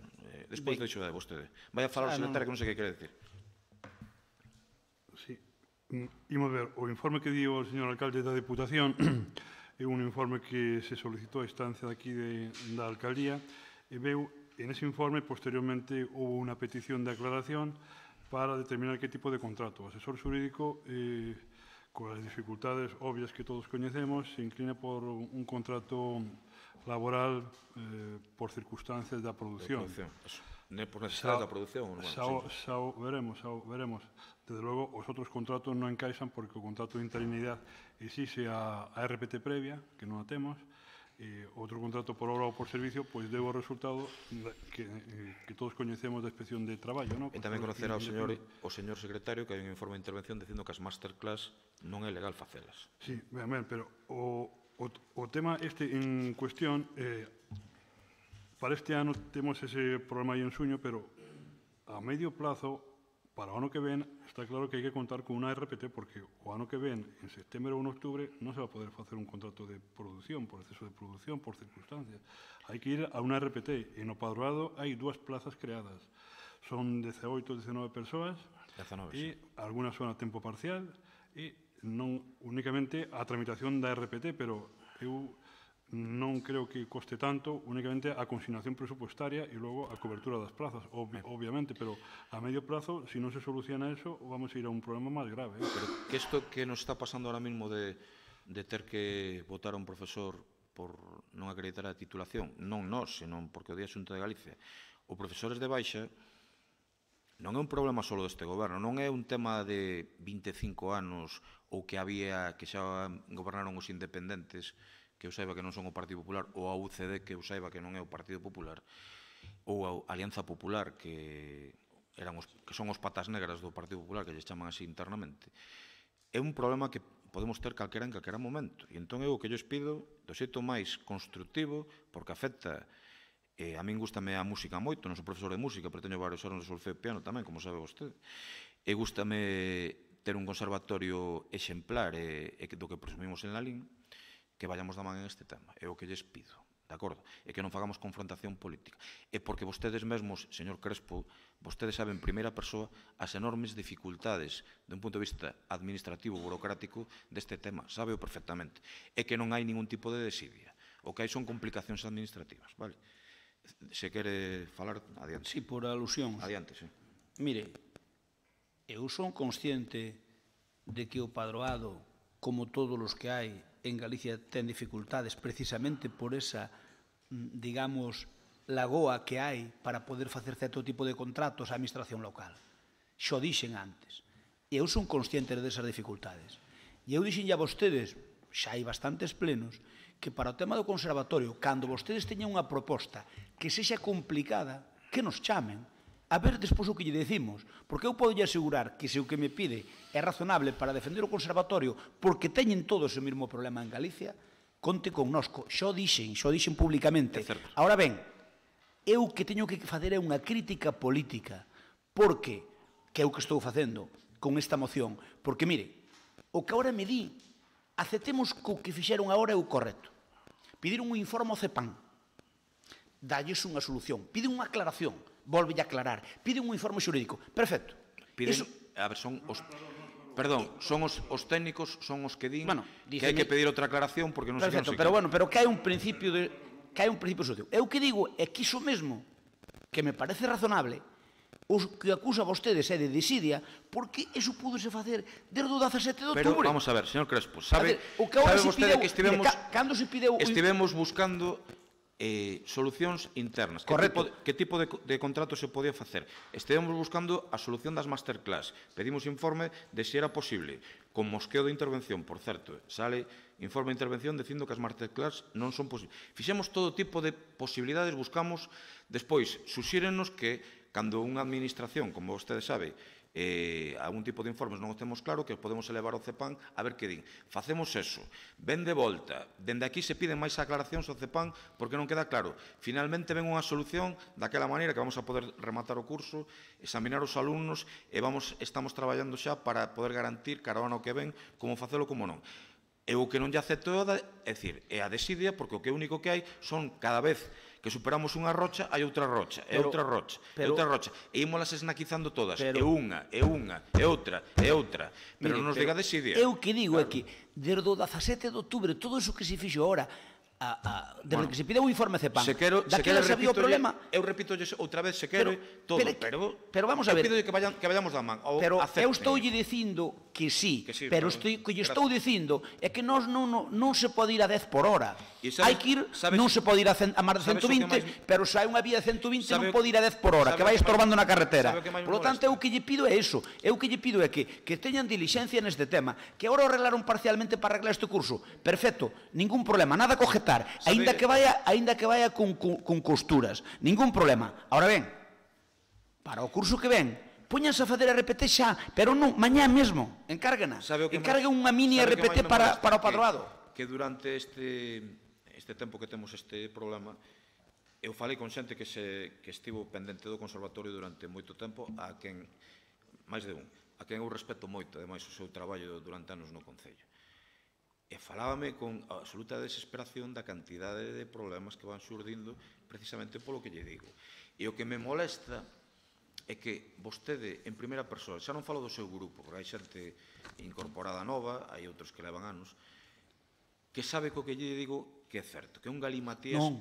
[SPEAKER 2] Despois deixo de vostede. Vai a falar o secretario que non sei que quere decir.
[SPEAKER 4] Sí. Imos ver, o informe que dio o señor alcalde da Deputación é un informe que se solicitou a instancia daqui da alcaldía e veu, en ese informe, posteriormente, houve unha petición de aclaración para determinar que tipo de contrato. O asesor xurídico, con as dificultades obvias que todos coñecemos, se inclina por un contrato laboral por circunstancias da produción.
[SPEAKER 2] Por necesidade da produción?
[SPEAKER 4] Veremos. Desde logo, os outros contratos non encaixan porque o contrato de interinidade exixe a RPT previa, que non a temos, e outro contrato por obra ou por servicio, pois deu o resultado que todos coñecemos da inspección de traballo.
[SPEAKER 2] E tamén conocerá o señor secretario que hai un informe de intervención dicindo que as masterclass non é legal facelas.
[SPEAKER 4] Sí, ben, pero o tema en cuestión, para este ano temos ese problema aí en Suño, pero a medio plazo, para o ano que ven, está claro que hai que contar con unha RPT, porque o ano que ven, en setembro ou en outubro, non se va a poder facer un contrato de produción, por exceso de produción, por circunstancias. Hai que ir a unha RPT. En o padroado hai 2 plazas creadas. Son 18, 19 persoas, e algunas son a tempo parcial, e non únicamente a tramitación da RPT, pero eu non creo que coste tanto, únicamente a consignación presupuestaria e logo a cobertura das plazas, obviamente, pero a medio plazo, se non se soluciona eso, vamos a ir a un problema máis grave.
[SPEAKER 2] Pero que isto que nos está pasando ahora mismo de ter que votar a un profesor por non acreditar a titulación, non nós, senón porque o día Xunta de Galicia, os profesores de baixa, non é un problema só deste goberno, non é un tema de 25 anos ou que había que xa gobernaron os independentes, que eu saiba que non son o Partido Popular, ou a UCD, que eu saiba que non é o Partido Popular, ou a Alianza Popular, que son os patas negras do Partido Popular, que lles chaman así internamente. É un problema que podemos ter calquera en calquera momento. E entón eu o que lles pido, do xeito máis constructivo, porque afecta A min gustame a música moito, non sou profesor de música, pero teño varios anos de solfeo e piano tamén, como sabe vostede. E gustame ter un conservatorio exemplar do que presumimos en Lalín, que vayamos da man en este tema. É o que lles pido, de acordo? E que non fagamos confrontación política. E porque vostedes mesmos, señor Crespo, vostedes saben en primeira persoa as enormes dificultades dun punto de vista administrativo, burocrático deste tema. Sábeo perfectamente. E que non hai ningún tipo de desidia. O que hai son complicacións administrativas, vale? Se quere falar, adiante.
[SPEAKER 3] Sí, por alusións.
[SPEAKER 2] Adiante, sí.
[SPEAKER 3] Mire, eu son consciente de que o padroado, como todos os que hai en Galicia, ten dificultades precisamente por esa, digamos, lagoa que hai para poder facer certo tipo de contratos á administración local. Xo dixen antes. E eu son consciente desas dificultades. E eu dixen a vostedes, xa hai bastantes plenos, que para o tema do conservatorio, cando vostedes teñan unha proposta que sexa complicada, que nos chamen, a ver despois o que lle decimos, porque eu podo lle asegurar que se o que me pide é razonable para defender o conservatorio, porque teñen todos o mesmo problema en Galicia, conte connosco, xo dixen públicamente. Ahora ben, eu que teño que facer é unha crítica política, porque, que é o que estou facendo con esta moción, porque mire, o que agora me di, aceptemos que o que fixeron agora é o correcto. Pediron un informe ao CEPAM, dalles unha solución, piden unha aclaración, volve a aclarar, piden un informe xurídico, perfecto.
[SPEAKER 2] Piden, a ver, son os... Perdón, son os técnicos, son os que din que hai que pedir outra aclaración porque non se
[SPEAKER 3] perfecto, pero bueno, pero que hai un principio xurídico. Eu que digo é que iso mesmo, que me parece razonable, os que acusa a vostedes é de desidia, porque iso púdose facer desde o 17 de outubro.
[SPEAKER 2] Pero, vamos a ver, señor Crespo, sabe vostede que estivemos buscando solucións internas. Que tipo de contrato se podía facer? Estivemos buscando a solución das masterclass. Pedimos informe de se era posible. Con mosqueo de intervención, por certo, sale informe de intervención dicindo que as masterclass non son posibles. Fixemos todo tipo de posibilidades, buscamos. Despois, suxírenos que, cando unha administración, como vostede sabe, algún tipo de informes non o temos claro, que podemos elevar ao CEPAM a ver que din. Facemos eso. Ven de volta. Dende aquí se piden máis aclaracións ao CEPAM porque non queda claro. Finalmente ven unha solución daquela maneira que vamos a poder rematar o curso, examinar os alumnos e estamos traballando xa para poder garantir cara ao ano que ven como facelo como non. E o que non lle acepto é a desidia, porque o que único que hai son cada vez que superamos unha rocha, hai outra rocha, e outra rocha, e outra rocha. E ímolas esnaquizando todas, e unha, e outra, e outra. Pero non nos diga desidia.
[SPEAKER 3] Eu que digo é que, desde o 17 de outubro, todo iso que se fixo ahora, desde que se pide un informe CEPAM, daquela sabía o problema...
[SPEAKER 2] Eu repito outra vez, se quero todo,
[SPEAKER 3] pero vamos a ver...
[SPEAKER 2] Eu pido que vayamos da man, ou
[SPEAKER 3] pero
[SPEAKER 2] acepten.
[SPEAKER 3] Eu estou lle dicindo que sí, pero o que lle estou dicindo é que non se pode ir a 10 por hora. Hai que ir, non se pode ir a máis de 120, pero se hai unha vía de 120 non pode ir a 10 por hora, que vai estorbando na carretera. Por lo tanto, eu que lle pido é iso. Eu que lle pido é que teñan diligencia neste tema, que agora o arreglaron parcialmente para arreglar este curso. Perfecto, ningún problema, nada cogetar. Aínda que vaya con costuras, ningún problema. Ahora ben, para o curso que ven, póñanse a facer RPT xa, pero non, mañá mesmo, encárguena. Encarguen unha mini RPT para o padroado.
[SPEAKER 2] Que durante este tempo que temos este problema, eu falei con xente que estivo pendente do conservatorio durante moito tempo, a quen, máis de un, a quen eu respeto moito, ademais, o seu traballo durante anos no Concello. E falábame con absoluta desesperación da cantidade de problemas que van surdindo precisamente polo que lle digo. E o que me molesta é que vostede, en primeira persoa, xa non falo do seu grupo, porque hai xente incorporada nova, hai outros que levan anos, que sabe co que lle digo que é certo, que é un galimatías...
[SPEAKER 3] Non,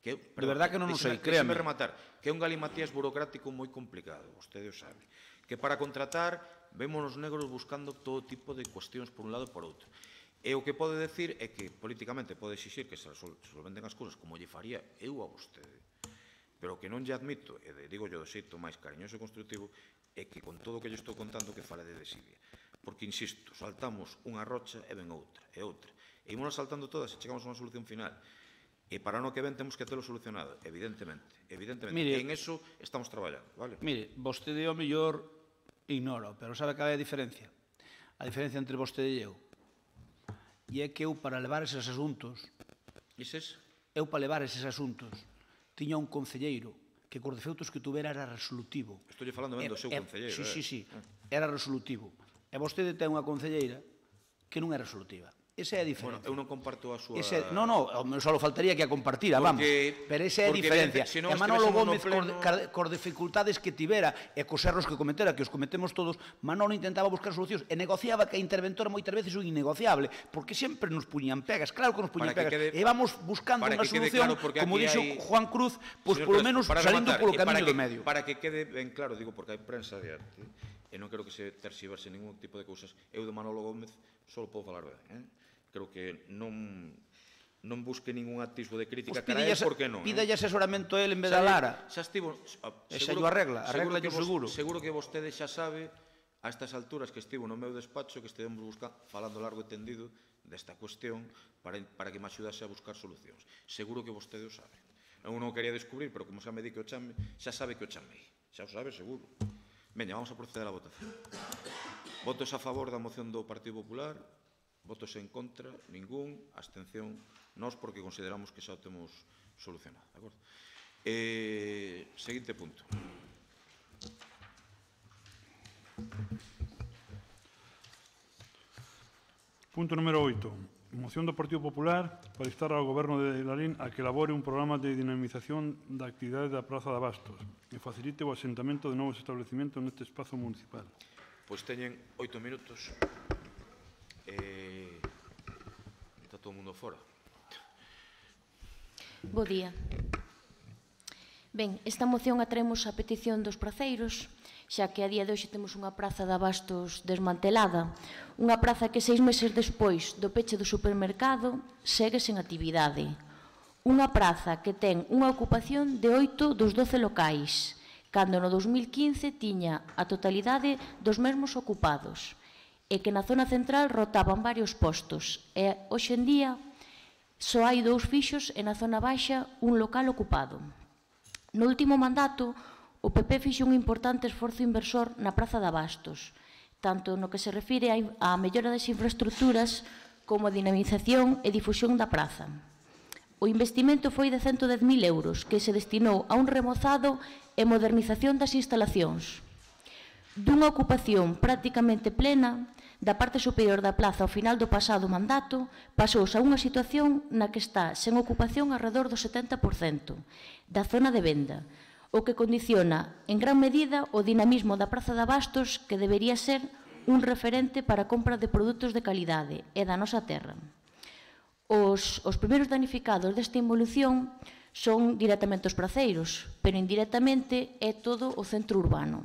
[SPEAKER 3] de verdad que non o sei, créame.
[SPEAKER 2] Déxeme rematar, que é un galimatías burocrático moi complicado, vostede o sabe. Que para contratar, vemos os negros buscando todo tipo de cuestións por un lado e por outro. E o que pode decir é que políticamente pode exixir que se solventen as cousas como lle faría eu a vostede. Pero o que non lle admito, e digo yo do xeito máis cariñoso e constructivo, é que con todo o que lle estou contando que fale de desidia. Porque, insisto, saltamos unha rocha e ven outra, e outra. E ímonos saltando todas e chegamos a unha solución final. E para o ano que ven temos que telo solucionado, evidentemente. E en eso estamos traballando, vale?
[SPEAKER 3] Mire, vostede ao mellor ignoro, pero sabe cal é a diferencia? A diferencia entre vostede e eu. E é que eu para levar eses asuntos, tiña un concelleiro que cos defeutos que tuvera era resolutivo.
[SPEAKER 2] Estou falando ben do seu concelleiro.
[SPEAKER 3] Sí, era resolutivo. E vostede ten unha concelleira que non é resolutiva. Esa é a diferencia.
[SPEAKER 2] Bueno, eu non comparto a súa...
[SPEAKER 3] Non, só faltaría que a compartira, vamos. Pero esa é a diferencia. E Manolo Gómez, cos dificultades que tivera e cos erros que cometera, que os cometemos todos, Manolo intentaba buscar solucións e negociaba que a interventora moitas veces un innegociable, porque sempre nos puñan pegas, claro que nos puñan pegas. E vamos buscando unha solución, como dixo Juan Cruz, pois polo menos salindo polo camiño do medio.
[SPEAKER 2] Para que quede ben claro, digo, porque hai prensa de arte, e non quero que se terxiverse ningún tipo de cousas. Eu de Manolo Gómez só podo falar ben, creo que non busque ningún atisbo de crítica cara a él, porque non.
[SPEAKER 3] Pídalle asesoramento a él en vez da Lara.
[SPEAKER 2] Xa estivo...
[SPEAKER 3] E xa yo arregla yo seguro.
[SPEAKER 2] Seguro que vostede xa sabe, a estas alturas, que estivo no meu despacho, que estivemos falando largo e tendido desta cuestión para que me axudase a buscar solucións. Seguro que vostede o sabe. Eu non o quería descubrir, pero como xa me di que o chame, xa sabe que o chamei. Xa o sabe, seguro. Veña, vamos a proceder á votación. Votos a favor da moción do Partido Popular. Votos en contra, ningún, abstención, nós porque consideramos que xa o temos solucionado, de acordo? Seguinte punto.
[SPEAKER 4] Punto número 8. Moción do Partido Popular para instar ao Goberno de Lalín a que elabore un programa de dinamización da actividade da Praza de Abastos e facilite o asentamento de novos establecimentos neste espazo municipal.
[SPEAKER 2] Pois teñen 8 minutos. Está todo o mundo fora.
[SPEAKER 12] Bo día. Ben, esta moción a traemos a petición dos praceiros, xa que a día de hoxe temos unha praza de abastos desmantelada, unha praza que 6 meses despois do peche do supermercado segue sen actividade. Unha praza que ten unha ocupación de 8 dos 12 locais, cando no 2015 tiña a totalidade dos mesmos ocupados, e que na zona central rotaban varios postos, e hoxe en día só hai 2 fixos e na zona baixa un local ocupado. No último mandato, o PP fixo un importante esforzo inversor na Praza de Abastos, tanto no que se refire á mellora das infraestructuras como a dinamización e difusión da praza. O investimento foi de 110.000 euros, que se destinou a un remozado e modernización das instalacións. Dunha ocupación prácticamente plena, da parte superior da plaza ao final do pasado mandato, pasouse a unha situación na que está sen ocupación alrededor do 70% da zona de venda, o que condiciona en gran medida o dinamismo da Praza de Abastos, que debería ser un referente para a compra de produtos de calidade e da nosa terra. Os primeiros danificados desta involución son directamente os praceiros, pero indirectamente é todo o centro urbano.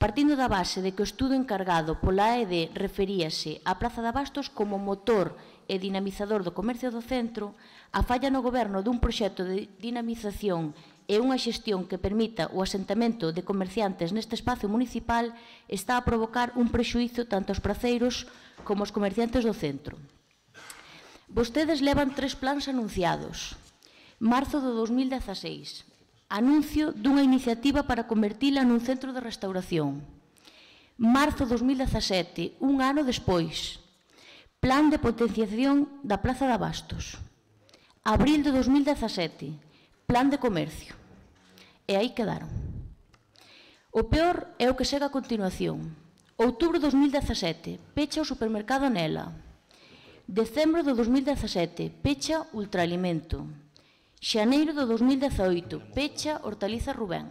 [SPEAKER 12] Partindo da base de que o estudo encargado pola AED referíase á Praza de Abastos como motor e dinamizador do comercio do centro, a falla no goberno dun proxecto de dinamización e unha xestión que permita o asentamento de comerciantes neste espacio municipal está a provocar un prexuízo tanto aos praceiros como aos comerciantes do centro. Vostedes levan 3 plans anunciados. Marzo do 2016. Anuncio dunha iniciativa para convertila nun centro de restauración. Marzo 2017, un ano despois. Plan de potenciación da Praza de Abastos. Abril de 2017, plan de comercio. E aí quedaron. O peor é o que segue a continuación. Outubro de 2017, pecha o supermercado Nela. Decembro de 2017, pecha Ultraalimento. Xaneiro do 2018, pecha Hortaliza Rubén.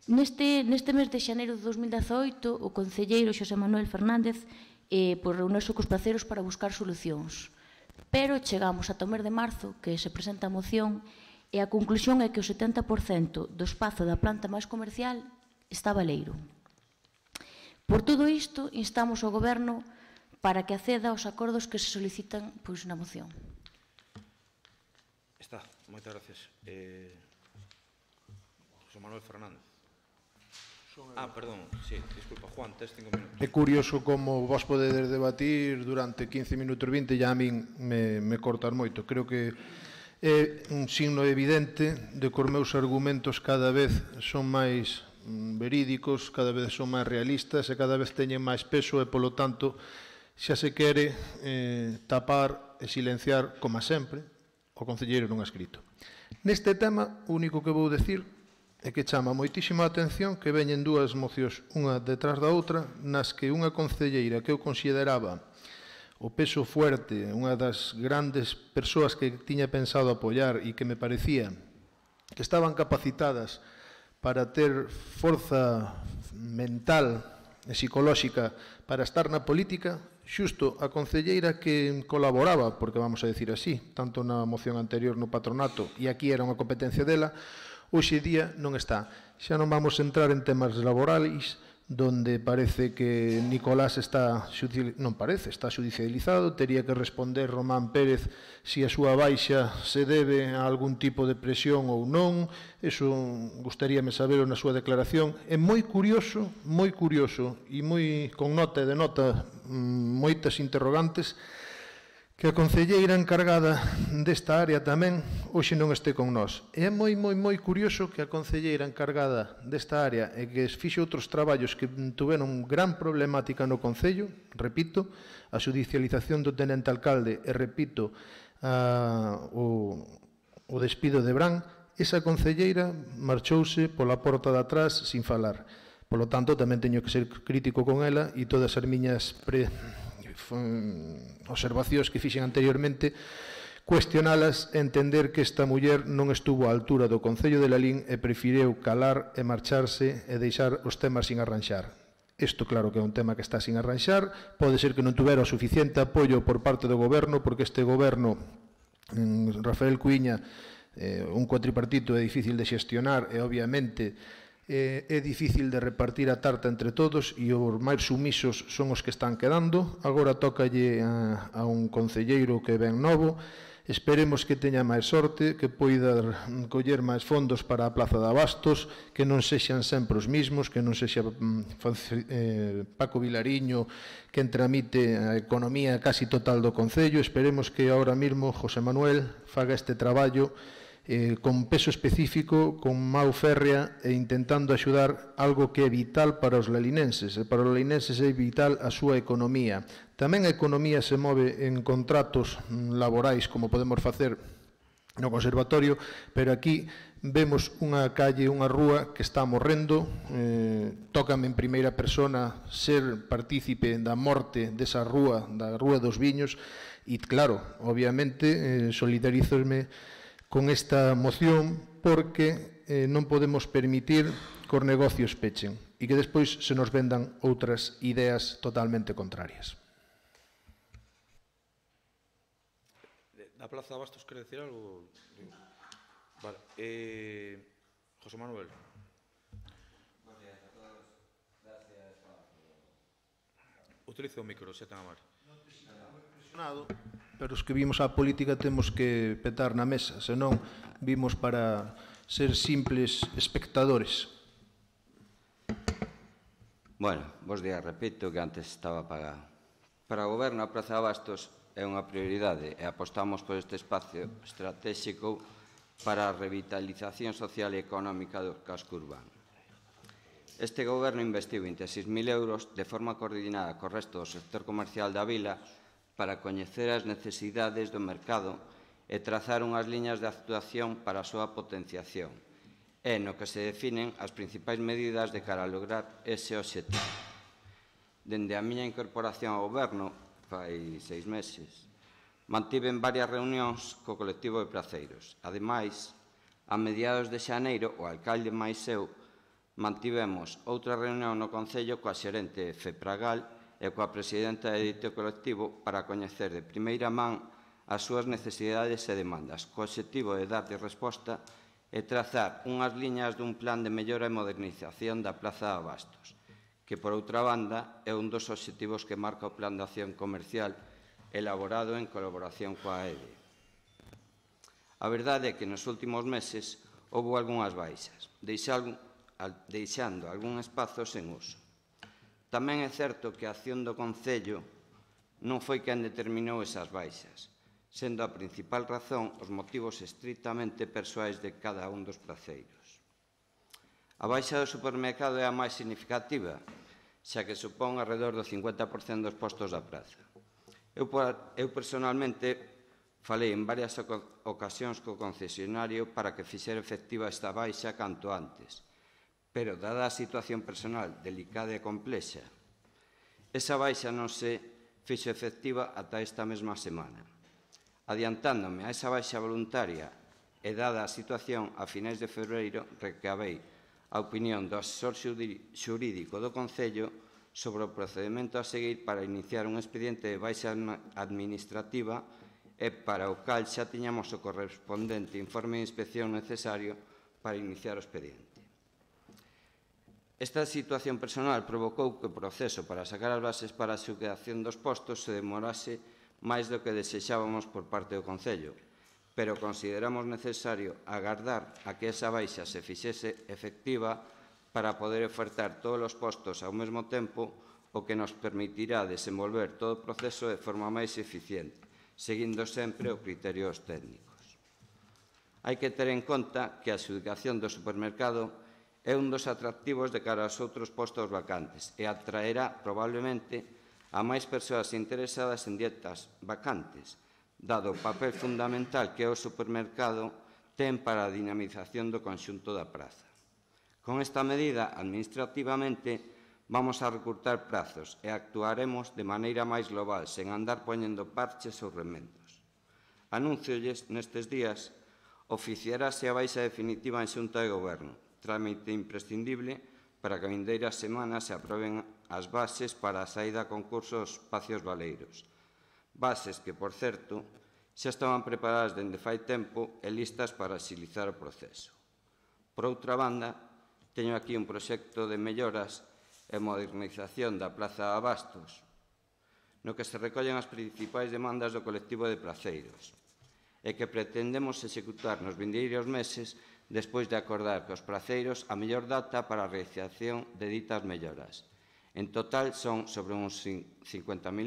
[SPEAKER 12] Neste mes de xaneiro de 2018, o concelleiro Xosé Manuel Fernández reuniu-se cos praceiros para buscar solucións. Pero chegamos ata o mes de marzo, que se presenta a moción, e a conclusión é que o 70% do espazo da planta máis comercial está baleiro. Por todo isto, instamos ao Goberno para que acceda aos acordos que se solicitan na moción.
[SPEAKER 2] Está, moitas gracias. José Manuel Fernández. Perdón, sí, disculpa, Juan, tes 5 minutos.
[SPEAKER 8] É curioso como vos podedes debatir durante 15 minutos 20 e a min me cortan moito. Creo que é un signo evidente de que os meus argumentos cada vez son máis verídicos, cada vez son máis realistas e cada vez teñen máis peso e, polo tanto, xa se quere tapar e silenciar, como sempre, o concelleiro non ha escrito. Neste tema, o único que vou decir é que chama moitísima atención que veñen dúas mocións unha detrás da outra nas que unha concelleira que eu consideraba o peso fuerte, unha das grandes persoas que tiña pensado apoiar e que me parecía que estaban capacitadas para ter forza mental e psicolóxica para estar na política, xusto a concelleira que colaboraba, porque vamos a decir así, tanto na moción anterior no patronato e aquí era unha competencia dela, hoxe día non está. Xa non vamos entrar en temas laborais, donde parece que Nicolás está xudicializado, tería que responder Román Pérez se a súa baixa se debe a algún tipo de presión ou non, eso gustaríame saber na súa declaración. É moi curioso e moi con nota e denota moitas interrogantes que a concelleira encargada desta área tamén hoxe non este con nós. É moi curioso que a concelleira encargada desta área e que fixe outros traballos que tuveron gran problemática no Concello, repito, a xudicialización do tenente alcalde e repito o despido de Bran, esa concelleira marchouse pola porta de atrás sin falar. Polo tanto, tamén teño que ser crítico con ela e todas as miñas observacións que fixen anteriormente, cuestionalas e entender que esta muller non estuvo á altura do Concello de Lalín e prefireu calar e marcharse e deixar os temas sin arranxar. Isto claro que é un tema que está sin arranxar, pode ser que non tuvera o suficiente apoio por parte do goberno, porque este goberno, Rafael Cuíña, un cuatripartito é difícil de xestionar e obviamente é difícil de repartir a tarta entre todos e os máis sumisos son os que están quedando. Agora tócalle a un concelleiro que ven novo, esperemos que teña máis sorte, que poida coller máis fondos para a Plaza de Abastos, que non sexan sempre os mismos, que non sexa Paco Vilariño quen tramite a economía casi total do Concello. Esperemos que ahora mesmo José Manuel faga este traballo con peso específico, con mau férrea e intentando axudar algo que é vital para os lalinenses. E para os lalinenses é vital a súa economía. Tamén a economía se move en contratos laborais, como podemos facer no conservatorio, pero aquí vemos unha calle, unha rúa que está morrendo. Tócame en primeira persona ser partícipe da morte desa rúa, da Rúa dos Viños, e claro, obviamente solidarízome con esta moción porque non podemos permitir que os negocios pechen e que despois se nos vendan outras ideas totalmente contrarias.
[SPEAKER 2] Da Plaza de Abastos quere decir algo? Vale. José Manuel. Utiliza o micro, se ten a mar.
[SPEAKER 8] Pero os que vimos a política temos que petar na mesa, senón vimos para ser simples espectadores.
[SPEAKER 13] Bueno, bos días, repito que antes estaba apagado. Para o Goberno, a Praza de Abastos é unha prioridade e apostamos por este espacio estratégico para a revitalización social e económica do casco urbano. Este Goberno investiu 26.000 euros de forma coordinada co resto do sector comercial da vila para coñecer as necesidades do mercado e trazar unhas liñas de actuación para a súa potenciación. É no que se definen as principais medidas de cara a lograr ese obxectivo. Dende a miña incorporación ao Goberno, fai 6 meses, mantiven varias reunións co colectivo de praceiros. Ademais, a mediados de xaneiro, o alcalde máis eu mantivemos outra reunión no Concello coa xerente Fepragal e coa presidenta dito colectivo para coñecer de primeira man as súas necesidades e demandas, co obxectivo de darlle resposta e trazar unhas liñas dun plan de mellora e modernización da Plaza de Abastos, que, por outra banda, é un dos obxectivos que marca o Plan de Acción Comercial elaborado en colaboración coa EDE. A verdade é que nos últimos meses houve algunhas baixas, deixando algún espazo sen uso. Tamén é certo que a acción do Concello non foi quen determinou esas baixas, sendo a principal razón os motivos estritamente persoais de cada un dos praceiros. A baixa do supermercado é a máis significativa, xa que supón alrededor do 50% dos postos da praza. Eu personalmente Falei en varias ocasións co concesionario para que fixera efectiva esta baixa canto antes, pero dada a situación personal delicada e complexa, esa baixa non se fixo efectiva ata esta mesma semana. Adiantándome a esa baixa voluntaria e dada a situación, a finais de febreiro recabei a opinión do asesor xurídico do Concello sobre o procedimento a seguir para iniciar un expediente de baixa administrativa e para o cal xa tiñamos o correspondente informe de inspección necesario para iniciar o expediente. Esta situación personal provocou que o proceso para sacar as bases para a xubilación dos postos se demorase máis do que desexábamos por parte do Concello, pero consideramos necesario agardar a que esa baixa se fixese efectiva para poder ofertar todos os postos ao mesmo tempo, o que nos permitirá desenvolver todo o proceso de forma máis eficiente, seguindo sempre os criterios técnicos. Hai que ter en conta que a adxudicación do supermercado é un dos atractivos de cara aos outros postos vacantes e atraerá probablemente a máis persoas interesadas en dietas vacantes, dado o papel fundamental que o supermercado ten para a dinamización do conxunto da praza. Con esta medida, administrativamente, vamos a recurtar prazos e actuaremos de maneira máis global, sen andar poñendo parches ou remendos. Anúnciolles, nestes días, oficiarase a baixa definitiva en Xunta de Goberno, trámite imprescindible para que a vindeira semana se aproben as bases para a saída a concurso dos espacios baleiros. Bases que, por certo, xa estaban preparadas dende fai tempo e listas para axilizar o proceso. Por outra banda, teño aquí un proxecto de melloras e modernización da Praza de Abastos, no que se recollen as principais demandas do colectivo de praceiros e que pretendemos executar nos vindeiros meses despois de acordar cos praceiros a mellor data para a realización de ditas melloras. En total son sobre uns 50.000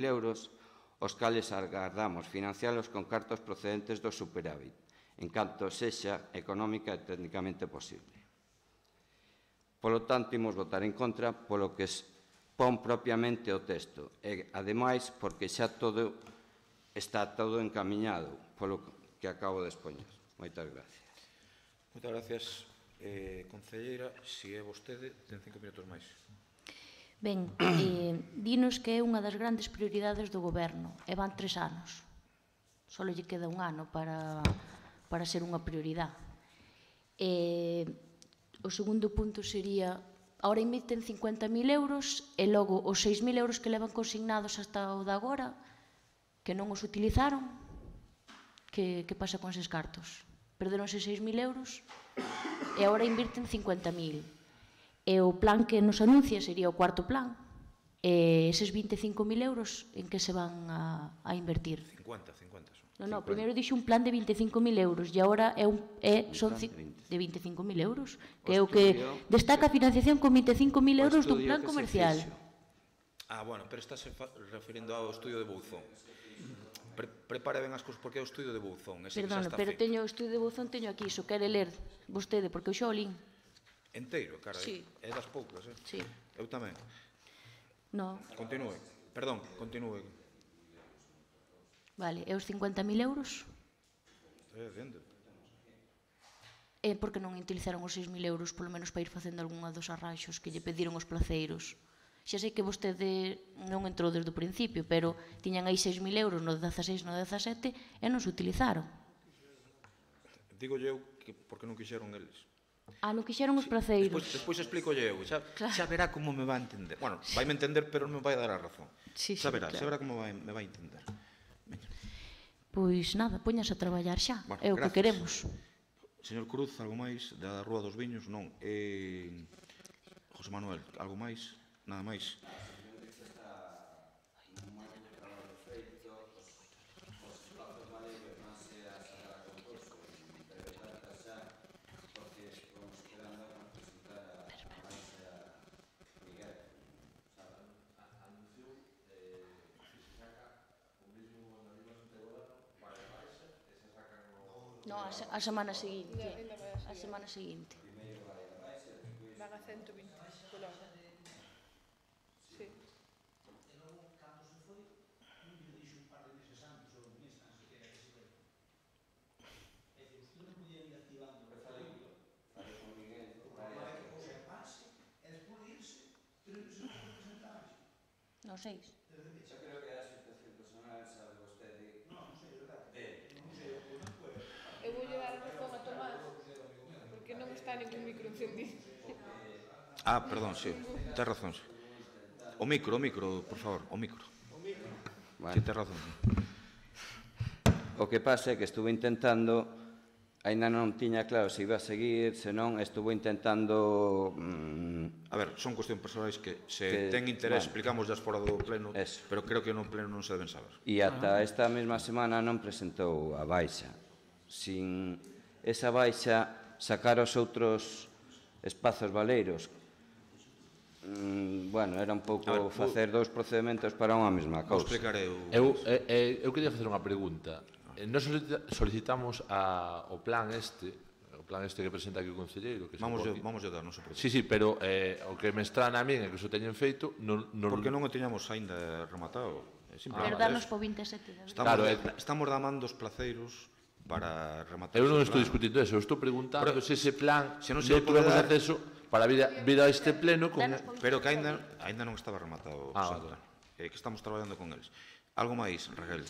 [SPEAKER 13] euros, os cales agardamos financialos con cartos procedentes do superávit, en canto sexa económica e técnicamente posible. Polo tanto, imos votar en contra polo que pon propiamente o texto e, ademais, porque xa está todo encamiñado polo que acabo de expoñer. Moitas gracias.
[SPEAKER 2] Moitas gracias, concelleira. Se é vostede, ten 5 minutos máis.
[SPEAKER 12] Ben, dinos que é unha das grandes prioridades do Goberno e van 3 anos. Só lle queda un ano para ser unha prioridade. O segundo punto sería, ahora emiten 50.000 euros e logo os 6.000 euros que levan consignados hasta o de agora, que non os utilizaron, que pasa con eses cartos? Perderonse 6.000 euros e agora invirten 50.000. E o plan que nos anuncia sería o cuarto plan. E eses 25.000 euros en que se van a invertir?
[SPEAKER 2] 50 son.
[SPEAKER 12] Non, primeiro dixo un plan de 25.000 euros e agora son de 25.000 euros, que é o que destaca a financiación con 25.000 euros dun plan comercial.
[SPEAKER 2] Bueno, pero estás referindo ao estudio de Bouzón. Prepare ben as cousas porque é o estudio de Bouzón.
[SPEAKER 12] Perdón, pero teño o estudio de Bouzón, teño aquí, iso quere ler vostede, porque eu xa o lín.
[SPEAKER 2] Enteiro, cara,
[SPEAKER 12] sí.
[SPEAKER 2] É das poucas,
[SPEAKER 12] Sí.
[SPEAKER 2] Eu tamén.
[SPEAKER 12] No.
[SPEAKER 2] Continúe, perdón, continúe.
[SPEAKER 12] Vale, e os 50.000 euros?
[SPEAKER 2] Estou dicindo.
[SPEAKER 12] E por que non utilizaron os 6.000 euros, polo menos para ir facendo algunha dos arranxos que lle pediron os placeiros? Xa sei que vostede non entrou desde o principio, pero tiñan aí 6.000 euros no 16, no 17 e non se utilizaron.
[SPEAKER 2] Digo eu que porque non quixeron eles.
[SPEAKER 12] Non quixeron os placeiros.
[SPEAKER 2] Despois explico eu, xa verá como me va a entender. Bueno, vaime entender, pero non me vai a dar a razón. Xa verá como me vai a entender.
[SPEAKER 12] Pois nada, poñas a traballar xa, é o que queremos.
[SPEAKER 2] Señor Cruz, algo máis da Rúa dos Viños? Non. José Manuel, algo máis? Nada máis.
[SPEAKER 12] No, a semana seguinte. A semana seguinte.
[SPEAKER 7] Van a 120 polo ano. Sí.
[SPEAKER 12] No 6.
[SPEAKER 13] Yo creo que a situación personal sabe vostede... Non sei, verdad?
[SPEAKER 7] Eu vou dar razón a Tomás, porque non está ningún micro encendido.
[SPEAKER 2] Perdón, sí, ten razón. Sí. O micro, por favor, o micro. Sí, ten razón.
[SPEAKER 13] O que pasa é que estuve intentando, ainda non tiña claro se iba a seguir, senón estuve intentando...
[SPEAKER 2] A ver, son cuestións personais que se ten interés, explicamos ya fora do pleno, pero creo que no pleno non se deben saber.
[SPEAKER 13] E ata esta mesma semana non presentou a baixa. Sin esa baixa, sacar os outros espazos valeiros, bueno, era un pouco facer dous procedementos para unha mesma cousa.
[SPEAKER 11] Eu quería facer unha pregunta. Nos solicitamos o plan este que presenta aquí o concelleiro.
[SPEAKER 2] Vamos a dar, non se preocupe.
[SPEAKER 11] Sí, pero o que me estrana a min é que o teñen feito...
[SPEAKER 2] Porque non o teñamos aínda rematado.
[SPEAKER 12] Pero danos po 27.
[SPEAKER 2] Estamos damando os placeiros para rematar.
[SPEAKER 11] Eu non estou discutindo eso, eu estou preguntando se ese plan non tuvemos acceso para vir a este pleno con...
[SPEAKER 2] Pero que aínda non estaba rematado, que estamos traballando con eles. Algo máis, Raquel?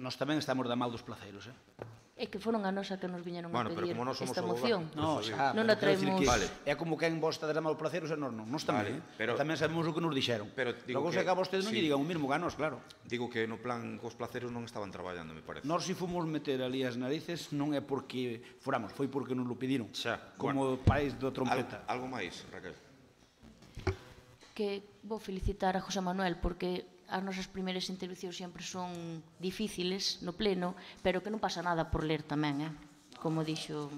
[SPEAKER 3] Nós tamén estamos da mal dos placeiros,
[SPEAKER 12] É que foron a nosa que nos viñeron a pedir esta
[SPEAKER 3] Non
[SPEAKER 12] moción. Non
[SPEAKER 3] a
[SPEAKER 12] traemos...
[SPEAKER 3] É como que en vos da mal dos placeiros e nós non. Nós tamén, tamén sabemos o que nos dixeron. Logo se acaba vostedes non lle digan o mismo que a nós, claro.
[SPEAKER 2] Digo que no plan cos placeiros non estaban traballando, me parece.
[SPEAKER 3] Nós si fomos meter ali as narices non é porque foramos, foi porque nos lo pediron. Como país do trompeta.
[SPEAKER 2] Algo máis, Raquel?
[SPEAKER 12] Que vou felicitar a José Manuel porque as nosas primeiras intervencións sempre son difíciles no pleno, pero que non pasa nada por ler tamén, como dixo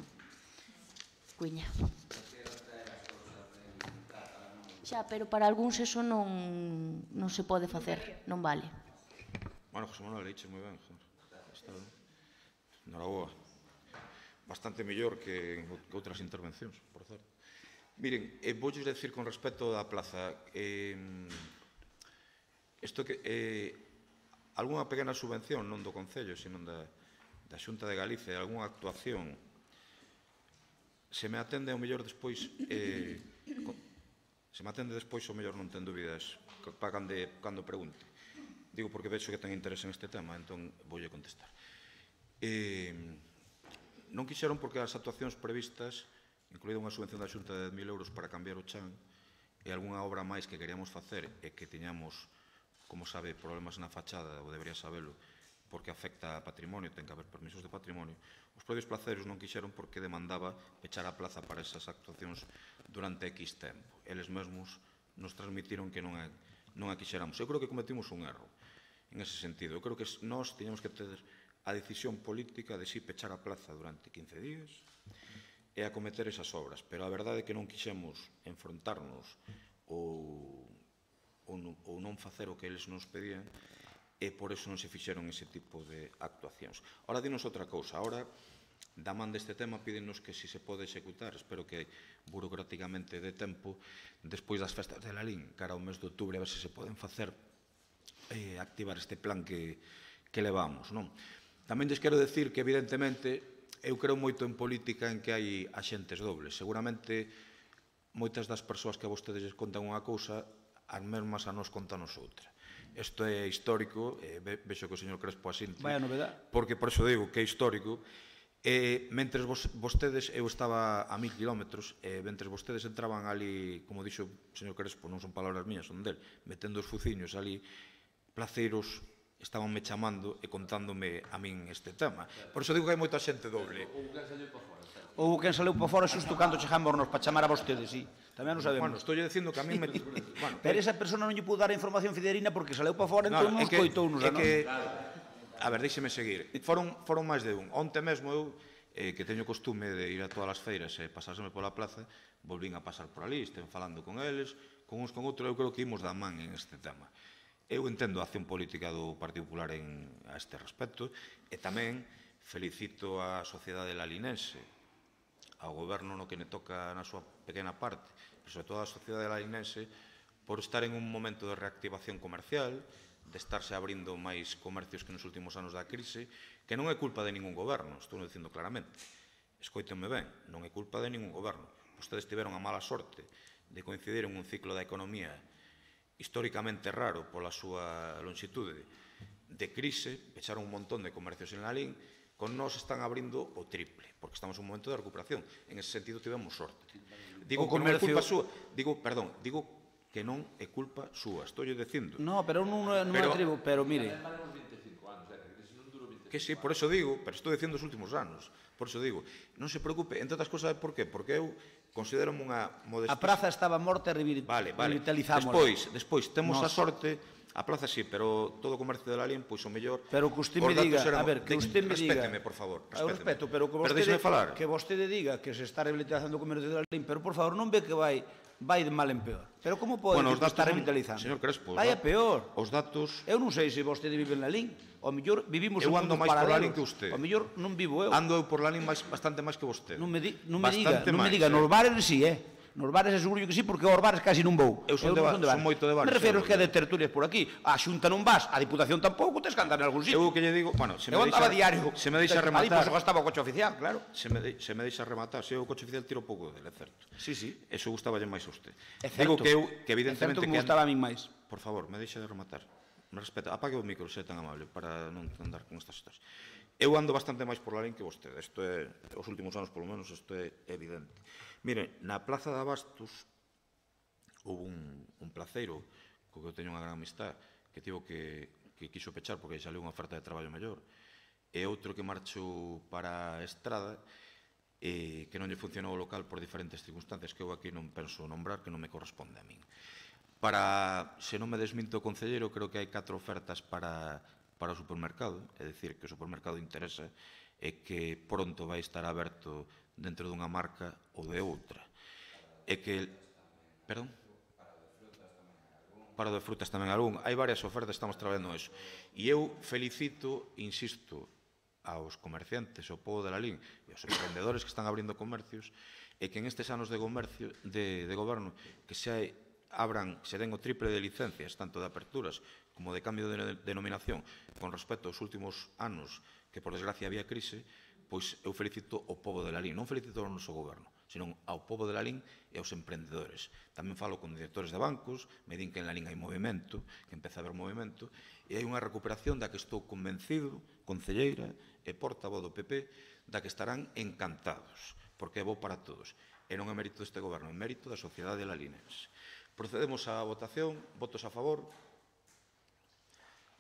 [SPEAKER 12] Cuña. Xa, pero para algúns eso non se pode facer, non vale.
[SPEAKER 2] Bueno, José Manuel, leiche moi ben. Noraboa. Bastante mellor que outras intervencións, por certo. Miren, vou decir con respecto á plaza, isto que algunha pequena subvención non do Concello, sino da Xunta de Galicia, algunha actuación, se me atende ao mellor despois, se me atende despois ao mellor non ten dúbidas para cando pregunte. Digo porque vexo que ten interés en este tema, entón voulle contestar. Non quixeron porque as actuacións previstas, incluída unha subvención da Xunta de 10.000 euros para cambiar o chan, e algunha obra máis que queríamos facer e que tiñamos, como sabe, problemas na fachada, ou debería sabelo, porque afecta a patrimonio, ten que haber permisos de patrimonio. Os propios placeiros non quixeron porque demandaba pechar a plaza para esas actuacións durante X tempo. Eles mesmos nos transmitiron que non a quixéramos. Eu creo que cometimos un erro en ese sentido. Eu creo que nós tiñamos que ter a decisión política de si pechar a plaza durante 15 días e acometer esas obras. Pero a verdade é que non quixemos enfrontarnos ou non facer o que eles nos pedían e por eso non se fixeron ese tipo de actuacións. Ora, dinos outra cousa. Ora, da man deste tema, pídennos que si se pode executar, espero que burocráticamente de tempo, despois das festas de Lalín, cara ao mes de outubro, a ver se se poden facer, activar este plan que levamos, non? Tamén lles quero decir que, evidentemente, eu creo moito en política en que hai axentes dobles. Seguramente, moitas das persoas que a vostedes lles contan unha cousa, as mesmas a nos contanos outra. Isto é histórico, vexo que o señor Crespo asinti, porque por iso digo que é histórico. Mentres vostedes, eu estaba a 1000 kilómetros, mentres vostedes entraban ali, como dixo o señor Crespo, non son palabras mías, son del, metendo os fuciños ali, placeiros estabanme chamando e contándome a min este tema. Por iso digo que hai moita xente doble.
[SPEAKER 3] Ou quen saleu para fora xusto cando chegamos nos para chamar a vostedes, sí. Tamén non sabemos.
[SPEAKER 2] Bueno, estou dicindo que a mí me...
[SPEAKER 3] Pero esa persona non lle pudo dar a información fidedigna porque saleu para fora, entón non escoitounos a nós.
[SPEAKER 2] A ver, deixeme seguir. Foron máis de un. Onte mesmo eu, que teño costume de ir a todas as feiras e pasárseme pola plaza, volvín a pasar por ali, estén falando con eles, con uns con outros, eu creo que imos da man en este tema. Eu entendo a acción política do Partido Popular a este respecto e tamén felicito a sociedade lalinense, ao goberno no que ne toca na súa pequena parte, pero sobre todo a sociedade lalinense, por estar en un momento de reactivación comercial, de estarse abrindo máis comercios que nos últimos anos da crise, que non é culpa de ningún goberno, estou dicindo claramente. Escoítenme ben, non é culpa de ningún goberno. Vostedes tiveron a mala sorte de coincidir en un ciclo da economía históricamente raro pola súa longitude de crise, pecharon un montón de comercios en Lalín, con nós están abrindo o triple, porque estamos en un momento de recuperación. En ese sentido tivemos sorte. Digo que non é culpa súa, digo que non é culpa súa, estou dicindo.
[SPEAKER 3] No, pero non é tribo, pero mire.
[SPEAKER 2] Que sí, por eso digo, pero estou dicindo os últimos anos, por eso digo, non se preocupe, entre outras cosas, por qué? Porque eu considero unha modestia.
[SPEAKER 3] A praza estaba morta e revitalizámola.
[SPEAKER 2] Despois, temos a sorte, a plaza sí, pero todo o comercio de Lalín, pois o mellor...
[SPEAKER 3] Pero que usted me diga, a ver, que usted me diga...
[SPEAKER 2] Respéteme, por favor,
[SPEAKER 3] respéteme. Eu respeto, pero que vostede diga que se está revitalizando o comercio de Lalín, pero por favor non ve que vai de mal en peor. Pero como pode que está revitalizando?
[SPEAKER 2] Señor Crespo,
[SPEAKER 3] vai a peor.
[SPEAKER 2] Os datos...
[SPEAKER 3] Eu non sei se vostede vive en Lalín, ao mellor vivimos
[SPEAKER 2] en mundos paralelos. Eu ando máis por Lalín que usted.
[SPEAKER 3] Ao mellor non vivo eu.
[SPEAKER 2] Ando eu por Lalín bastante máis que vostede.
[SPEAKER 3] Non me diga, nos bares sí, Nos bares é seguro que sí, porque aos bares casi non vou.
[SPEAKER 2] Eu son moito de bares.
[SPEAKER 3] Me refiro que é de tertulias por aquí. A Xunta non vas, a Diputación tampouco, tes que andar en algún sitio.
[SPEAKER 2] Eu que lle digo, bueno,
[SPEAKER 3] eu andaba diario.
[SPEAKER 2] Se me deixa rematar.
[SPEAKER 3] Ali, pois, gastaba o coche oficial, claro.
[SPEAKER 2] Se me deixa rematar, se o coche oficial tiro pouco dele, é certo.
[SPEAKER 3] Sí.
[SPEAKER 2] Eso gustaballe máis a usted.
[SPEAKER 3] É certo.
[SPEAKER 2] Digo que evidentemente...
[SPEAKER 3] É certo que gustaba a min máis.
[SPEAKER 2] Por favor, me deixa de rematar. Me respeta. Apague o micro, se é tan amable, para non andar con estas historias. Eu ando bastante máis por Lalín que vostede. Isto é, os últimos anos, polo menos, isto é evidente. Mire, na Plaza de Abastos, houve un placeiro co que eu teño unha gran amistad que tivo que quixo pechar porque saliu unha oferta de traballo mellor e outro que marchou para a Estrada que non lle funcionou o local por diferentes circunstancias que eu aquí non penso nombrar que non me corresponde a min. Se non me desminto o concelleiro, creo que hai 4 ofertas para o supermercado, é dicir, que o supermercado interesa e que pronto vai estar aberto dentro dunha marca ou de outra. E que... Perdón? Para o de frutas tamén algún. Hai varias ofertas, estamos traballando eso. E eu felicito, insisto, aos comerciantes, ao povo de Lalín e aos emprendedores que están abrindo comercios e que en estes anos de comercio, de goberno, que se den o triple de licencias, tanto de aperturas como de cambio de denominación, con respecto aos últimos anos que, por desgracia, había crise, pois eu felicito o povo de Lalín. Non felicito ao noso goberno, senón ao povo de Lalín e aos emprendedores. Tamén falo con directores de bancos, me din que en Lalín hai movimento, que empeza a haber movimento, e hai unha recuperación da que estou convencido, concelleira e portavoz do PP, da que estarán encantados, porque é bo para todos. E non é mérito deste goberno, é mérito da sociedade lalinense. Procedemos á votación, votos a favor,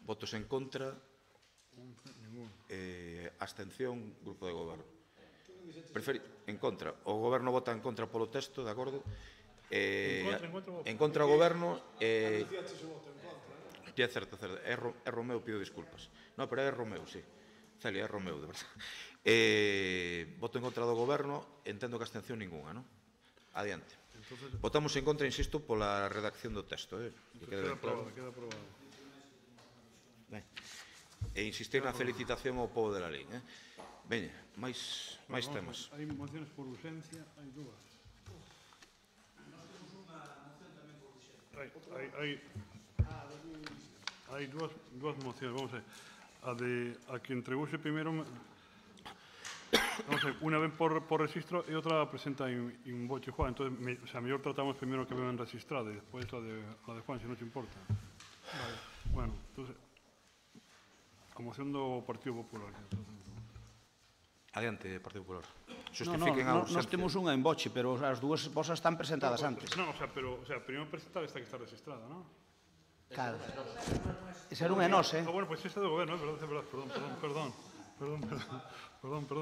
[SPEAKER 2] votos en contra, abstención, grupo de goberno. En contra. O goberno vota en contra polo texto, de acordo? En contra o goberno... É certo. É Romeu, pido disculpas. Non, pero é Romeu, sí. Celia, é Romeu, de verdade. Voto en contra do goberno, entendo que abstención ninguna, non? Adiante. Votamos en contra, insisto, pola redacción do texto.
[SPEAKER 4] Queda aprobado.
[SPEAKER 2] E insistir na felicitación ao povo de Lalín. Veña, máis temas.
[SPEAKER 4] Hai mociones por urgencia, hai dúas. Hai dúas mociones, vamos a ver. A que entregouse primeiro, vamos a ver, unha ven por registro e outra presenta en boche Juan, entón, mellor tratamos primeiro que ven registrada e despois la de Juan, se non te importa. Bueno, entón, a moción do Partido Popular.
[SPEAKER 2] Adiante, Partido Popular. Justifiquen a urgencia.
[SPEAKER 3] Nós temos unha en boche, pero as dúas vosas están presentadas antes.
[SPEAKER 4] Non, pero primeiro presentar esta que está registrada, non?
[SPEAKER 3] Claro. Esa non é nós,
[SPEAKER 4] Bueno, pois esta é do goberno, é verdade, perdón,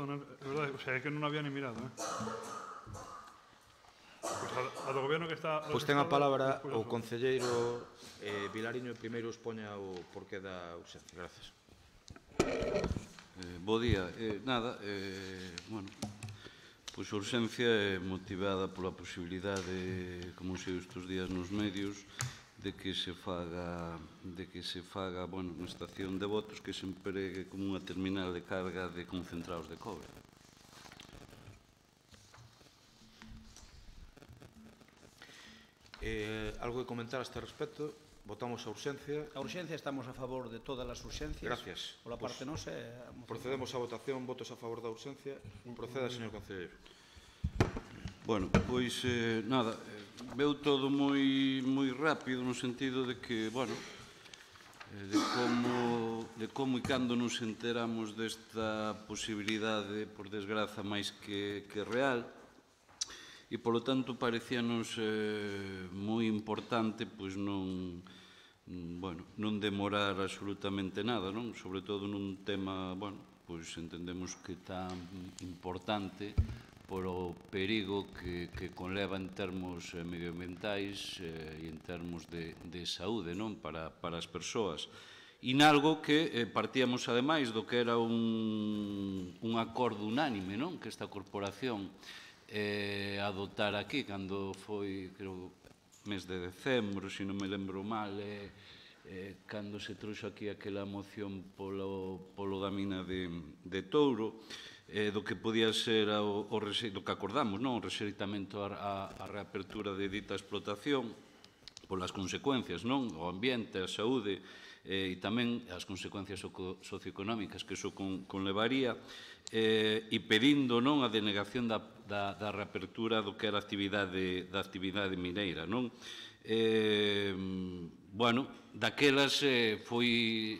[SPEAKER 4] é verdade, o sea, é que non había ni mirado, Pois a do goberno que está...
[SPEAKER 2] Pois ten a palabra o concelleiro Vilariño, primeiro expoña o porqué da urgencia. Gracias.
[SPEAKER 14] Bo día. Nada, bueno, pois a urxencia é motivada pola posibilidade, como sei estes días nos medios, de que se faga, bueno, unha estación de votos que se empregue como unha terminal de carga de concentrados de cobre.
[SPEAKER 2] Algo que comentar a este respecto? Votamos a urxencia.
[SPEAKER 3] A urxencia estamos a favor de todas as urxencias.
[SPEAKER 2] Gracias.
[SPEAKER 3] Pola parte nosa.
[SPEAKER 2] Procedemos á votación, votos a favor da urxencia. Proceda, señor concelleiro.
[SPEAKER 14] Bueno, pois, nada, veu todo moi rápido no sentido de que, bueno, de como e cando nos enteramos desta posibilidade, por desgraza, máis que real, e, polo tanto, parecíanos moi importante pois non demorar absolutamente nada, non? Sobre todo nun tema, bueno, pois entendemos que tan importante polo perigo que conleva en termos medioambientais e en termos de saúde, non? Para as persoas. E nalgo que partíamos, ademais, do que era un acordo unánime, non? Que esta corporación adoptara aquí, cando foi, creo, mes de decembro, se non me lembro mal, cando se trouxo aquí aquela moción polo da mina de Touro, do que podía ser do que acordamos, non? O rexeitamento a reapertura de dita explotación polas consecuencias, non? O ambiente, a saúde e tamén as consecuencias socioeconómicas que iso conlevaría, e pedindo, non, a denegación da reapertura do que era a actividade mineira, non? Bueno, daquelas foi,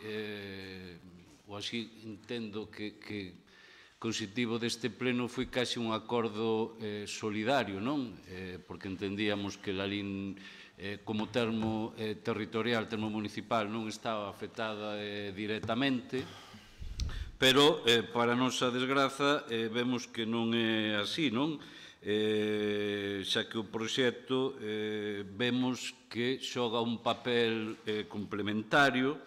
[SPEAKER 14] ou así entendo que constitutivo deste pleno foi case un acordo solidario, non? Porque entendíamos que a LIN como termo territorial, termo municipal, non estaba afectada directamente, pero, para a nosa desgraza, vemos que non é así, non? Xa que o proxecto vemos que xoga un papel complementario,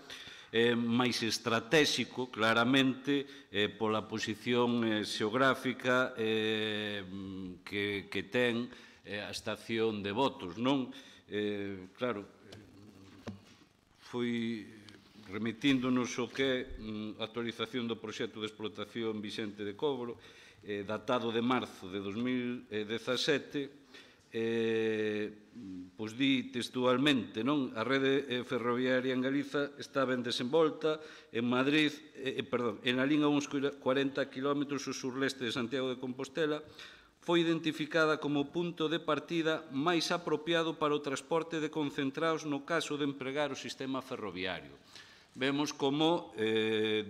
[SPEAKER 14] máis estratégico, claramente, pola posición xeográfica que ten a estación de Botos, non? Claro, foi remitíndonos o que é a actualización do proxecto de explotación vixente de Cobro, datado de marzo de 2017, pois di textualmente, non? A rede ferroviaria en Galiza está ben desenvolta en Madrid, en a liña uns 40 km ao surleste de Santiago de Compostela, foi identificada como punto de partida máis apropiado para o transporte de concentrados no caso de empregar o sistema ferroviario. Vemos como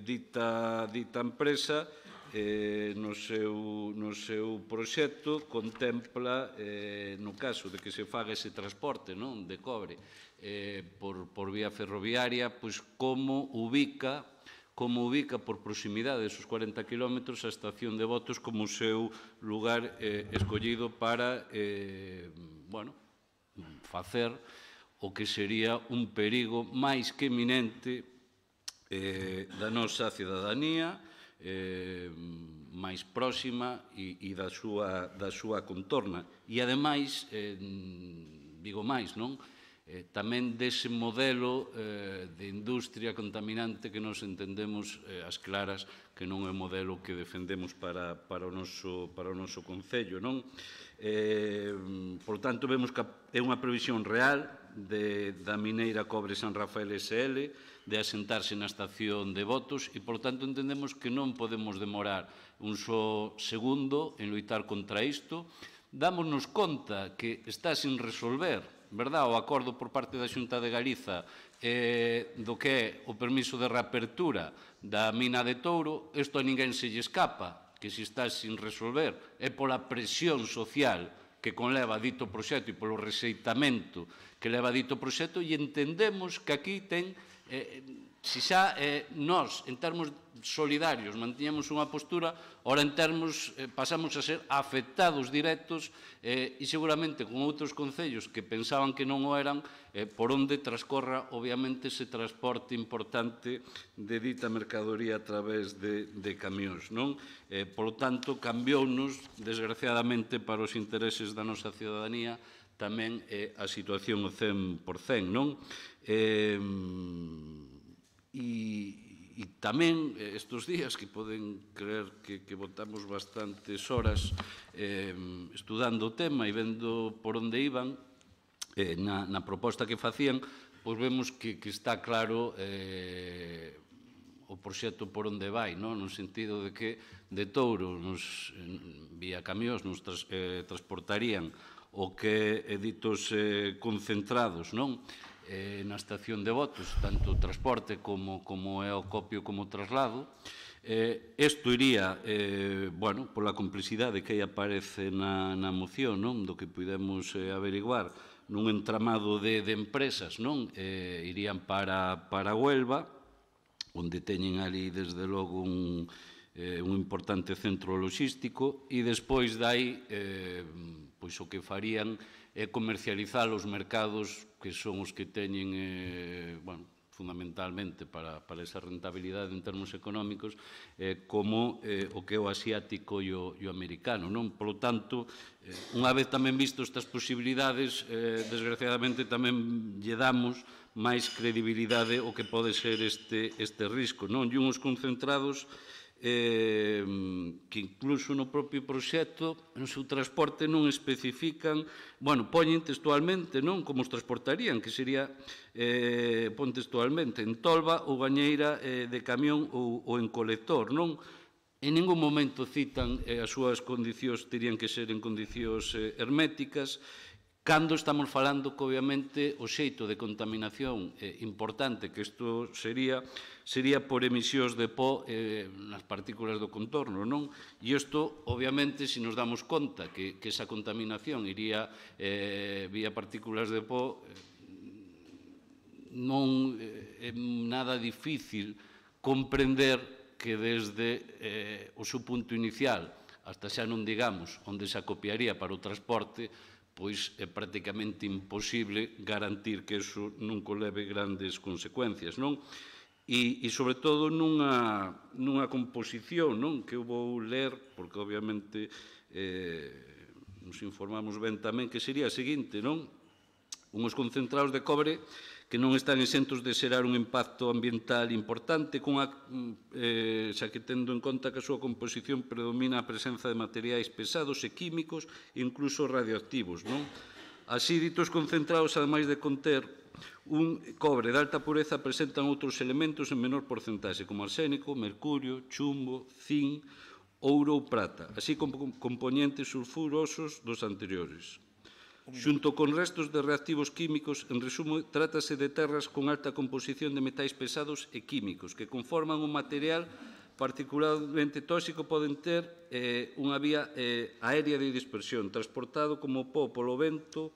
[SPEAKER 14] dita empresa no seu proxecto contempla, no caso de que se faga ese transporte de cobre por vía ferroviaria, pois como ubica por proximidade desos 40 km a estación de Botos como o seu lugar escollido para facer o que sería un perigo máis que eminente da nosa cidadanía, máis próxima e da súa contorna. E, ademais, digo máis, non? Tamén dese modelo de industria contaminante que nos entendemos as claras que non é o modelo que defendemos para o noso concello, non? Por tanto, vemos que é unha previsión real da mineira Cobre San Rafael SL de asentarse na estación de Botos e, por tanto, entendemos que non podemos demorar un só segundo en loitar contra isto. Dámonos conta que está sin resolver, verdad, o acordo por parte da Xunta de Galiza do que é o permiso de reapertura da mina de Touro. Isto a ninguén se lle escapa, que se está sin resolver é pola presión social que conleva dito proxecto e polo rexeitamento que leva dito proxecto, e entendemos que aquí ten, se xa nós, en termos solidarios, mantiñamos unha postura, ora en termos pasamos a ser afectados directos e seguramente con outros concellos que pensaban que non o eran, por onde transcorra, obviamente, ese transporte importante de dita mercadoría a través de camións, non? Por lo tanto, cambiounos, desgraciadamente, para os intereses da nosa cidadanía, tamén a situación o 100%, non? E tamén estes días que poden creer que botamos bastantes horas estudando o tema e vendo por onde iban na proposta que facían, pois vemos que está claro o proxecto por onde vai, no sentido de que de Touro vía camións nos transportarían o que é ditos concentrados, non? Na estación de votos, tanto o transporte como é o copio como o traslado. Isto iría, bueno, pola complexidade que aí aparece na moción, non? Do que pudemos averiguar nun entramado de empresas, non? Irían para Huelva, onde teñen ali, desde logo, un importante centro logístico, e despois dai, pois o que farían é comercializar os mercados que son os que teñen, bueno, fundamentalmente para esa rentabilidade en termos económicos, como o que é o asiático e o americano, non? Por lo tanto, unha vez tamén visto estas posibilidades, desgraciadamente tamén lle damos máis credibilidade o que pode ser este risco, non? E unhos concentrados que incluso no propio proxecto, no seu transporte non especifican, bueno, poñen textualmente, non, como os transportarían, que sería, pon textualmente, en tolva ou bañeira de camión ou en colector, non? En ningún momento citan as súas condicións, terían que ser en condicións herméticas, cando estamos falando que, obviamente, o xeito de contaminación importante que isto sería por emisións de pó nas partículas do contorno, non? E isto, obviamente, se nos damos conta que esa contaminación iría vía partículas de pó, non é nada difícil comprender que desde o seu punto inicial hasta xa non digamos onde se acopiaría para o transporte, pois é prácticamente imposible garantir que iso non coleve grandes consecuencias, non? E, sobre todo, nunha composición, non? Que eu vou ler, porque, obviamente, nos informamos ben tamén, que sería a seguinte, non? Unhos concentrados de cobre que non están exentos de xerar un impacto ambiental importante, xa que tendo en conta que a súa composición predomina a presenza de materiais pesados e químicos, incluso radioactivos, non? Así, ditos concentrados, ademais de conter un cobre de alta pureza, presentan outros elementos en menor porcentaxe, como arsénico, mercurio, chumbo, zinc, ouro ou prata, así como componentes sulfurosos dos anteriores. Xunto con restos de reactivos químicos, en resumo, trátase de terras con alta composición de metais pesados e químicos que conforman un material particularmente tóxico, poden ter unha vía aérea de dispersión, transportado como pó polo vento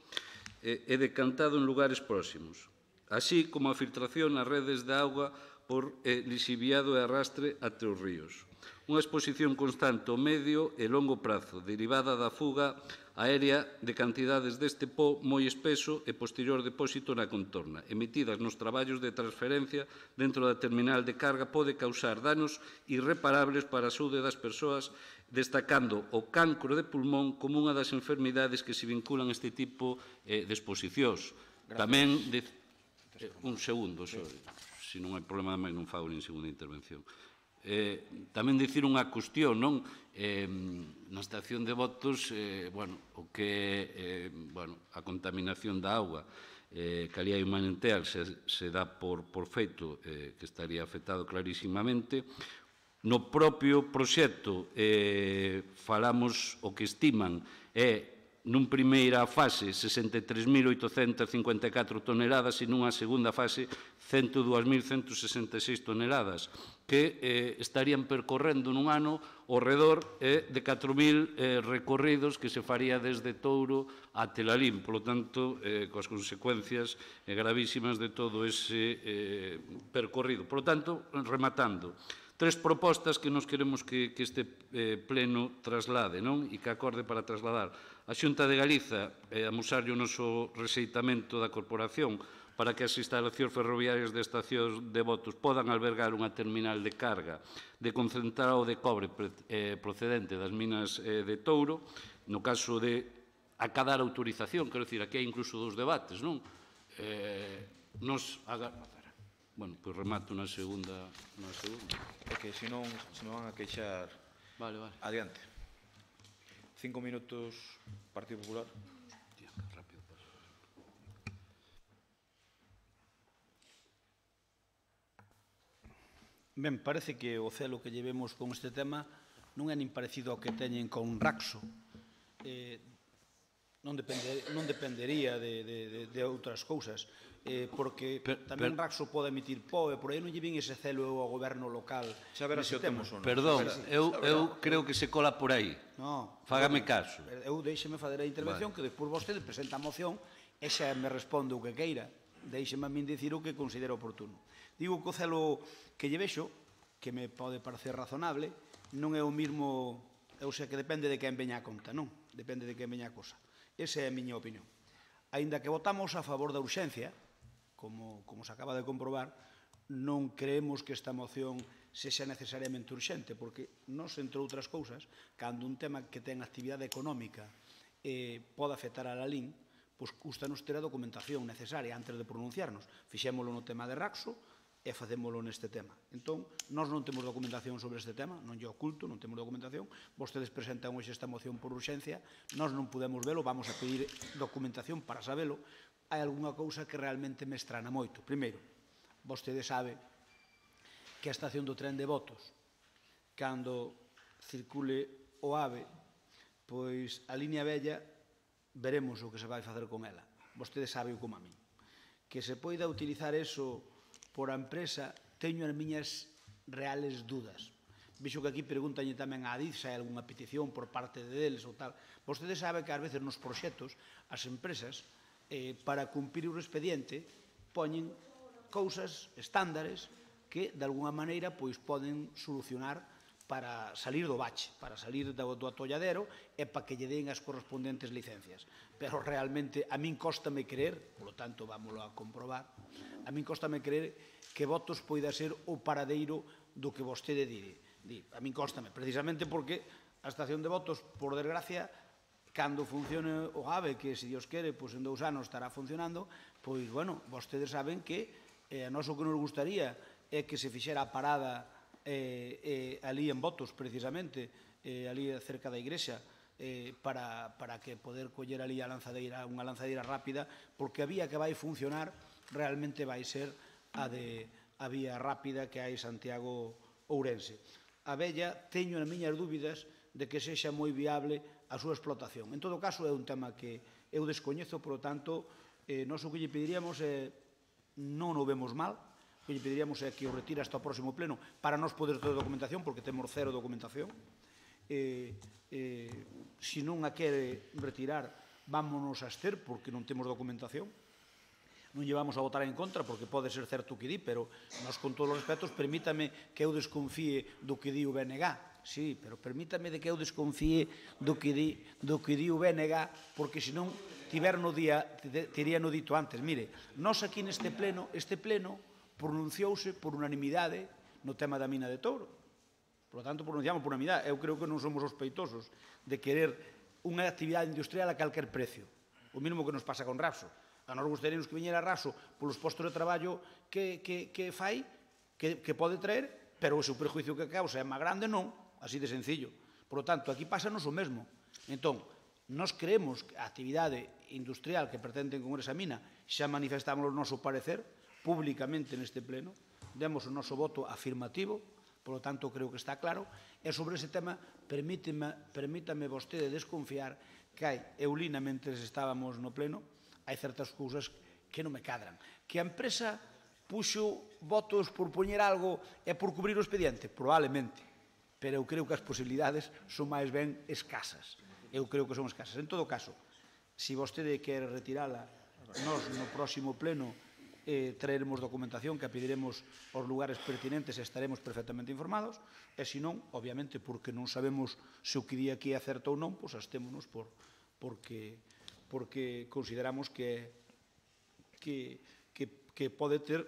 [SPEAKER 14] e decantado en lugares próximos, así como a filtración nas redes de auga por lixiviado e arrastre até os ríos. Unha exposición constante ao medio e longo prazo, derivada da fuga aérea de cantidades deste pó moi espeso e posterior depósito na contorna, emitidas nos traballos de transferencia dentro da terminal de carga, pode causar danos irreparables para a saúde das persoas, destacando o cancro de pulmón como unha das enfermidades que se vinculan a este tipo de exposicións. Tamén, un segundo, se non hai problema máis non fago nin segunda intervención. Tamén dicir unha cuestión, non? Na estación de votos, o que a contaminación da auga, que ali hai un manantial, se dá por feito que estaría afectado clarísimamente. No propio proxecto falamos o que estiman é, nun primeira fase, 63.854 toneladas e nunha segunda fase, 102.166 toneladas, que estarían percorrendo nun ano ao redor de 4.000 recorridos que se faría desde Touro a Telalín, polo tanto, coas consecuencias gravísimas de todo ese percorrido. Por lo tanto, rematando, tres propostas que nos queremos que este pleno traslade, non? E que acorde para trasladar. A Xunta de Galiza amosarlle o noso rexeitamento da corporación para que as instalacións ferroviarias de estacións de votos podan albergar unha terminal de carga de concentrado de cobre procedente das minas de Touro, no caso de acadar autorización, quero dicir, aquí hai incluso dos debates, non? Bueno, pois remato na segunda.
[SPEAKER 2] É que se non van a queixar.
[SPEAKER 14] Vale.
[SPEAKER 2] Adiante. 5 minutos, Partido Popular.
[SPEAKER 3] Ben, parece que o celo que llevemos con este tema non é nin parecido ao que teñen con Raxo. non dependería de outras cousas, porque tamén Raxo pode emitir POE, por aí non lle vin ese celo ao goberno local.
[SPEAKER 2] Xa verá se o temos ou non.
[SPEAKER 14] Perdón, eu creo que se cola por aí. Fágame caso.
[SPEAKER 3] Eu deixeme fazer a intervención, que despois vostede presenta a moción e xa me responde o que queira. Deixeme a min dicir o que considero oportuno. Digo que o celo que lle vexo, que me pode parecer razonable, non é o mismo, eu sei que depende de quen veña a conta, non? Depende de quen veña a cosa. Esa é a miña opinión. Aínda que votamos a favor da urxencia, como se acaba de comprobar, non creemos que esta moción sexa necesariamente urxente, porque nos, entre outras cousas, cando un tema que ten actividade económica pode afectar a la LIN, pois custanos ter a documentación necesaria antes de pronunciarnos. Fixémolo no tema de Raxo e facémolo neste tema. Entón, nós non temos documentación sobre este tema, non lle oculto, non temos documentación. Vostedes presentan hoxe esta moción por urxencia, nós non podemos velo, vamos a pedir documentación para sabelo. Hai algunha cousa que realmente me estrana moito. Primeiro, vostede sabe que a estación do tren de Botos, cando circule o AVE, pois a línea bella veremos o que se vai facer con ela. Vostede sabe como a min. Que se poida utilizar eso por a empresa, teño as miñas reales dudas. Vixo que aquí preguntanlle tamén a Adif se hai algunha petición por parte deles ou tal. Vostede sabe que ás veces nos proxectos as empresas, para cumprir o expediente, poñen cousas estándares que, de alguna maneira, pois poden solucionar para salir do bache, para salir do atolladero e para que lle den as correspondentes licencias. Pero realmente a min cóstame creer, polo tanto, vámoslo a comprobar, a min cóstame creer que Botos poida ser o paradeiro do que vostede di. A min cóstame, precisamente porque a estación de Botos, por desgracia, cando funcione o AVE, que se Dios quere, pois en 2 anos estará funcionando, pois, bueno, vostedes saben que a nós o que nos gustaría é que se fixera a parada ali en Botos, precisamente, ali cerca da igrexa, para que poder coller ali unha lanzadeira rápida, porque a vía que vai funcionar realmente vai ser a vía rápida que hai Santiago-Ourense. A vella, teño as miñas dúbidas de que sexa moi viable a súa explotación. En todo caso, é un tema que eu descoñezo, por lo tanto, nós o que lle pediríamos é, non o vemos mal, o que lle pediríamos é que o retire hasta o próximo pleno para nós poder ter documentación, porque temos cero documentación. Se non a quere retirar, vámonos a abster, porque non temos documentación. Non llevamos a votar en contra, porque pode ser certo que di, pero nós, con todos os respetos, permítame que eu desconfíe do que di o BNG. Sí, pero permítame de que eu desconfíe do que di o BNG, porque senón teríano dito antes. Mire, nós aquí neste pleno, este pleno pronunciouse por unanimidade no tema da mina de Touro. Por lo tanto, pronunciamos por unanimidade. Eu creo que non somos sospeitosos de querer unha actividade industrial a calquer precio. O mismo que nos pasa con Rapso. A nós gustaríamos que viñera Rapso polos postos de traballo que fai, que pode traer, pero o seu prejuicio que causa é máis grande, non. Así de sencillo. Por lo tanto, aquí pásanos o mesmo. Entón, nós creemos que a actividade industrial que pretenden con esa mina, xa manifestamos o noso parecer públicamente neste pleno, demos o noso voto afirmativo, por lo tanto, creo que está claro, e sobre ese tema, permítame vostede desconfiar que hai, Eulina, mentres estábamos no pleno, hai certas cousas que non me cadran. Que a empresa puxo votos por poñer algo e por cubrir o expediente? Probablemente. Pero eu creo que as posibilidades son máis ben escasas. Eu creo que son escasas. En todo caso, se vostede quere retirala, nós no próximo pleno traeremos documentación que a pediremos aos lugares pertinentes e estaremos perfectamente informados, e se non, obviamente, porque non sabemos se o que di aquí é certo ou non, pois abstémonos porque consideramos que pode ter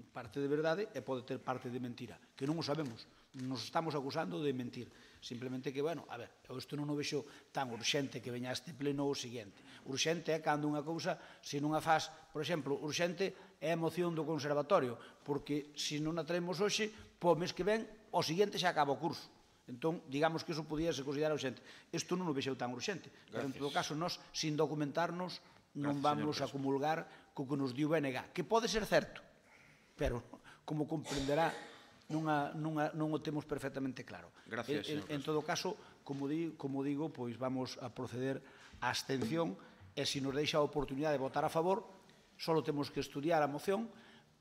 [SPEAKER 3] parte de verdade e pode ter parte de mentira, que non o sabemos. Nos estamos acusando de mentir. Simplemente que, bueno, a ver, eu isto non o vexo tan urxente que veña a este pleno o seguinte. Urxente é cando unha cousa, se non a faz, por exemplo, urxente é a moción do conservatorio, porque se non a traemos hoxe, po mes que ven, o seguinte xa acaba o curso. Entón, digamos que iso podía se considerar urxente. Isto non o vexo tan urxente. Pero, en todo caso, nós, sin documentarnos, non vamos a comulgar co que nos diu o BNG, que pode ser certo, pero, como comprenderá, non o temos perfectamente claro. En todo caso, como digo, pois vamos a proceder a abstención, e se nos deixa a oportunidade de votar a favor, só temos que estudiar a moción,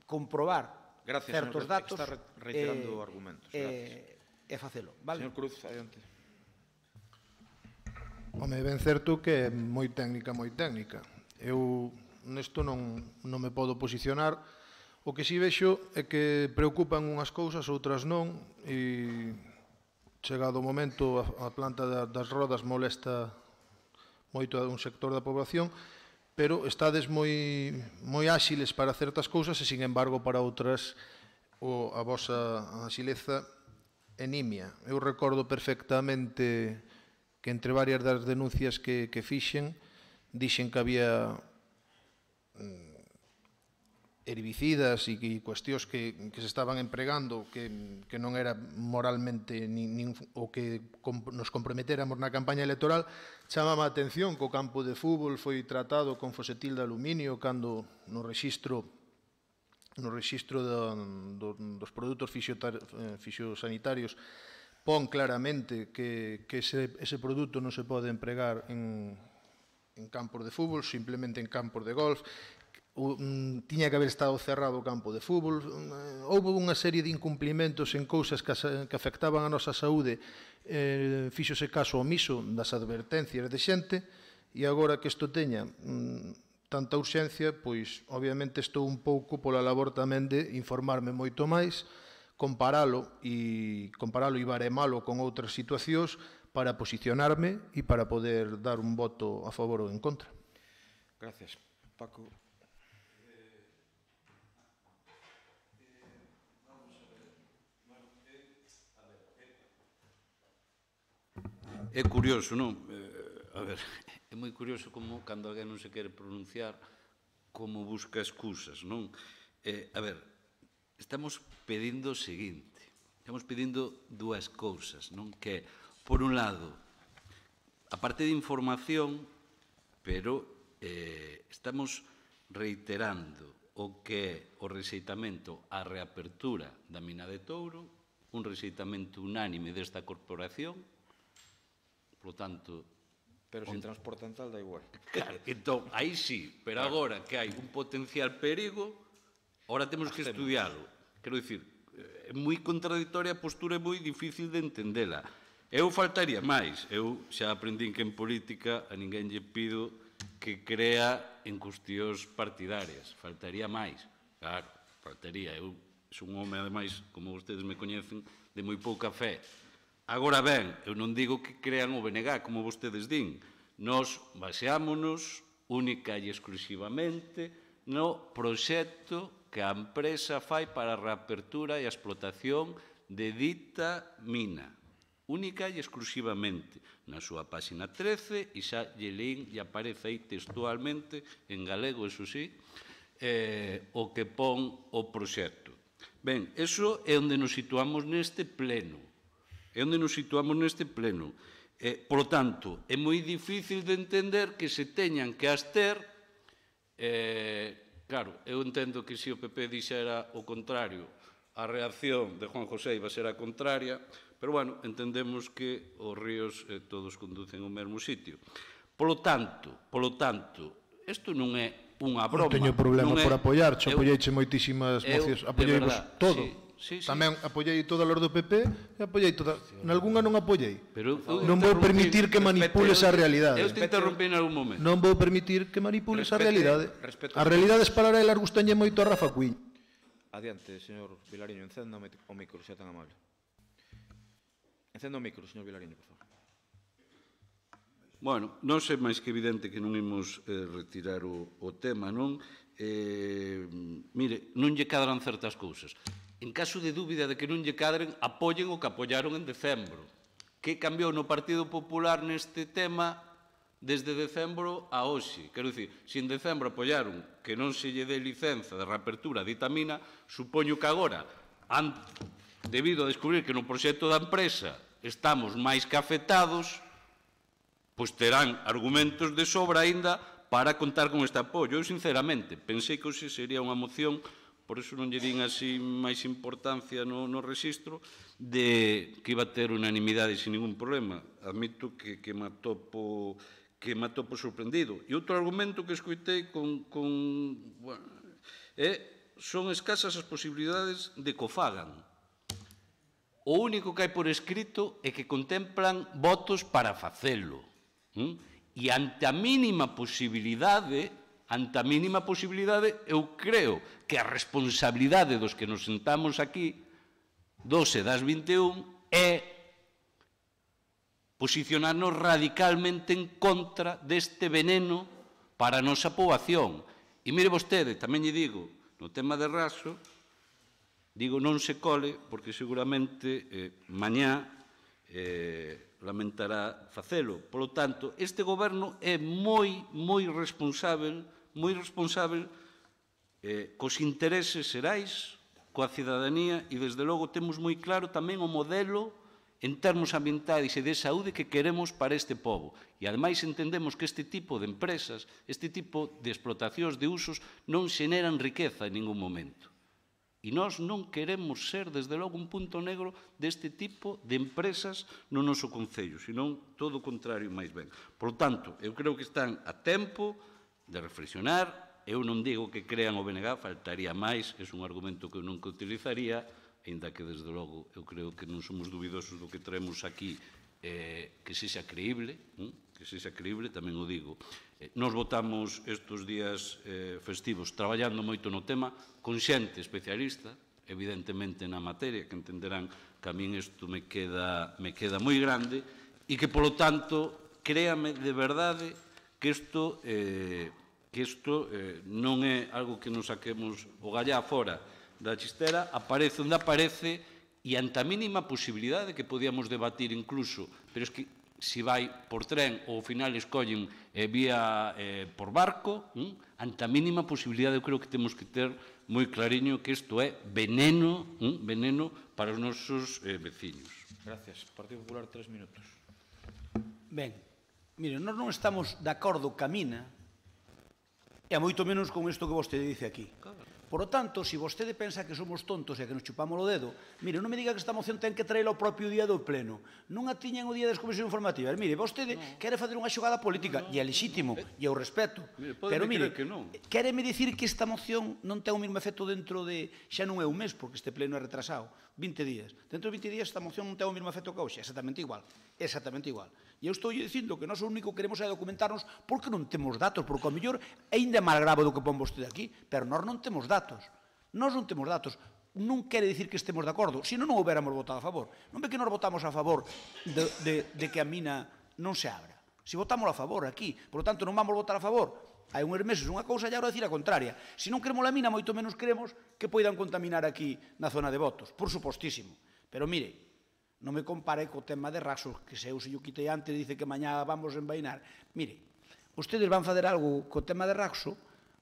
[SPEAKER 3] comprobar certos datos
[SPEAKER 2] reiterando argumentos.
[SPEAKER 3] E facelo.
[SPEAKER 2] Señor Cruz, adiante.
[SPEAKER 8] Home, ben certo que é moi técnica. Eu nesto non me podo posicionar. O que si vexo é que preocupan unhas cousas, outras non, e chegado o momento a planta das rodas molesta moito a un sector da población, pero estades moi áxiles para certas cousas e, sin embargo, para outras a vosa axileza é nimia. Eu recordo perfectamente que entre varias das denuncias que fixen, dixen que había herbicidas e cuestións que se estaban empregando que non era moralmente o que nos comprometéramos na campaña electoral. Chamaba a atención que o campo de fútbol foi tratado con fosetil de aluminio cando no rexistro dos produtos fitosanitarios pon claramente que ese produto non se pode empregar en campos de fútbol, simplemente en campos de golf. Tiña que haber estado cerrado o campo de fútbol. Houve unha serie de incumplimentos en cousas que afectaban a nosa saúde, fíxose caso omiso das advertencias de xente, e agora que isto teña tanta urxencia, pois obviamente estou un pouco pola labor tamén de informarme moito máis, comparalo e baremalo con outras situacións para posicionarme e para poder dar un voto a favor ou en contra.
[SPEAKER 2] Gracias. Paco.
[SPEAKER 14] É curioso, non? A ver, é moi curioso como cando alguén non se quere pronunciar como busca excusas, non? A ver, estamos pedindo o seguinte, estamos pedindo dúas cousas, non? Que, por un lado, a parte de información, pero estamos reiterando o que é o rexeitamento á reapertura da mina de Touro, un rexeitamento unánime desta corporación. Por lo tanto...
[SPEAKER 2] Pero se transportan tal, da igual.
[SPEAKER 14] Claro, entón, aí sí, pero agora que hai un potencial perigo, ahora temos que estudialo. Quero dicir, é moi contradictoria a postura, é moi difícil de entendela. Eu faltaría máis. Eu xa aprendín que en política a ninguén lle pido que crea en cuestións partidarias. Faltaría máis. Claro, faltaría. Eu sou un home, ademais, como vostedes me coñecen, de moi pouca fe. Agora ben, eu non digo que crean o BNG, como vostedes din. Nos baseámonos única e exclusivamente no proxecto que a empresa fai para a reapertura e a explotación de dita mina. Única e exclusivamente. Na súa páxina 13, e xa lle leín e aparece aí textualmente, en galego, eso sí, o que pon o proxecto. Ben, eso é onde nos situamos neste pleno. Por lo tanto, é moi difícil de entender que se teñan que abster. Claro, eu entendo que se o PP dixera o contrario, a reacción de Juan José iba a ser a contraria, pero, bueno, entendemos que os ríos todos conducen ao mesmo sitio. Por lo tanto, isto non é unha broma.
[SPEAKER 8] Non teño problema por apoiar, apoieiche moitísimas mocións, apoieivos todo. Tamén apoiei todas as do PP e apoiei todas. Nalgúna non apoiei. Non vou permitir que manipules a realidade.
[SPEAKER 14] Eu te interrompi en algún momento.
[SPEAKER 8] Non vou permitir que manipules a realidade. As realidades paralelas gustanlle moito a Rafa Cuín.
[SPEAKER 2] Adiante, señor Vilariño, encenda o micro, xa tan amable. Encenda o micro, señor Vilariño, por favor.
[SPEAKER 14] Bueno, non sei máis que evidente que non imos retirar o tema, non? Mire, non lle cadran certas cousas. En caso de dúbida de que non lle cadren, apoyen o que apoyaron en decembro. Que cambiou no Partido Popular neste tema desde decembro a hoxe? Quero dicir, se en decembro apoyaron que non se lle dé licenza de reapertura a dita mina, supoño que agora, debido a descubrir que no proxecto da empresa estamos máis que afectados, pois terán argumentos de sobra aínda para contar con este apoio. Eu, sinceramente, pensei que hoxe sería unha moción, por iso non lle din así máis importancia no rexistro, de que iba a ter unanimidade sin ningún problema. Admito que me atopo que me atopo sorprendido. E outro argumento que escoitei son escasas as posibilidades de que o fagan. O único que hai por escrito é que contemplan votos para facelo. E ante a mínima posibilidade, eu creo que a responsabilidade dos que nos sentamos aquí, 12 das 21, é posicionarnos radicalmente en contra deste veneno para a nosa poboación. E mire vostede, tamén lle digo, no tema de Raso, digo non se cole, porque seguramente mañá lamentará facelo. Polo tanto, este goberno é moi responsável cos intereses xerais, coa cidadanía, e desde logo temos moi claro tamén o modelo en termos ambientais e de saúde que queremos para este pobo. E, ademais, entendemos que este tipo de empresas, este tipo de explotacións de usos non xeneran riqueza en ningún momento. E nós non queremos ser, desde logo, un punto negro deste tipo de empresas no noso concello, senón todo o contrario máis ben. Por tanto, eu creo que están a tempo de reflexionar. Eu non digo que crean o BNG, faltaría máis, é un argumento que eu nunca utilizaría, ainda que, desde logo, eu creo que non somos dubidosos do que traemos aquí, que sexa creíble, tamén o digo. Nos votamos estes días festivos traballando moito no tema, con xente especialista, evidentemente na materia, que entenderán que a min isto me queda moi grande, e que, polo tanto, créame de verdade que isto non é algo que nos saquemos o gallá fora da chistera, aparece onde aparece, e ante a mínima posibilidade que podíamos debatir incluso, pero é que se vai por tren ou ao final escollen vía por barco, ante a mínima posibilidade eu creo que temos que ter moi clariño que isto é veneno para os nosos veciños.
[SPEAKER 2] Gracias. Partido Popular, 3 minutos.
[SPEAKER 3] Ben, mire, nós non estamos de acordo ca mina, e moito menos con isto que vostede dice aquí. Por lo tanto, se vostede pensa que somos tontos e que nos chupamos o dedo, mire, non me diga que esta moción ten que traela o propio día do pleno. Non a tiñan o día das comisións informativas. Mire, vostede quere fazer unha xogada política, e é legítimo, e eu respeto. Pero, mire, quéreme dicir que esta moción non ten o mesmo efecto dentro de... Xa non é un mes, porque este pleno é retrasado. 20 días. Dentro de 20 días esta moción non ten o mesmo efecto que hoxe. Exactamente igual. Exactamente igual. E eu estou dicindo que nós o único que queremos é documentarnos porque non temos datos, porque ao mellor é ainda máis grave do que pon vostede aquí, pero nós non temos datos. Nós non temos datos. Non quere dicir que estemos de acordo, senón non houbéramos votado a favor. Non ve que nós votamos a favor de que a mina non se abra. Se votamos a favor aquí, por lo tanto non vamos votar a favor. Hai uns meses unha cousa e agora dicir a contraria. Se non queremos a mina, moito menos queremos que poidan contaminar aquí na zona de votos. Por supostísimo. Pero mire, non me compare co tema de Raxos, que se eu se yo quitei antes, dice que mañá vamos a envainar. Mire, ustedes van fazer algo co tema de Raxo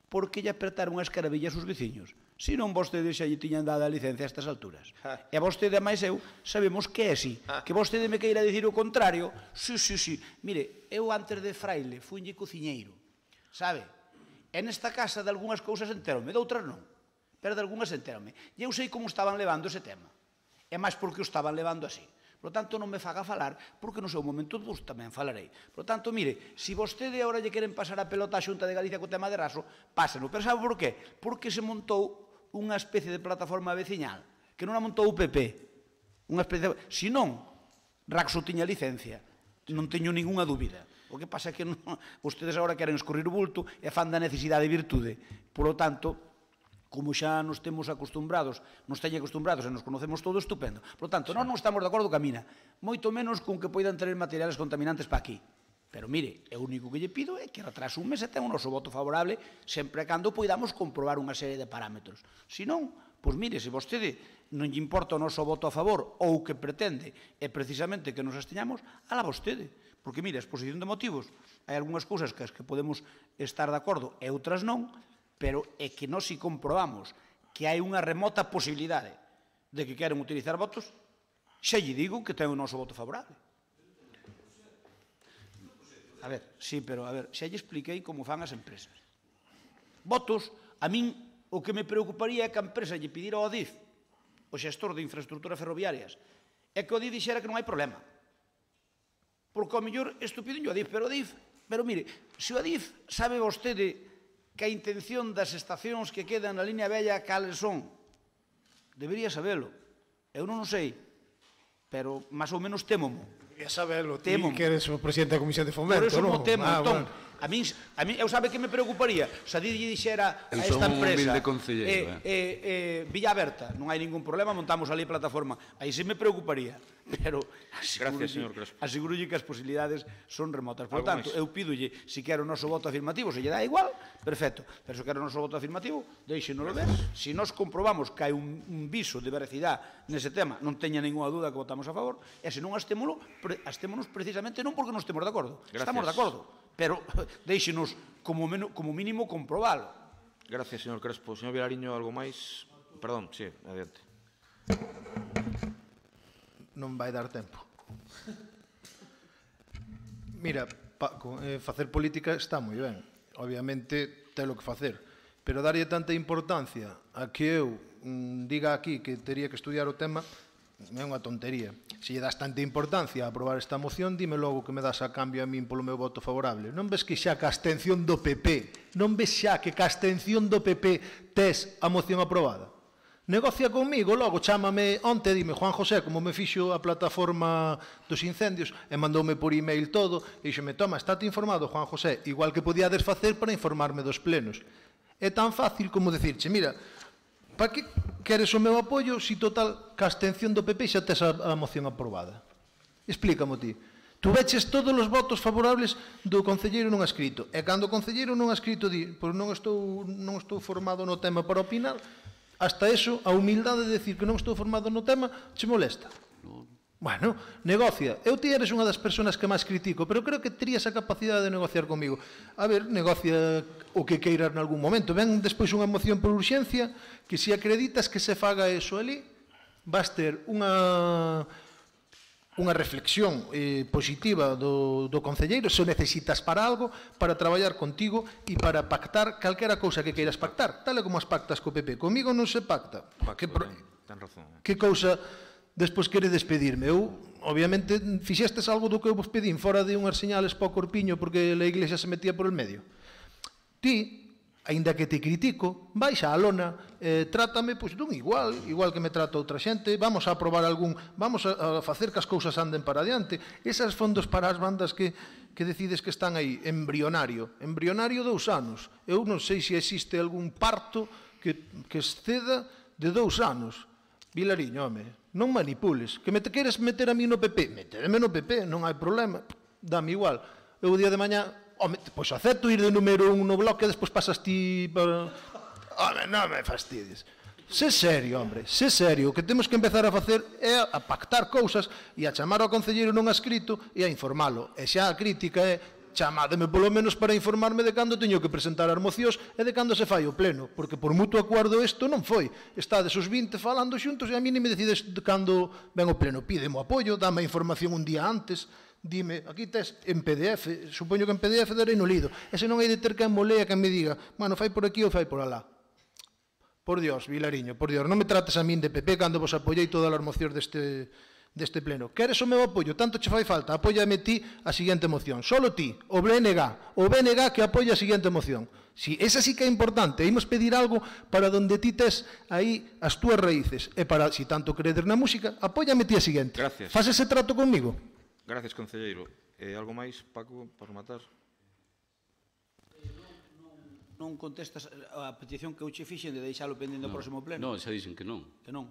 [SPEAKER 3] porque lle apertaron as carabillas os veciños. Se non vostedes xa lle tiñan dado a licencia a estas alturas. E vostede, máis eu, sabemos que é así. Que vostede me queira dicir o contrario, sí. Mire, eu antes de fraile fuinlle cociñeiro, sabe? E nesta casa de algunhas cousas entérome, de outras non. Pero de algunhas entérome. E eu sei como estaban levando ese tema. É máis porque o estaban levando así. Por lo tanto, non me faga falar, porque no seu momento vos tamén falarei. Por lo tanto, mire, se vostede agora lle queren pasar a pelota a Xunta de Galicia co tema de Raso, pásenlo. Pero sabe por qué? Porque se montou unha especie de plataforma veciñal, que non a montou o PP. Unha especie de... Se non, Raxo tiña licencia, non teño ninguna dúbida. O que pasa é que vostedes agora queren escorrer o bulto e fan da necesidade e virtude. Por lo tanto, como xa nos temos acostumbrados, nos teñen acostumbrados e nos conocemos todo, estupendo. Por lo tanto, nós non estamos de acordo ca mina, moito menos con que poidan traer materiales contaminantes para aquí. Pero mire, o único que lle pido é que retrase un mes e ten o noso voto favorable sempre cando poidamos comprobar unha serie de parámetros. Se non, pois mire, se vostede non lle importa o noso voto a favor ou o que pretende é precisamente que nos absteñamos, alá vostede. Porque mire, a exposición de motivos, hai algunhas cousas que podemos estar de acordo e outras non, pero é que nós si comprobamos que hai unha remota posibilidade de que queren utilizar votos, xa lle digo que ten o noso voto favorable. A ver, sí, pero a ver, xa lle expliquei como fan as empresas. Votos, a min o que me preocuparía é que a empresa lle pidira ao DIF, o xestor de infraestructuras ferroviarias, é que o DIF dixera que non hai problema. Porque ao mellor estupidinho o DIF, pero o DIF Pero mire, se o Adif sabe vostede que a intención das estacións que quedan na línea bella cales son, debería sabelo. Eu non o sei, pero máis ou menos témomo.
[SPEAKER 5] Debería sabelo, ti que eres o presidente da Comisión de Fomento, non?
[SPEAKER 3] Por eso non temo, entón, a mí, eu sabe que me preocuparía? Se a Didi dixera a esta empresa, Villa Aberta, non hai ningún problema, montamos ali a plataforma, aí sí me preocuparía, pero aseguro-lle que as posibilidades son remotas. Por tanto, eu pídolle, se quero o noso voto afirmativo, se lle dá igual, perfecto, pero se quero o noso voto afirmativo, deixenoslo ver. Se nos comprobamos que hai un viso de veracidade nese tema, non teña ninguna dúda que votamos a favor, e se non astémonos precisamente non porque non estemos de acordo, estamos de acordo, pero deixenos como mínimo comprobalo.
[SPEAKER 2] Gracias, señor Crespo. Señor Vilariño, algo máis? Perdón, sí, adiante.
[SPEAKER 8] Non vai dar tempo. Mira, Paco, facer política está moi ben. Obviamente, ten o que facer. Pero darlle tanta importancia a que eu diga aquí que teria que estudiar o tema é unha tontería. Se lle das tanta importancia a aprobar esta moción, dime logo que me das a cambio a min polo meu voto favorable. Non ves que xa que a abstención do PP, non ves xa que a abstención do PP tes a moción aprobada? Negocia conmigo, logo chámame onte, dime Juan José, como me fixo a plataforma dos incendios, e mandoume por email todo, e dixome, toma, estate informado, Juan José, igual que podíades facer para informarme dos plenos. É tan fácil como decirche, mira, para que queres o meu apoio se total que a abstención do PP xa tes a moción aprobada? Explícamo ti. Tu veches todos os votos favorables do concelleiro non escrito, e cando o concelleiro non escrito di, pois non estou formado no tema para opinar, hasta eso, a humildade de decir que non estou formado no tema, che molesta. Bueno, negocia. Eu ti eres unha das persoas que máis critico, pero creo que terías a capacidade de negociar comigo. A ver, negocia o que queiras nalgún momento. Ven despois unha moción por urxencia, que se acreditas que se faga eso ali, vas ter unha reflexión positiva do concelleiro, se o necesitas para algo, para traballar contigo e para pactar calquera cousa que queiras pactar, tal como as pactas co PP. Comigo non se pacta.
[SPEAKER 2] Ten razón.
[SPEAKER 8] Que cousa despois quere despedirme? Eu, obviamente, fixestes algo do que eu vos pedín, fora de unhas señales para o corpiño porque a Iglesia se metía por el medio. Ti, aínda que te critico, baixa a lona, trátame pois dun igual que me trata outra xente, vamos a aprobar vamos a facer que as cousas anden para adiante. Esas fondos para as bandas que decides que están aí, embrionario 2 anos. Eu non sei se existe algún parto que exceda de 2 anos. Vilariño, home, non manipules, que me te queres meter a mí no PP, méteme no PP, non hai problema, dame igual. Eu o día de mañá, home, pois acepto ir de número 1 no bloque e despois pasas ti para... Home, non me fastidies. Sé serio, hombre, sé serio. O que temos que empezar a facer é a pactar cousas e a chamar ao concelleiro non escrito e a informálo. E xa a crítica é chamádeme polo menos para informarme de cando teño que presentar as mocións e de cando se fai o pleno, porque por mutuo acuerdo isto non foi. Estades os 20 falando xuntos e a mí nem me decides de cando ven o pleno. Pídeme o apoio, dame a información un día antes, dime, aquí tes en PDF, supoño que en PDF darei no lido, e se non hai de ter quen mo lea, quen me diga, bueno, fai por aquí ou fai por alá. Por Dios, Vilariño, por Dios, non me trates a min de PP cando vos apoiei todas as mocións deste pleno. Queres o meu apoio? Tanto che fai falta, apóiame ti a seguinte moción. Solo ti, o BNG que apoia a seguinte moción. Si, esa sí que é importante, imos pedir algo para donde ti tes aí as túas raíces. E para, si tanto credes na música, apóiame ti a seguinte.
[SPEAKER 2] Gracias.
[SPEAKER 8] Faz ese trato conmigo.
[SPEAKER 2] Gracias, concelleiro. Algo máis, Paco, para rematar?
[SPEAKER 3] Non contestas a petición que eu che fixen de deixalo pendente do próximo pleno?
[SPEAKER 14] Non, xa dixen que non.
[SPEAKER 3] Que non?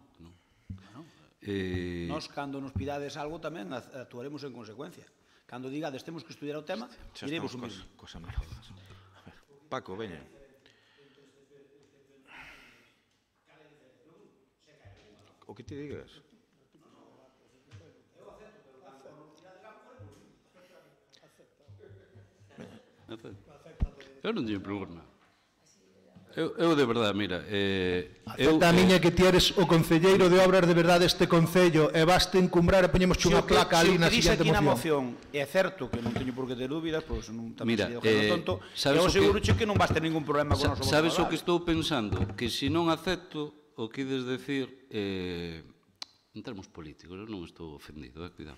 [SPEAKER 3] Nós, cando nos pidades algo, tamén actuaremos en consecuencia. Cando digades temos que estudiar o tema, diremos o mesmo.
[SPEAKER 2] Paco, veña. O que te digas?
[SPEAKER 14] Eu non teño problema. Eu de verdade, mira...
[SPEAKER 8] Acepta a miña que ti eres o concelleiro de obras de verdade este concello e baste encumbrar e poñemos unha placa ali na seguinte
[SPEAKER 3] moción. É certo que non teño por que ter dúbidas, pois non tamén sería o tonto. Eu seguroche que non vas ter ningún problema con o noso voto.
[SPEAKER 14] Sabes o que estou pensando? Que se non acepto o que ides decir en termos políticos, non estou ofendido, cuidado.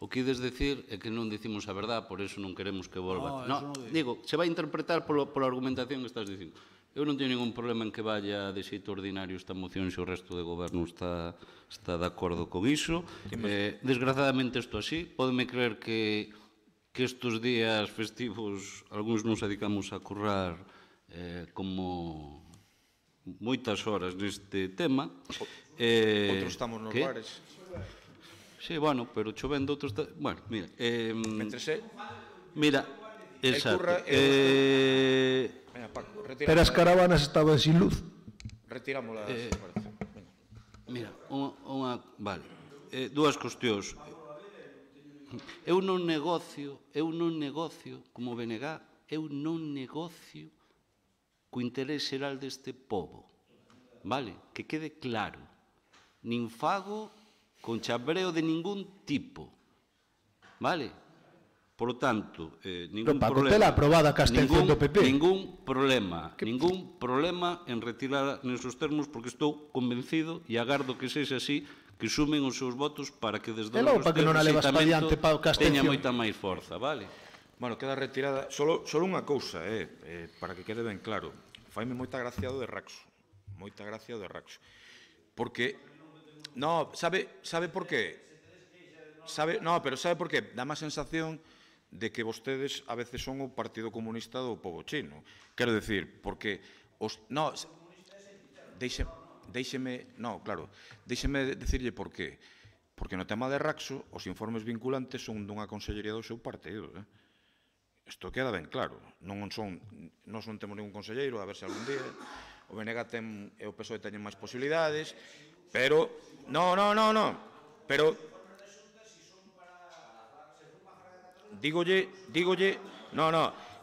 [SPEAKER 14] O que ides decir é que non dicimos a verdad, por eso non queremos que volva.
[SPEAKER 3] No,
[SPEAKER 14] Digo, se vai interpretar pola argumentación que estás dicindo. Eu non teño ningún problema en que vaya de xeito ordinario esta moción se o resto do goberno está de acordo con iso. Desgraciadamente isto así. Pódeme creer que estes días festivos algúns nos dedicamos a currar como moitas horas neste tema.
[SPEAKER 2] Outros estamos nos bares.
[SPEAKER 14] Sí, bueno, pero chovendo outros... Bueno, mira... Mira, exacto.
[SPEAKER 2] Venga, Paco, retiramos.
[SPEAKER 3] Pero as caravanas estaban sin luz.
[SPEAKER 2] Retirámolas, parece.
[SPEAKER 14] Mira, vale. Dúas cuestións. Eu non negocio, como BNG, eu non negocio co interés xeral deste pobo. Vale? Que quede claro. Nin fago con chambreo de ningún tipo. Vale? Por lo tanto, ningún problema.
[SPEAKER 3] Tela aprobada que abstención do PP.
[SPEAKER 14] Ningún problema en retirar nesos termos, porque estou convencido e agardo que sexa así, que sumen os seus votos para que desde o rexeitamento teña moita máis forza, vale?
[SPEAKER 2] Bueno, queda retirada. Solo unha cousa, para que quede ben claro. Faime moita gracia o de Raxo. Moita gracia o de Raxo. Porque... No, sabe por qué? Pero sabe por qué? Dá má sensación de que vostedes a veces son o Partido Comunista do pobo chino. Quero decir, porque... Deixeme decirlle por qué. Porque no tema de Raxo, os informes vinculantes son dunha consellería do seu partido. Isto queda ben claro. Non temos ningún conselleiro, a ver se algún día. O BNG e o PSOE teñen máis posibilidades, pero... No. Pero... Dígolle...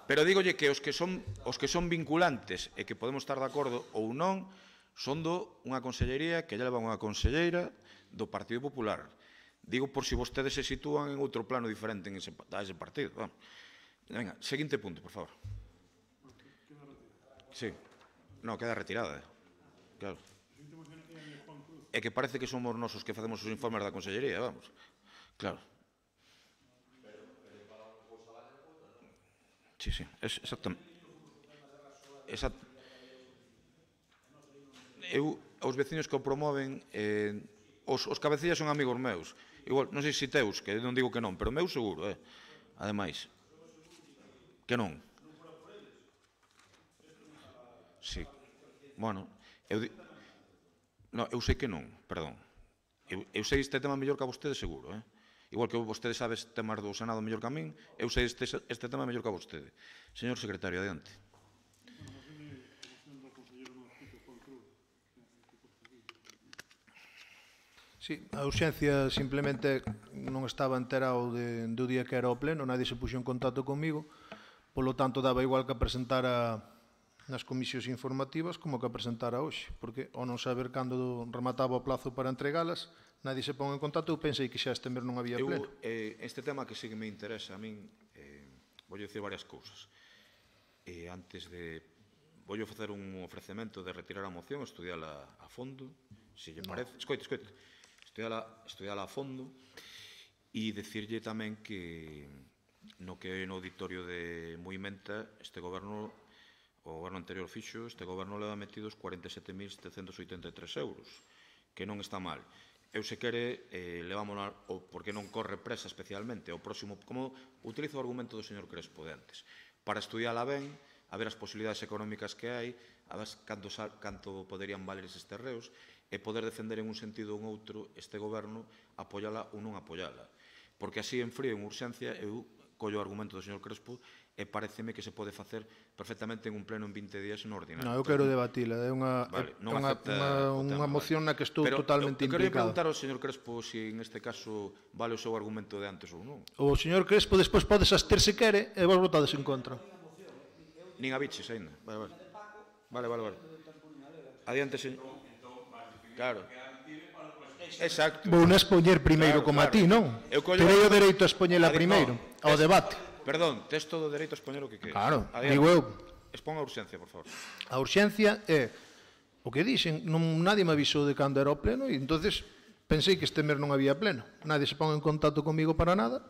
[SPEAKER 2] Pero dígolle que os que son vinculantes e que podemos estar de acordo ou non son unha consellería que lle leva unha conselleira do Partido Popular. Digo por si vostedes se sitúan en outro plano diferente a ese partido. Venga, seguinte punto, por favor. Sí. No, queda retirada. Claro. É que parece que somos nosos que facemos os informes da consellería, vamos. Claro. Sí, exactamente. Eu, os veciños que o promoven, os cabecillas son amigos meus. Igual, non sei se teus, que non digo que non, pero meus seguro, ademais. Que non. Sí. Bueno, eu sei que non, perdón. Eu sei este tema mellor que a vostede, seguro. Igual que vostede sabe temas do Senado mellor que a min, eu sei este tema mellor que a vostede. Señor secretario, adiante.
[SPEAKER 8] Sí, a urxencia simplemente non estaba enterado do día que era o pleno, nadie se puxo en contacto comigo, polo tanto daba igual que a presentara nas comisións informativas como que a presentara hoxe, porque ao non saber cando remataba o plazo para entregalas, nadie se pon en contacto, eu pensei que xa este mes non había pleno.
[SPEAKER 2] Este tema que sí que me interesa a min, vou dicir varias cousas. Antes de... Vou facer un ofrecemento de retirar a moción, estudiala a fondo, se lle parece... Escoite. Estudiala a fondo e decirlle tamén que no que no auditorio de Moimenta este goberno, o goberno anterior fixo, este goberno leva metidos 47.783 euros, que non está mal. Eu se quere, levámonos, porque non corre presa especialmente, o próximo, como utilizo o argumento do señor Crespo de antes, para estudiala ben, a ver as posibilidades económicas que hai, a ver canto poderían valer estes terreos, e poder defender en un sentido ou en outro este goberno, apoiala ou non apoiala. Porque así en frío, en urxencia, eu collo o argumento do señor Crespo e pareceme que se pode facer perfectamente en un pleno en 20 días en ordinario.
[SPEAKER 8] Non, eu quero debatila, é unha moción na que estou totalmente implicado.
[SPEAKER 2] Quero preguntar ao señor Crespo se en este caso vale o seu argumento de antes ou non.
[SPEAKER 8] O señor Crespo despois podes abster se quere e vos votades en contra.
[SPEAKER 2] Nin a biches ainda. Vale. Adiante, señor. Claro. Exacto.
[SPEAKER 8] Vou na expoñer primeiro como a ti, non? Terei o dereito a expoñela primeiro, ao debate.
[SPEAKER 2] Perdón, tes todo o dereito a expoñer o que queres.
[SPEAKER 8] Claro, digo eu.
[SPEAKER 2] Expón a urxencia, por favor.
[SPEAKER 8] A urxencia é o que dixen, nadie me avisou de cando era o pleno e entonces Pensei que este mes non había pleno. Nadie se pon en contacto comigo para nada.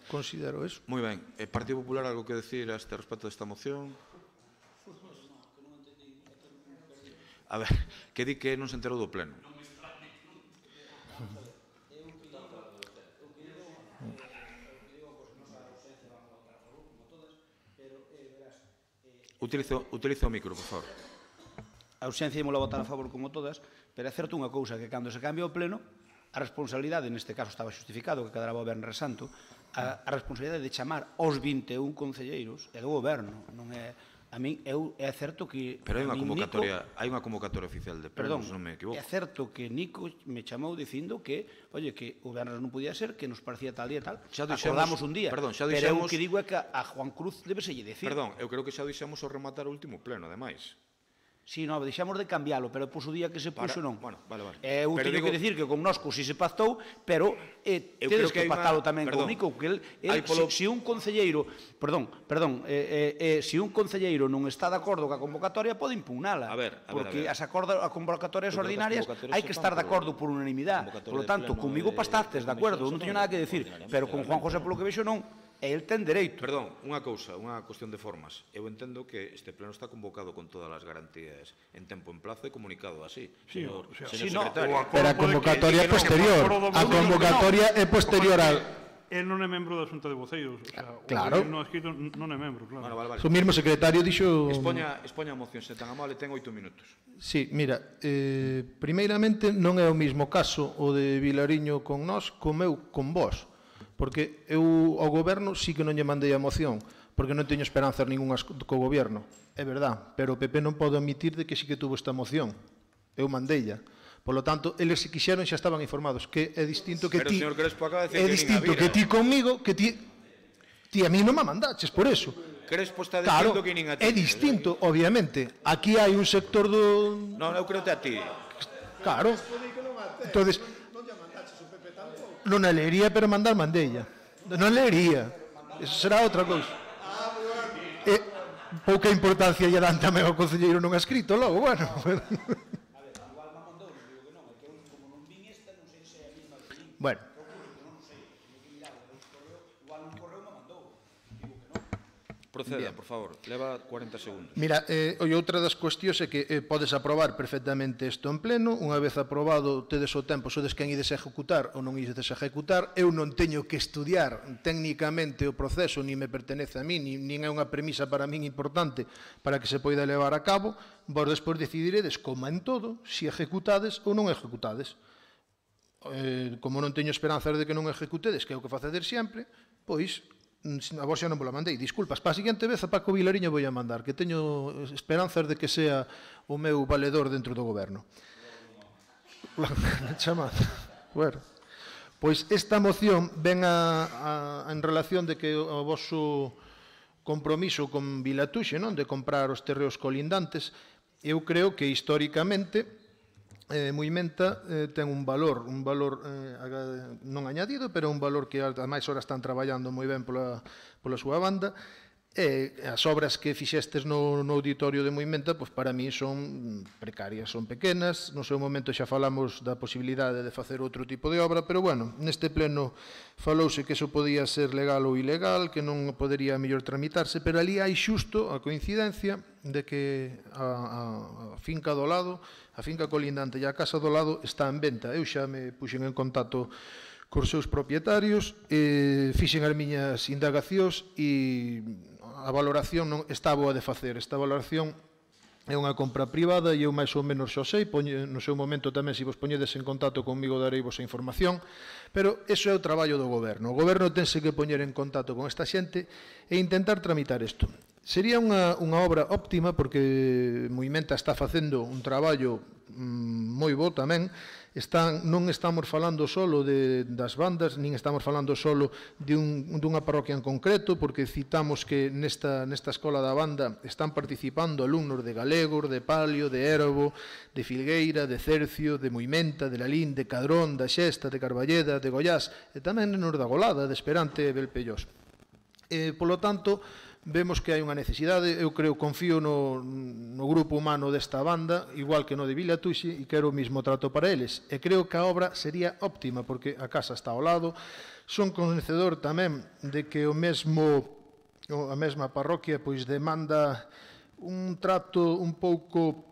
[SPEAKER 8] Considero eso.
[SPEAKER 2] Moi ben. Partido Popular, algo que decir a este respecto desta moción? A ver, que di que non se enterou do pleno. Utiliza o micro, por favor.
[SPEAKER 3] A ausencia ímola votar a favor como todas, pero é certo unha cousa, que cando se cambia o pleno, a responsabilidade, neste caso estaba justificado, que quedará o Goberno Santo, a responsabilidade de chamar os 21 concelleiros é do Goberno, non é... A min é certo que...
[SPEAKER 2] Pero hai unha convocatoria oficial de plenos, non me equivoco.
[SPEAKER 3] É certo que Nico me chamou dicindo que, oye, que o Goberno non podía ser, que nos parecía tal día e tal. Acordamos un día. Pero eu que digo é que a Juan Cruz debe se lle decir.
[SPEAKER 2] Perdón, eu creo que xa dixemos ao rematar o último pleno, ademais.
[SPEAKER 3] Si, non, deixamos de cambiálo, pero pois o día que se puxo non.
[SPEAKER 2] Bueno, vale.
[SPEAKER 3] Eu teño que decir que con nosco si se pactou, pero tedes que pactalo tamén con Nico, que se un concelleiro, se un concelleiro non está de acordo ca convocatoria, pode impugnala. Porque as convocatorias ordinarias hai que estar de acordo por unanimidade. Por lo tanto, comigo pastastes, de acordo, non teño nada que decir, pero con Juan José, polo que vexo, non. El ten dereito.
[SPEAKER 2] Perdón, unha cousa, unha cuestión de formas. Eu entendo que este pleno está convocado con todas as garantías en tempo, en plazo e comunicado así. Señor secretario.
[SPEAKER 8] Pero a convocatoria é posterior. A convocatoria é posterior al...
[SPEAKER 4] El non é membro da Xunta de Voceiros.
[SPEAKER 8] Claro.
[SPEAKER 4] O non escrito non é membro, claro.
[SPEAKER 8] O mesmo secretario dixo...
[SPEAKER 2] Expoña a moción, se tan amable, ten 8 minutos.
[SPEAKER 8] Sí, mira, primeiramente non é o mesmo caso o de Vilariño con nós como eu con vós. Porque eu ao Goberno sí que non lle mandei a moción, porque non teño esperanzas ningunhas co Goberno, é verdad, pero o PP non pode admitir de que sí que tuvo esta moción. Eu mandeilla. Por lo tanto, eles se quixeron xa estaban informados, que é distinto que ti...
[SPEAKER 2] Pero, señor Crespo, acaba de decir
[SPEAKER 8] é distinto que ti conmigo, que ti a mí non me mandaches por eso.
[SPEAKER 2] Crespo está dicindo que nin a ti.
[SPEAKER 8] É distinto, obviamente. Aquí hai un sector do...
[SPEAKER 2] Non, eu creo que a ti.
[SPEAKER 8] Claro. Entonces... Non a leería, pero mandella. Non leería. Eso será outra cousa. Pouca importancia lle dan tamén ao concelleiro non escrito, logo, bueno. Bueno.
[SPEAKER 2] Proceda, por favor, leva 40 segundos.
[SPEAKER 8] Mira, outra das cuestións é que podes aprobar perfectamente isto en pleno, unha vez aprobado tedes o tempo, sodes quen ides a executar ou non ides a executar, eu non teño que estudiar técnicamente o proceso, nin me pertenece a mí, nin é unha premisa para min importante para que se poida levar a cabo, vos despois decidiredes, como en todo, se executades ou non executades. Como non teño esperanzas de que non executedes, que é o que facedes sempre, pois a vos xa non vos la mandei. Disculpas, para a seguinte vez a Paco Vilariño vou a mandar, que teño esperanzas de que sea o meu valedor dentro do Goberno. Chamada. Bueno, pois esta moción ven en relación de que o vosso compromiso con Vilatuxe, non, de comprar os terreos colindantes, eu creo que históricamente Moimenta ten un valor non añadido, pero un valor que ademais ahora están traballando moi ben pola súa banda. As obras que fixestes no auditorio de Moimenta, pois para mí son precarias, son pequenas. No seu momento xa falamos da posibilidade de facer outro tipo de obra, pero bueno, neste pleno falouse que iso podía ser legal ou ilegal, que non podería mellor tramitarse, pero ali hai xusto a coincidencia de que a finca do lado, a finca colindante e a casa do lado está en venta. Eu xa me puxen en contacto cos seus propietarios, fixen as miñas indagacións e a valoración non está boa de facer. Esta valoración é unha compra privada e eu máis ou menos xa sei, no seu momento tamén se vos poñedes en contacto comigo darei vos a información, pero iso é o traballo do Goberno. O Goberno tense que poñer en contacto con esta xente e intentar tramitar isto. Sería unha obra óptima porque Moimenta está facendo un traballo moi bo tamén. Non estamos falando solo das bandas, nin estamos falando solo dunha parroquia en concreto, porque citamos que nesta escola da banda están participando alumnos de Galegos, de Palio, de Érabo, de Filgueira, de Cercio, de Moimenta, de Lalín, de Cadrón, da Xesta, de Carballeda, de Goiás, e tamén nos da Golada, de Esperante e Belpellós. Polo tanto, vemos que hai unha necesidade, eu creo, confío no grupo humano desta banda, igual que no de Vilatuxe, e quero o mismo trato para eles. E creo que a obra sería óptima, porque a casa está ao lado. Son conhecedor tamén de que a mesma parroquia pois demanda un trato un pouco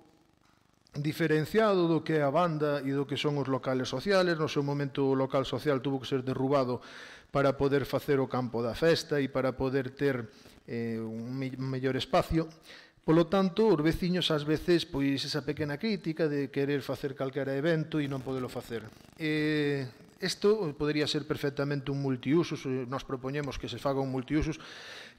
[SPEAKER 8] diferenciado do que é a banda e do que son os locales sociales. No seu momento o local social tuvo que ser derrubado para poder facer o campo da festa e para poder ter un mellor espacio. Polo tanto, os veciños ás veces pois esa pequena crítica de querer facer calquera evento e non podelo facer. Isto podería ser perfectamente un multiusos, nos propoñemos que se faga un multiusos,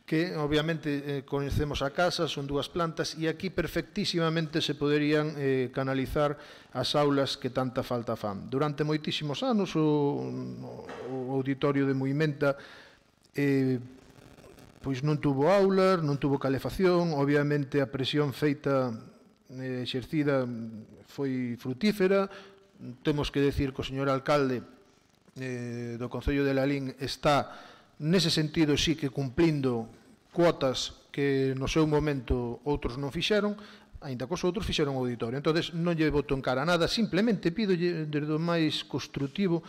[SPEAKER 8] que obviamente coñecemos a casa, son 2 plantas, e aquí perfectísimamente se poderían canalizar as aulas que tanta falta fan. Durante moitísimos anos o auditorio de Moimenta pois non tuvo aulas, non tuvo calefacción, obviamente a presión feita exercida foi frutífera. Temos que decir que o señor alcalde do Concello de Lalín está nese sentido sí que cumplindo cuotas que no seu momento outros non fixeron, aínda que os outros fixeron o auditorio. Entón, non lle boto en cara nada, simplemente pido desde o máis construtivo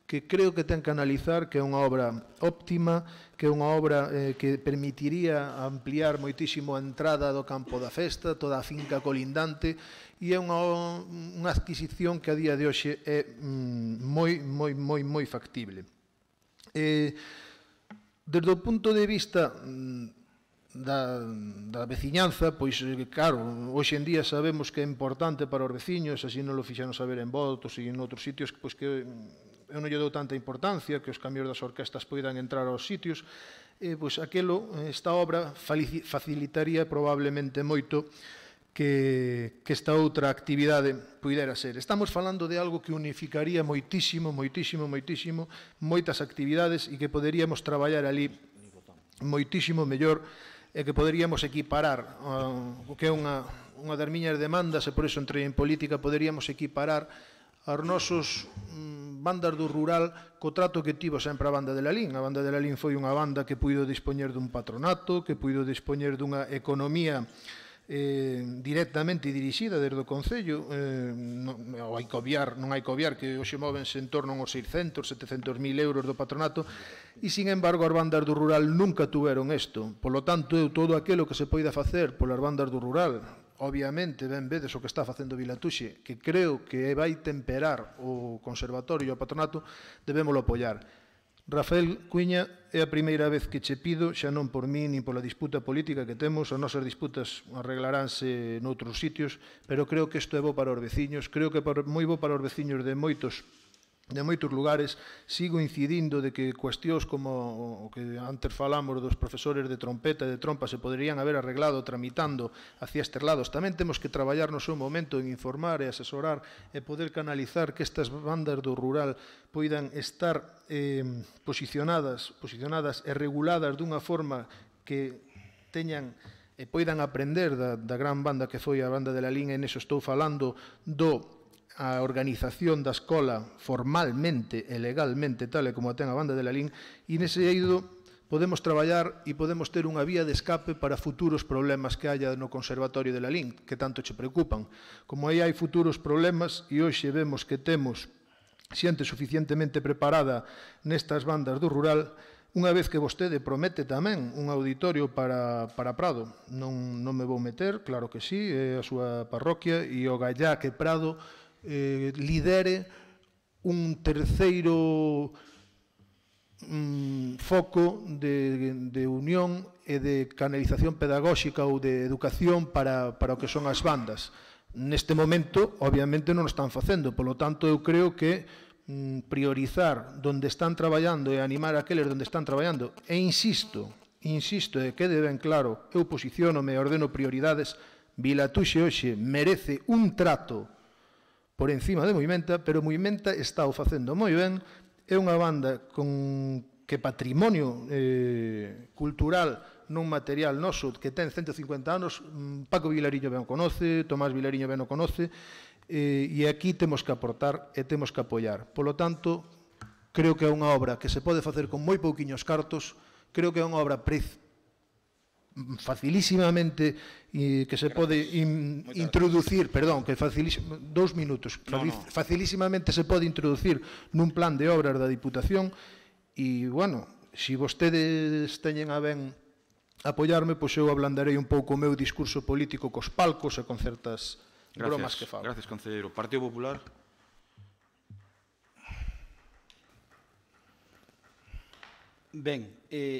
[SPEAKER 8] que creo que ten que analizar que é unha obra óptima, que é unha obra que permitiría ampliar moitísimo a entrada do campo da festa, toda a finca colindante, e é unha adquisición que a día de hoxe é moi factible. Desde o punto de vista da veciñanza, pois claro, hoxe en día sabemos que é importante para os veciños, así non lo fixeron saber en Botos e en outros sitios, pois que eu non lle dou tanta importancia que os camións das orquestas poidan entrar aos sitios, pois esta obra facilitaría probablemente moito que esta outra actividade puidera ser. Estamos falando de algo que unificaría moitísimo moitas actividades e que poderíamos traballar ali moitísimo mellor e que poderíamos equiparar o que é unha das miñas demandas, e por iso entrei en política, poderíamos equiparar aos nosos bandas do rural co trato que tivo sempre a banda de Lalín. A banda de Lalín foi unha banda que puido dispoñer dun patronato, que puido dispoñer dunha economía directamente dirixida desde o Concello. Non hai que obviar que hoxe móvense en torno aos 600, 700.000 euros do patronato, e, sin embargo, as bandas do rural nunca tuveron isto. Por lo tanto, todo aquilo que se poida facer polas bandas do rural, obviamente, ben vedes o que está facendo Vilatuxe, que creo que vai temperar o conservatorio e o patronato, debémolo apoiar. Rafael Cuiña, é a primeira vez que che pido, xa non por mí nin pola disputa política que temos, as nosas disputas arreglaránse noutros sitios, pero creo que isto é bo para os veciños, creo que é moi bo para os veciños de moitos lugares. Sigo incidindo de que cuestións como o que antes falamos dos profesores de trompeta e de trompa se poderían haber arreglado tramitando hacia estes lados. Tamén temos que traballar no seu momento en informar e asesorar e poder canalizar que estas bandas do rural poidan estar posicionadas e reguladas dunha forma que teñan e poidan aprender da gran banda que foi a banda de Lalín. En eso estou falando a organización da escola formalmente e legalmente, tal e como a ten a banda de Lalín, e nese eido podemos traballar e podemos ter unha vía de escape para futuros problemas que haya no Conservatorio de Lalín, que tanto che preocupan. Como aí hai futuros problemas, e hoxe vemos que temos xente suficientemente preparada nestas bandas do rural, unha vez que vostede promete tamén un auditorio para Prado. Non me vou meter, claro que sí, é a súa parroquia, e o gallá que Prado lidere un terceiro foco de unión e de canalización pedagóxica ou de educación para o que son as bandas. Neste momento, obviamente, non o están facendo, polo tanto, eu creo que priorizar onde están traballando e animar aqueles onde están traballando, e insisto, e quede ben claro, eu posicionome e ordeno prioridades. Vilatuxe hoxe merece un trato por encima de Moimenta, pero Moimenta está o facendo moi ben. É unha banda que patrimonio cultural non material noso, que ten 150 anos, Paco Vilariño ben o conoce, Tomás Vilariño ben o conoce, e aquí temos que aportar e temos que apoiar. Polo tanto, creo que é unha obra que se pode facer con moi pouquiños cartos, creo que é unha obra facilísimamente que se pode introducir, perdón, que facilísimamente se pode introducir nun plan de obras da Diputación e, bueno, se vostedes teñen a ben apoiarme, pois eu ablandarei un pouco o meu discurso político cos palcos e con certas bromas que fago.
[SPEAKER 2] Gracias, concelleiro. Partido Popular.
[SPEAKER 3] Ben,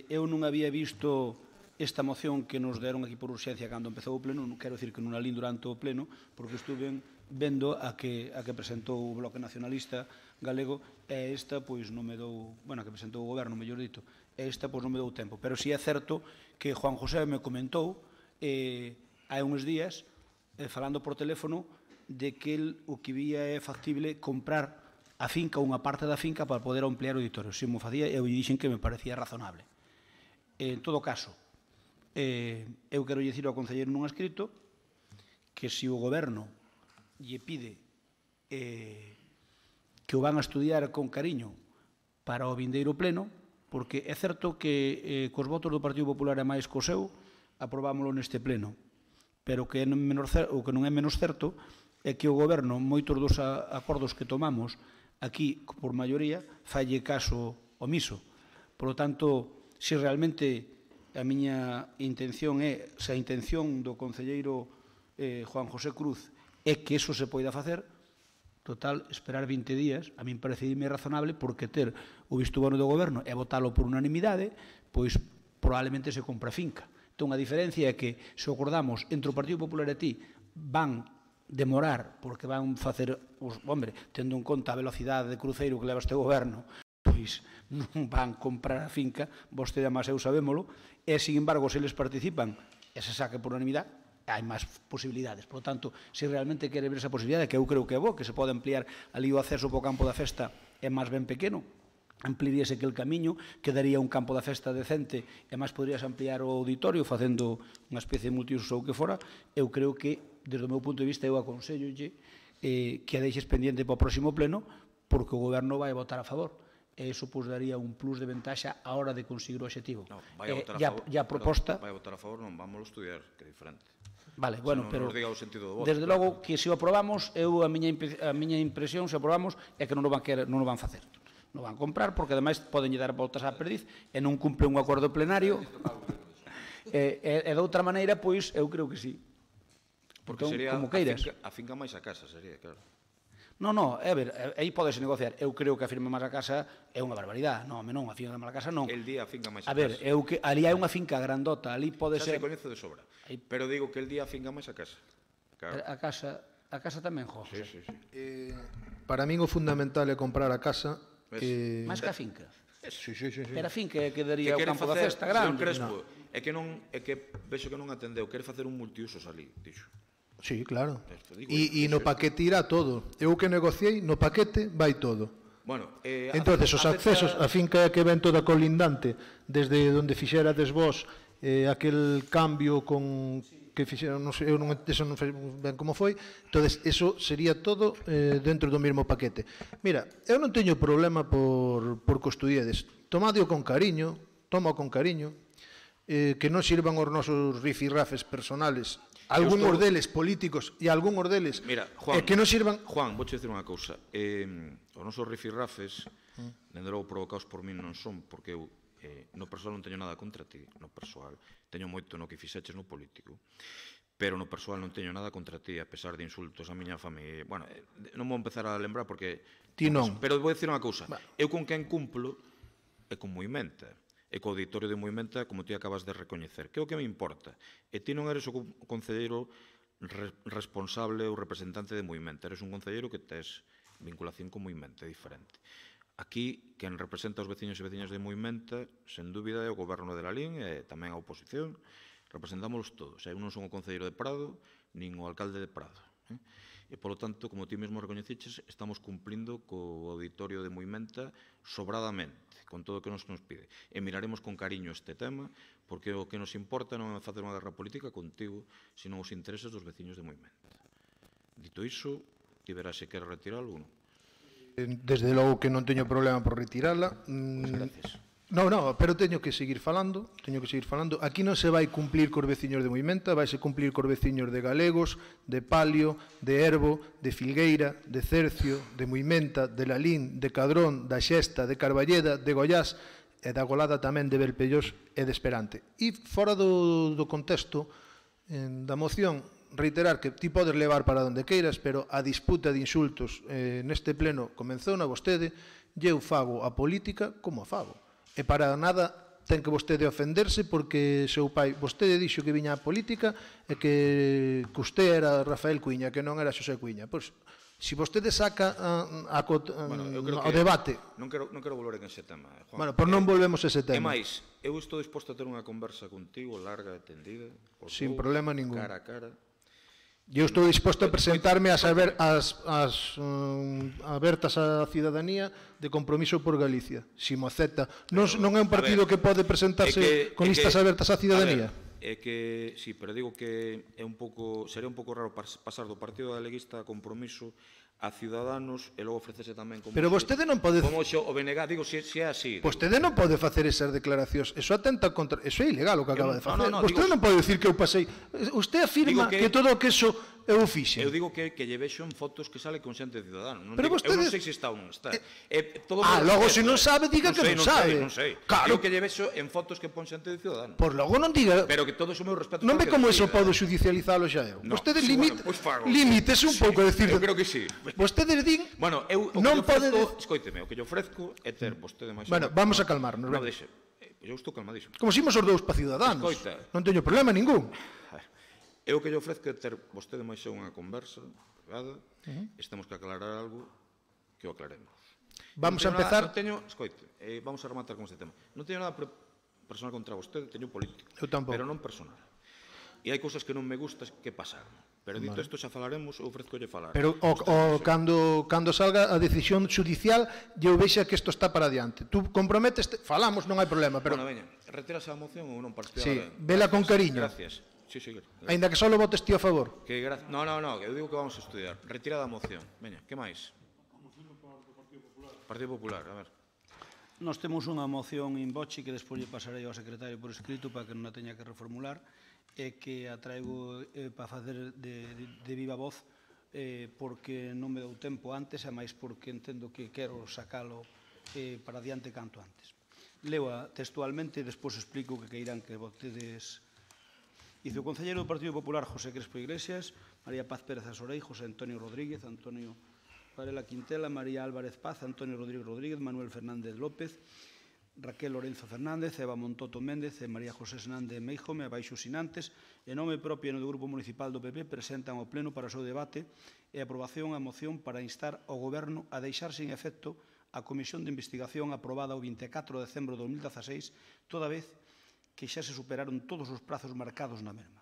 [SPEAKER 3] eu non había visto esta moción que nos deron aquí por urxencia cando empezou o pleno, non quero dicir que non a lín durante o pleno, porque estuve vendo a que presentou o Bloque Nacionalista Galego, e esta, pois, non me dou, bueno, a que presentou o Goberno, mellor dito, e esta, pois, non me dou tempo. Pero si é certo que Juan José me comentou hai uns días, falando por teléfono, de que o que vía é factible comprar a finca, unha parte da finca, para poder ampliar o auditorio. Se mo facía, eu dixen que me parecía razonable. En todo caso, eu quero dicir ao concelleiro nun escrito que se o Goberno lle pide que o van a estudiar con cariño para o vindeiro pleno, porque é certo que cos votos do Partido Popular e máis co seu, aprobámoslo neste pleno, pero o que non é menos certo é que o Goberno, moitos dos acordos que tomamos aquí por maioría, falle caso omiso. Por lo tanto, se realmente a miña intención é, se a intención do concelleiro Juan José Cruz é que eso se poida facer, total, esperar 20 días, a min parecidime razonable, porque ter o visto bueno do Goberno e votalo por unanimidade, pois probablemente se compra finca. Entón, a diferencia é que, se acordamos entre o Partido Popular e ti, van demorar, porque van facer, hombre, tendo en conta a velocidade de cruceiro que leva este Goberno, pois non van comprar a finca, vostede a máis eu sabémolo, e, sin embargo, se eles participan e se saque por unanimidade, hai máis posibilidades. Por lo tanto, se realmente quere ver esa posibilidade, que eu creo que é bo, que se pode ampliar ali o acceso para o campo da festa, é máis ben pequeno, ampliaríase que el camiño, quedaría un campo da festa decente, e máis poderías ampliar o auditorio facendo unha especie de multiusos ou que fora. Eu creo que, desde o meu punto de vista, eu aconsellolle que a deixes pendiente para o próximo pleno, porque o Goberno vai votar a favor. E iso daría un plus de ventaxa a hora de conseguir o objetivo.
[SPEAKER 2] Vai a votar a favor.
[SPEAKER 3] E a proposta...
[SPEAKER 2] Vai a votar a favor, non, vámoslo estudiar, que é diferente.
[SPEAKER 3] Vale, bueno, pero
[SPEAKER 2] voto,
[SPEAKER 3] desde logo que se o aprobamos, a miña impresión, se o aprobamos, é que non o van facer. Non van comprar, porque ademais poden dar voltas á perdiz e non cumple un acordo plenario. E de outra maneira, pois, eu creo que sí.
[SPEAKER 2] Porque sería a finca máis a casa, sería, claro.
[SPEAKER 3] Non, a ver, aí podese negociar. Eu creo que a firma máis a casa é unha barbaridade. Non, a finca máis a casa non.
[SPEAKER 2] El día a finca máis a casa.
[SPEAKER 3] A ver, ali hai unha finca grandota, ali pode ser...
[SPEAKER 2] Xa se coñece de sobra, pero digo que el día a finca máis a casa.
[SPEAKER 3] A casa tamén, José.
[SPEAKER 2] Sí.
[SPEAKER 8] Para min o fundamental é comprar a casa.
[SPEAKER 3] Máis que a finca?
[SPEAKER 8] Sí.
[SPEAKER 3] Pero a finca quedaría o campo da festa grande.
[SPEAKER 2] É que vexo que non atendeu, quere facer un multiusos ali, dixo.
[SPEAKER 8] Sí, claro. E no paquete irá todo. Eu que negociei, no paquete vai todo.
[SPEAKER 2] Bueno,
[SPEAKER 8] entonces, os accesos, a finca que ven toda colindante, desde onde fixerades vos aquel cambio con que fixeron, non sei, eu non sei ben como foi, entonces, eso sería todo dentro do mesmo paquete. Mira, eu non teño problema por custodiedes. Tomadeo con cariño, toma con cariño, que non sirvan os nosos rifirrafes personales, algúns deles políticos e algúns deles que non sirvan...
[SPEAKER 2] Juan, vou dicir unha cousa. Os nosos rifirrafes, dende logo provocados por min non son, porque eu no persoal non teño nada contra ti, no persoal. Teño moito no que fixeches no político, pero no persoal non teño nada contra ti, a pesar de insultos a miña familia. Bueno, non vou empezar a lembrar porque...
[SPEAKER 8] Ti non.
[SPEAKER 2] Pero vou dicir unha cousa. Eu con quen cumplo é con Movimenta. E co auditorio de Movimenta, como ti acabas de recoñecer. Que é o que me importa. E ti non eres o concelleiro responsable ou representante de Movimenta. Eres un concelleiro que tes vinculación con Movimenta, é diferente. Aquí, quen representa os veciños e veciñas de Movimenta, sen dúbida, é o goberno de Lalín e tamén a oposición. Representámolos todos. Eu non son o concelleiro de Prado, nin o alcalde de Prado. E, polo tanto, como ti mesmo recoñeciches, estamos cumplindo co auditorio de Movimenta sobradamente, con todo o que nos pide. E miraremos con cariño este tema, porque o que nos importa non é facer unha guerra política contigo, sino os intereses dos veciños de Movimenta. Dito iso, ti verás se quer retiralo ou non.
[SPEAKER 8] Desde logo que non teño problema por retirala.
[SPEAKER 2] Gracias.
[SPEAKER 8] No, pero teño que seguir falando. Aquí non se vai cumplir cos veciños de Moimenta, vai se cumplir cos veciños de Galegos, de Palio, de Erbo, de Filgueira, de Cercio, de Moimenta, de Lalín, de Cadrón, da Xesta, de Carballeda, de Goiás e da Golada tamén de Belpellós e de Esperante. E fora do contexto da moción, reiterar que ti podes levar para onde queiras, pero a disputa de insultos neste pleno comenzou na vostede, e eu fago a política como a fago. E para nada ten que vostede ofenderse porque seu pai, vostede dixo que viña a política e que usted era Rafael Cuiña, que non era Xosé Cuiña. Pois, se vostede saca o debate...
[SPEAKER 2] Non quero volver en ese tema, Juan.
[SPEAKER 8] Bueno, por non volvemos a ese tema.
[SPEAKER 2] E máis, eu estou disposto a ter unha conversa contigo larga e tendida.
[SPEAKER 8] Sin problema ningún.
[SPEAKER 2] Cara a cara.
[SPEAKER 8] Eu estou disposto a presentarme as abertas á cidadanía de Compromiso por Galicia, se mo acepta. Non é un partido que pode presentarse con listas abertas á cidadanía?
[SPEAKER 2] É que, sí, pero digo que sería un pouco raro pasar do Partido Galeguista a Compromiso a Ciudadanos e logo ofrecerse tamén como...
[SPEAKER 8] Pero vostede non pode...
[SPEAKER 2] Como o BNG, digo, se é así...
[SPEAKER 8] Vostede non pode facer esas declaracións. Eso atenta contra... Eso é ilegal o que acaba de facer. Vostede non pode dicir que eu pasei... Usted afirma que todo o que eso eu fixe.
[SPEAKER 2] Eu digo que lle vexo en fotos que sale con xente de Ciudadanos.
[SPEAKER 8] Pero vostede...
[SPEAKER 2] Eu non sei se está ou non está.
[SPEAKER 8] Logo se non sabe, diga que non sabe.
[SPEAKER 2] Non sei. Digo que lle vexo en fotos que pon xente de Ciudadanos.
[SPEAKER 8] Por logo non diga...
[SPEAKER 2] Pero que todo o meu respeto...
[SPEAKER 8] Non ve como eso podo judicializalo xa eu. Vostede limítese un pouco a decir...
[SPEAKER 2] Eu creo que sí.
[SPEAKER 8] Vostedes din...
[SPEAKER 2] Bueno, eu non podo... Escoíteme, o que lle ofrezco é ter vostede máis...
[SPEAKER 8] Bueno, vamos a calmarnos.
[SPEAKER 2] Non, deixe. Eu estou calmadísimo.
[SPEAKER 8] Como ximos os dous pa Ciudadanos.
[SPEAKER 2] Escoita.
[SPEAKER 8] Non teño problema ningún.
[SPEAKER 2] Eu que lle ofrezco é ter vostede máis unha conversa privada, estamos que aclarar algo que o aclaremos.
[SPEAKER 8] Vamos a empezar...
[SPEAKER 2] Escoite, vamos a rematar con este tema. Non teño nada personal contra vostede, teño político.
[SPEAKER 8] Eu tampouco.
[SPEAKER 2] Pero non personal. E hai cousas que non me gustas que pasaron. Pero dito isto xa falaremos, eu ofrezcolle falar.
[SPEAKER 8] Pero cando salga a decisión judicial, eu vexa que isto está para adiante. Tú comprometes, falamos, non hai problema, pero...
[SPEAKER 2] Bueno, veña, retírase a moción ou non participa?
[SPEAKER 8] Sí, vela con cariño.
[SPEAKER 2] Gracias. Sí,
[SPEAKER 8] Ainda que só votes ti a favor.
[SPEAKER 2] No, eu digo que vamos a estudiar. Retirada a moción. Veña, que máis? Partido Popular, a ver.
[SPEAKER 3] Nós temos unha moción in voce que despois lle pasarei ao secretario por escrito para que non a teña que reformular e que a traigo para facer de viva voz porque non me dou tempo antes e máis porque entendo que quero sacalo para adiante canto antes. Leo textualmente e despois explico que queiran que votedes. Dice o concelleiro do Partido Popular José Crespo Iglesias, María Paz Pérez Asorei, José Antonio Rodríguez, Antonio Varela Quintela, María Álvarez Paz, Antonio Rodríguez, Manuel Fernández López, Raquel Lorenzo Fernández, Eva Montoto Méndez e María José Hernández Meijome, abaixo sinantes, en nome propio no do Grupo Municipal do PP, presentan ao Pleno para o seu debate e aprobación a moción para instar ao Goberno a deixar sin efecto a Comisión de Investigación aprobada o 24 de decembro de 2016, toda vez que xa se superaron todos os prazos marcados na mesma.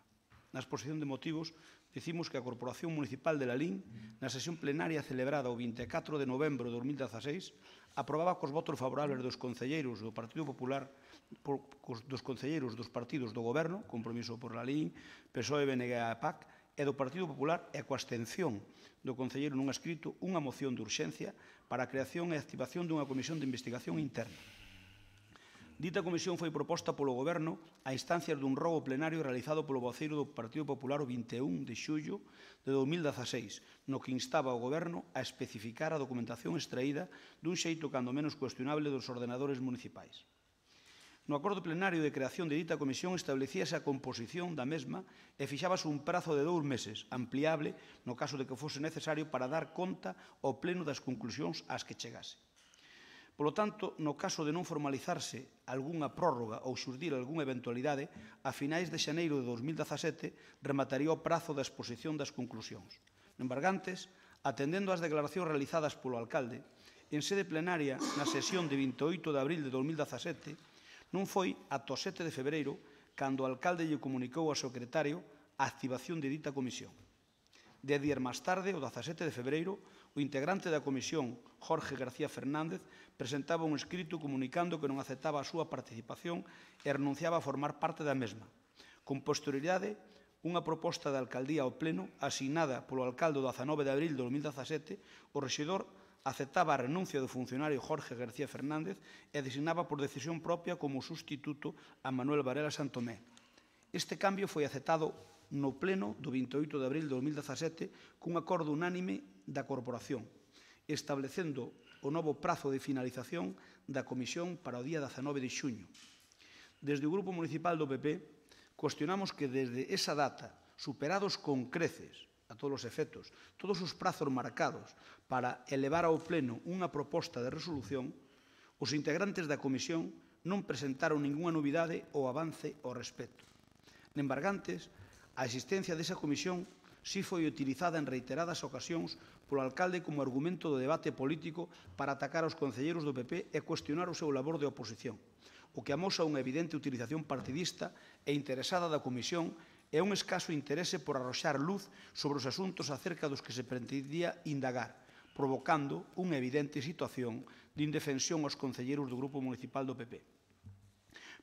[SPEAKER 3] Na exposición de motivos, dicimos que a Corporación Municipal de Lalín, na sesión plenaria celebrada o 24 de novembro de 2016, aprobaba cos votos favorables dos concelleiros do Partido Popular, dos concelleiros dos partidos do Goberno, Compromiso por Lalín, PSOE, BNG e PAC, e do Partido Popular e coa abstención do concelleiro nun escrito unha moción de urxencia para a creación e activación dunha comisión de investigación interna. Dita comisión foi proposta polo Goberno a instancias dun rogo plenario realizado polo voceiro do Partido Popular o 21 de xullo de 2016, no que instaba ao Goberno a especificar a documentación extraída dun xeito cando menos cuestionable dos ordenadores municipais. No acordo plenario de creación de dita comisión establecíase a composición da mesma e fixábase un prazo de 2 meses, ampliable no caso de que fose necesario para dar conta ao pleno das conclusións ás que chegase. Polo tanto, no caso de non formalizarse algunha prórroga ou xurdir algunha eventualidade, a finais de xaneiro de 2017 remataría o prazo da exposición das conclusións. No embargantes, atendendo ás declaracións realizadas polo alcalde, en sede plenaria na sesión de 28 de abril de 2017, non foi ata o 7 de febreiro cando o alcalde lle comunicou ao secretario a activación de dita comisión. 10 días máis tarde, o 17 de febreiro, o integrante da comisión, Jorge García Fernández, presentaba un escrito comunicando que non aceptaba a súa participación e renunciaba a formar parte da mesma. Con posterioridade, unha proposta da alcaldía ao Pleno, asignada polo alcalde o 19 de abril de 2017, o rexedor aceptaba a renuncia do funcionario Jorge García Fernández e designaba por decisión propia como sustituto a Manuel Varela Santomé. Este cambio foi aceptado no pleno do 28 de abril de 2017 cun acordo unánime da corporación, establecendo o novo prazo de finalización da comisión para o día 19 de xuño. Desde o Grupo Municipal do PP, cuestionamos que desde esa data, superados con creces, a todos os efectos, todos os prazos marcados para elevar ao pleno unha proposta de resolución, os integrantes da comisión non presentaron ninguna novidade ou avance ao respecto. Nembargantes, a existencia desa comisión si foi utilizada en reiteradas ocasións polo alcalde como argumento do debate político para atacar aos concelleiros do PP e cuestionar o seu labor de oposición, o que amosa unha evidente utilización partidista e interesada da comisión e un escaso interese por arroxar luz sobre os asuntos acerca dos que se pretendía indagar, provocando unha evidente situación de indefensión aos concelleiros do Grupo Municipal do PP.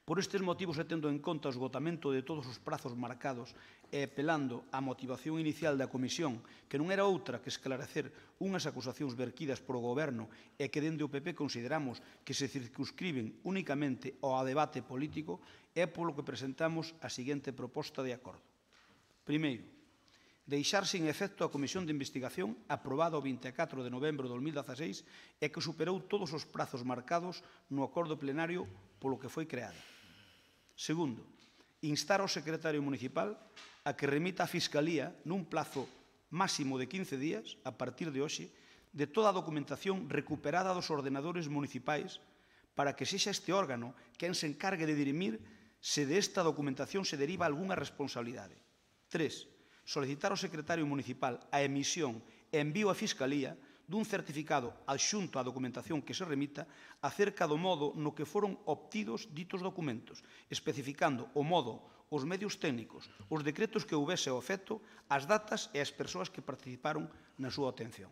[SPEAKER 3] Por estes motivos e tendo en conta o esgotamento de todos os prazos marcados e apelando á motivación inicial da comisión, que non era outra que esclarecer unhas acusacións verquidas polo Goberno e que dende o PP consideramos que se circunscriben únicamente ao debate político, é polo que presentamos a seguinte proposta de acordo. Primeiro, deixar sin efecto a Comisión de Investigación aprobada o 24 de novembro de 2016 e que superou todos os prazos marcados no acordo plenario polo que foi creada. Segundo, instar ao secretario municipal a que remita á Fiscalía nun plazo máximo de 15 días, a partir de hoxe, de toda a documentación recuperada dos ordenadores municipais para que sexa este órgano quen se encargue de dirimir se desta documentación se deriva algunha responsabilidade. 3. Solicitar ao secretario municipal a emisión e envío á Fiscalía dun certificado adxunto á documentación que se remita acerca do modo no que foron obtidos ditos documentos, especificando o modo, os medios técnicos, os decretos que houbese ao efecto, as datas e as persoas que participaron na súa obtención.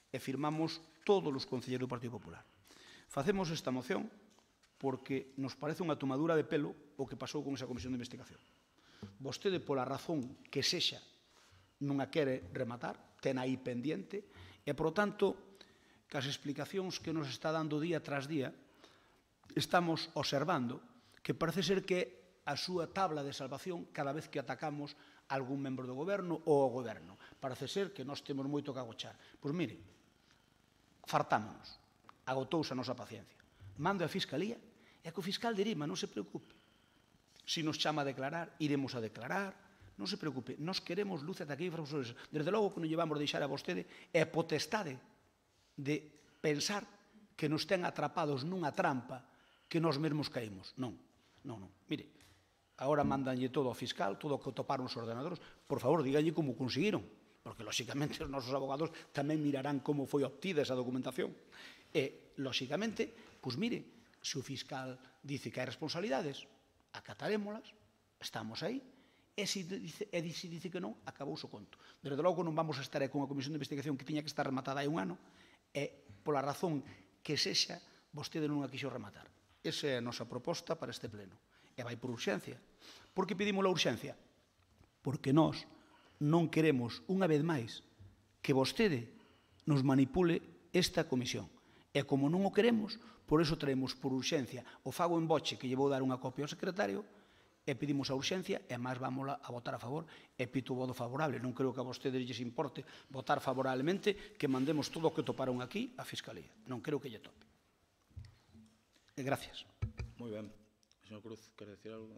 [SPEAKER 3] E firmamos todos os concelleiros do Partido Popular. Facemos esta moción porque nos parece unha tomadura de pelo o que pasou con esa comisión de investigación. Vostede, pola razón que sexa, non a quere rematar, ten aí pendiente, e, por tanto, que as explicacións que nos está dando día tras día, estamos observando que parece ser que a súa tabla de salvación cada vez que atacamos a algún membro do goberno ou ao goberno. Parece ser que nós temos moito que agochar. Pois mire, fartámonos, agotouse a nosa paciencia. Mando a Fiscalía e que o fiscal dirima, non se preocupe. Se nos chama a declarar, iremos a declarar, non se preocupe, nós queremos luz ata aquí, profesores. Desde logo que non llevamos deixar a vostede é potestade de pensar que nos ten atrapados nunha trampa que nós mesmos caímos. Non, non, non. Mire, agora mandanlle todo ao fiscal, todo o que toparon os ordenadores. Por favor, díganlle como conseguiron, porque, lóxicamente, os nosos abogados tamén mirarán como foi obtida esa documentación. E, lóxicamente, pois mire, se o fiscal dice que hai responsabilidades, acatarémolas, estamos aí, e se dice que non, acabouse o conto. Desde logo non vamos a estar con a comisión de investigación que tiña que estar rematada hai un ano e, pola razón que sexa, vostede non a quixo rematar. Esa é a nosa proposta para este pleno. E vai por urxencia. Por que pedimos a urxencia? Porque nós non queremos, unha vez máis, que vostede nos manipule esta comisión. E como non o queremos, por iso traemos por urxencia o fago en boche que lle vou dar unha copia ao secretario e pedimos a urxencia e máis vamos a votar a favor e pito o voto favorable. Non creo que a vostedes lles importe votar favorablemente que mandemos todo o que toparon aquí á Fiscalía. Non creo que lle tope. E gracias.
[SPEAKER 2] Moi ben. Señor Cruz, quere decir algo?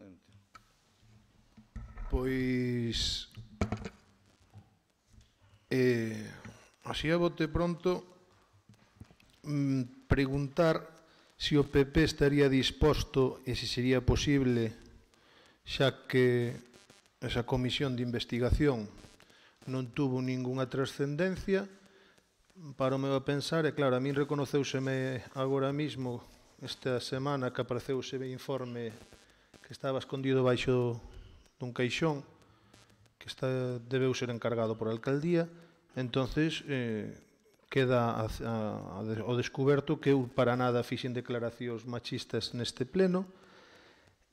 [SPEAKER 8] Pois así a bote pronto preguntar se o PP estaría disposto e se sería posible, xa que esa comisión de investigación non tuvo ningunha trascendencia, para o meu a pensar, e claro, a min reconoceuseme agora mismo, esta semana que apareceu ese informe que estaba escondido baixo dun caixón, que debeu ser encargado por a alcaldía, entonces queda ao descoberto que eu para nada fixen declaracións machistas neste pleno,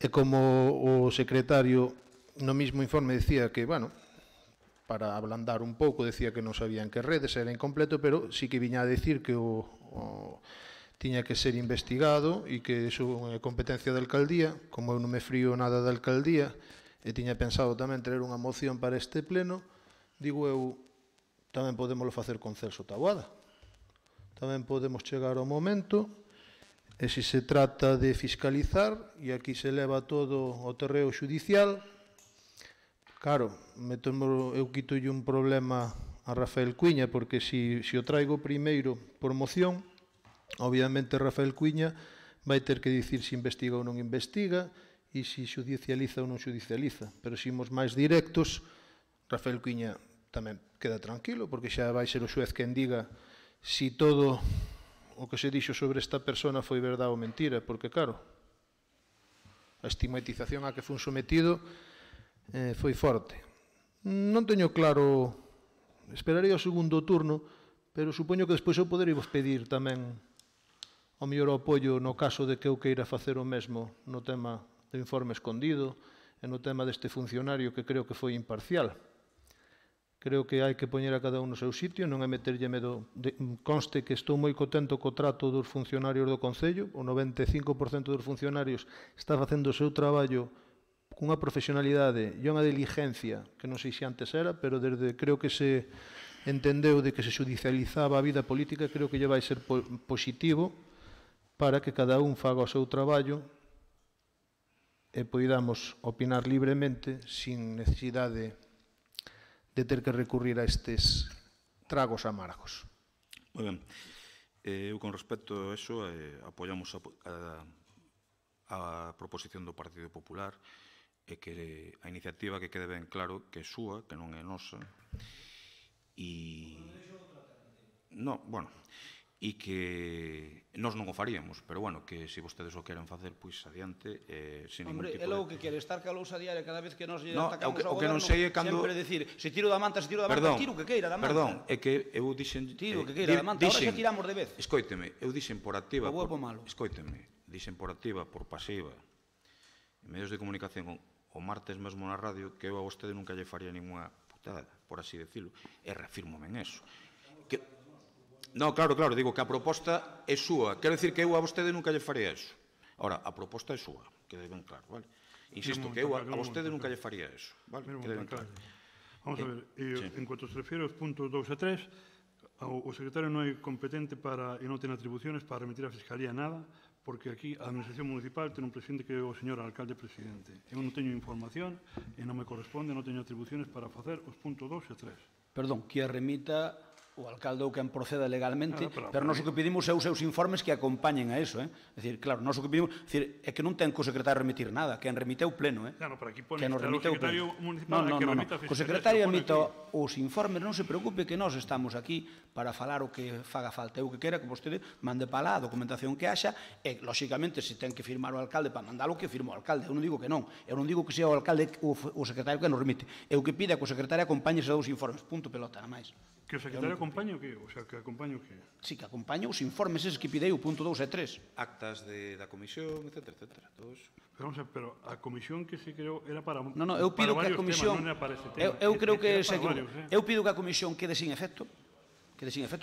[SPEAKER 8] e como o secretario no mismo informe decía que, bueno, para ablandar un pouco, decía que non sabían que redes, era incompleto, pero sí que viña a decir que tiña que ser investigado e que iso é competencia da alcaldía, como eu non me frío nada da alcaldía, e tiña pensado tamén traer unha moción para este pleno, digo eu, tamén podémoslo facer con Celso Taboada. Tamén podemos chegar ao momento, e se se trata de fiscalizar, e aquí se leva todo ao terreo xudicial, claro, eu quitolle un problema a Rafael Cuiña, porque se o traigo primeiro por moción, obviamente Rafael Cuiña vai ter que dicir se investiga ou non investiga, e se xudicializa ou non xudicializa. Pero se imos máis directos, Rafael Cuiña tamén queda tranquilo, porque xa vai ser o xuez quen diga se todo o que se dixo sobre esta persona foi verdade ou mentira, porque, claro, a estigmatización a que fun sometido foi forte. Non teño claro, esperaría o segundo turno, pero supoño que despois eu poderei vos pedir tamén o mellor apoio no caso de que eu queira facer o mesmo no tema do informe escondido e no tema deste funcionario que creo que foi imparcial. Creo que hai que poñer a cada un no seu sitio, non é meterlle medo. Conste que estou moi contento co trato dos funcionarios do Concello, o 95% dos funcionarios está facendo o seu traballo cunha profesionalidade e unha diligencia que non sei se antes era, pero desde creo que se entendeu de que se judicializaba a vida política, creo que lle vai ser positivo para que cada un faga o seu traballo e poidamos opinar libremente sin necesidade de ter que recurrir a estes tragos amargos.
[SPEAKER 2] Moi ben. Eu, con respecto a eso, apoiamos a proposición do Partido Popular e que a iniciativa que quede ben claro que é súa, que non é nosa, e... Non, bueno, e que nós non o faríamos, pero bueno, que se vostedes o queren facer, pois adiante, sin ningún tipo de...
[SPEAKER 3] Hombre, é logo que quere estar ca lousa diaria cada vez que nos atacamos ao
[SPEAKER 2] non
[SPEAKER 3] goberno,
[SPEAKER 2] sei é cando...
[SPEAKER 3] sempre decir, se tiro da manta, tiro que queira da manta.
[SPEAKER 2] Perdón, é que eu dixen...
[SPEAKER 3] Tiro que queira da manta, ahora xa tiramos de vez.
[SPEAKER 2] Escoíteme, eu dixen por activa...
[SPEAKER 3] O bo e po malo.
[SPEAKER 2] Escoíteme, dixen por activa, por pasiva, en medios de comunicación, o martes mesmo na radio, que eu a vostede nunca lle faría ninguna putada, por así decirlo, e reafirmome en eso. No, claro, digo que a proposta é súa. Quero dicir que eu a vostede nunca lle faría eso. Ahora, a proposta é súa, quede ben claro, vale? Insisto, que eu a vostede nunca lle faría eso, vale? Quede ben claro.
[SPEAKER 4] Vamos a ver, en cuanto se refiere aos puntos 2 e 3, o secretario non é competente e non ten atribuciones para remitir a Fiscalía nada, porque aquí a Administración Municipal ten un presidente que é o señor alcalde presidente. Eu non teño información e non me corresponde, non teño atribuciones para facer os puntos 2 e 3.
[SPEAKER 3] Perdón, que a remita o alcalde ou quen proceda legalmente, pero nós o que pedimos é os seus informes que acompañen a eso, É dicir, claro, nós o que pedimos é que non ten co secretario remitir nada, quen remite o pleno,
[SPEAKER 4] Claro, pero aquí pone
[SPEAKER 3] que
[SPEAKER 4] o secretario municipal que remita a Fiscalía.
[SPEAKER 3] O secretario remita os informes, non se preocupe que nós estamos aquí para falar o que faga falta. Eu que quera que vostede mande para lá a documentación que haxa e, lóxicamente, se ten que firmar o alcalde para mandalo, que firme o alcalde. Eu non digo que non. Eu non digo que sea o alcalde o secretario que nos remite. Eu que pida que o secretario acompañe esos dous informes. Punto pelota, nada máis.
[SPEAKER 4] Que o secretario acompañe o que? O sea, que acompañe o que?
[SPEAKER 3] Sí, que acompañe os informes eses que pidei, o punto 2 e 3.
[SPEAKER 2] Actas da comisión, etc. Todo eso.
[SPEAKER 4] Pero a comisión que se creou era para
[SPEAKER 3] Non, eu pido que a comisión... Eu creo que eu pido que a comisión quede sin efecto,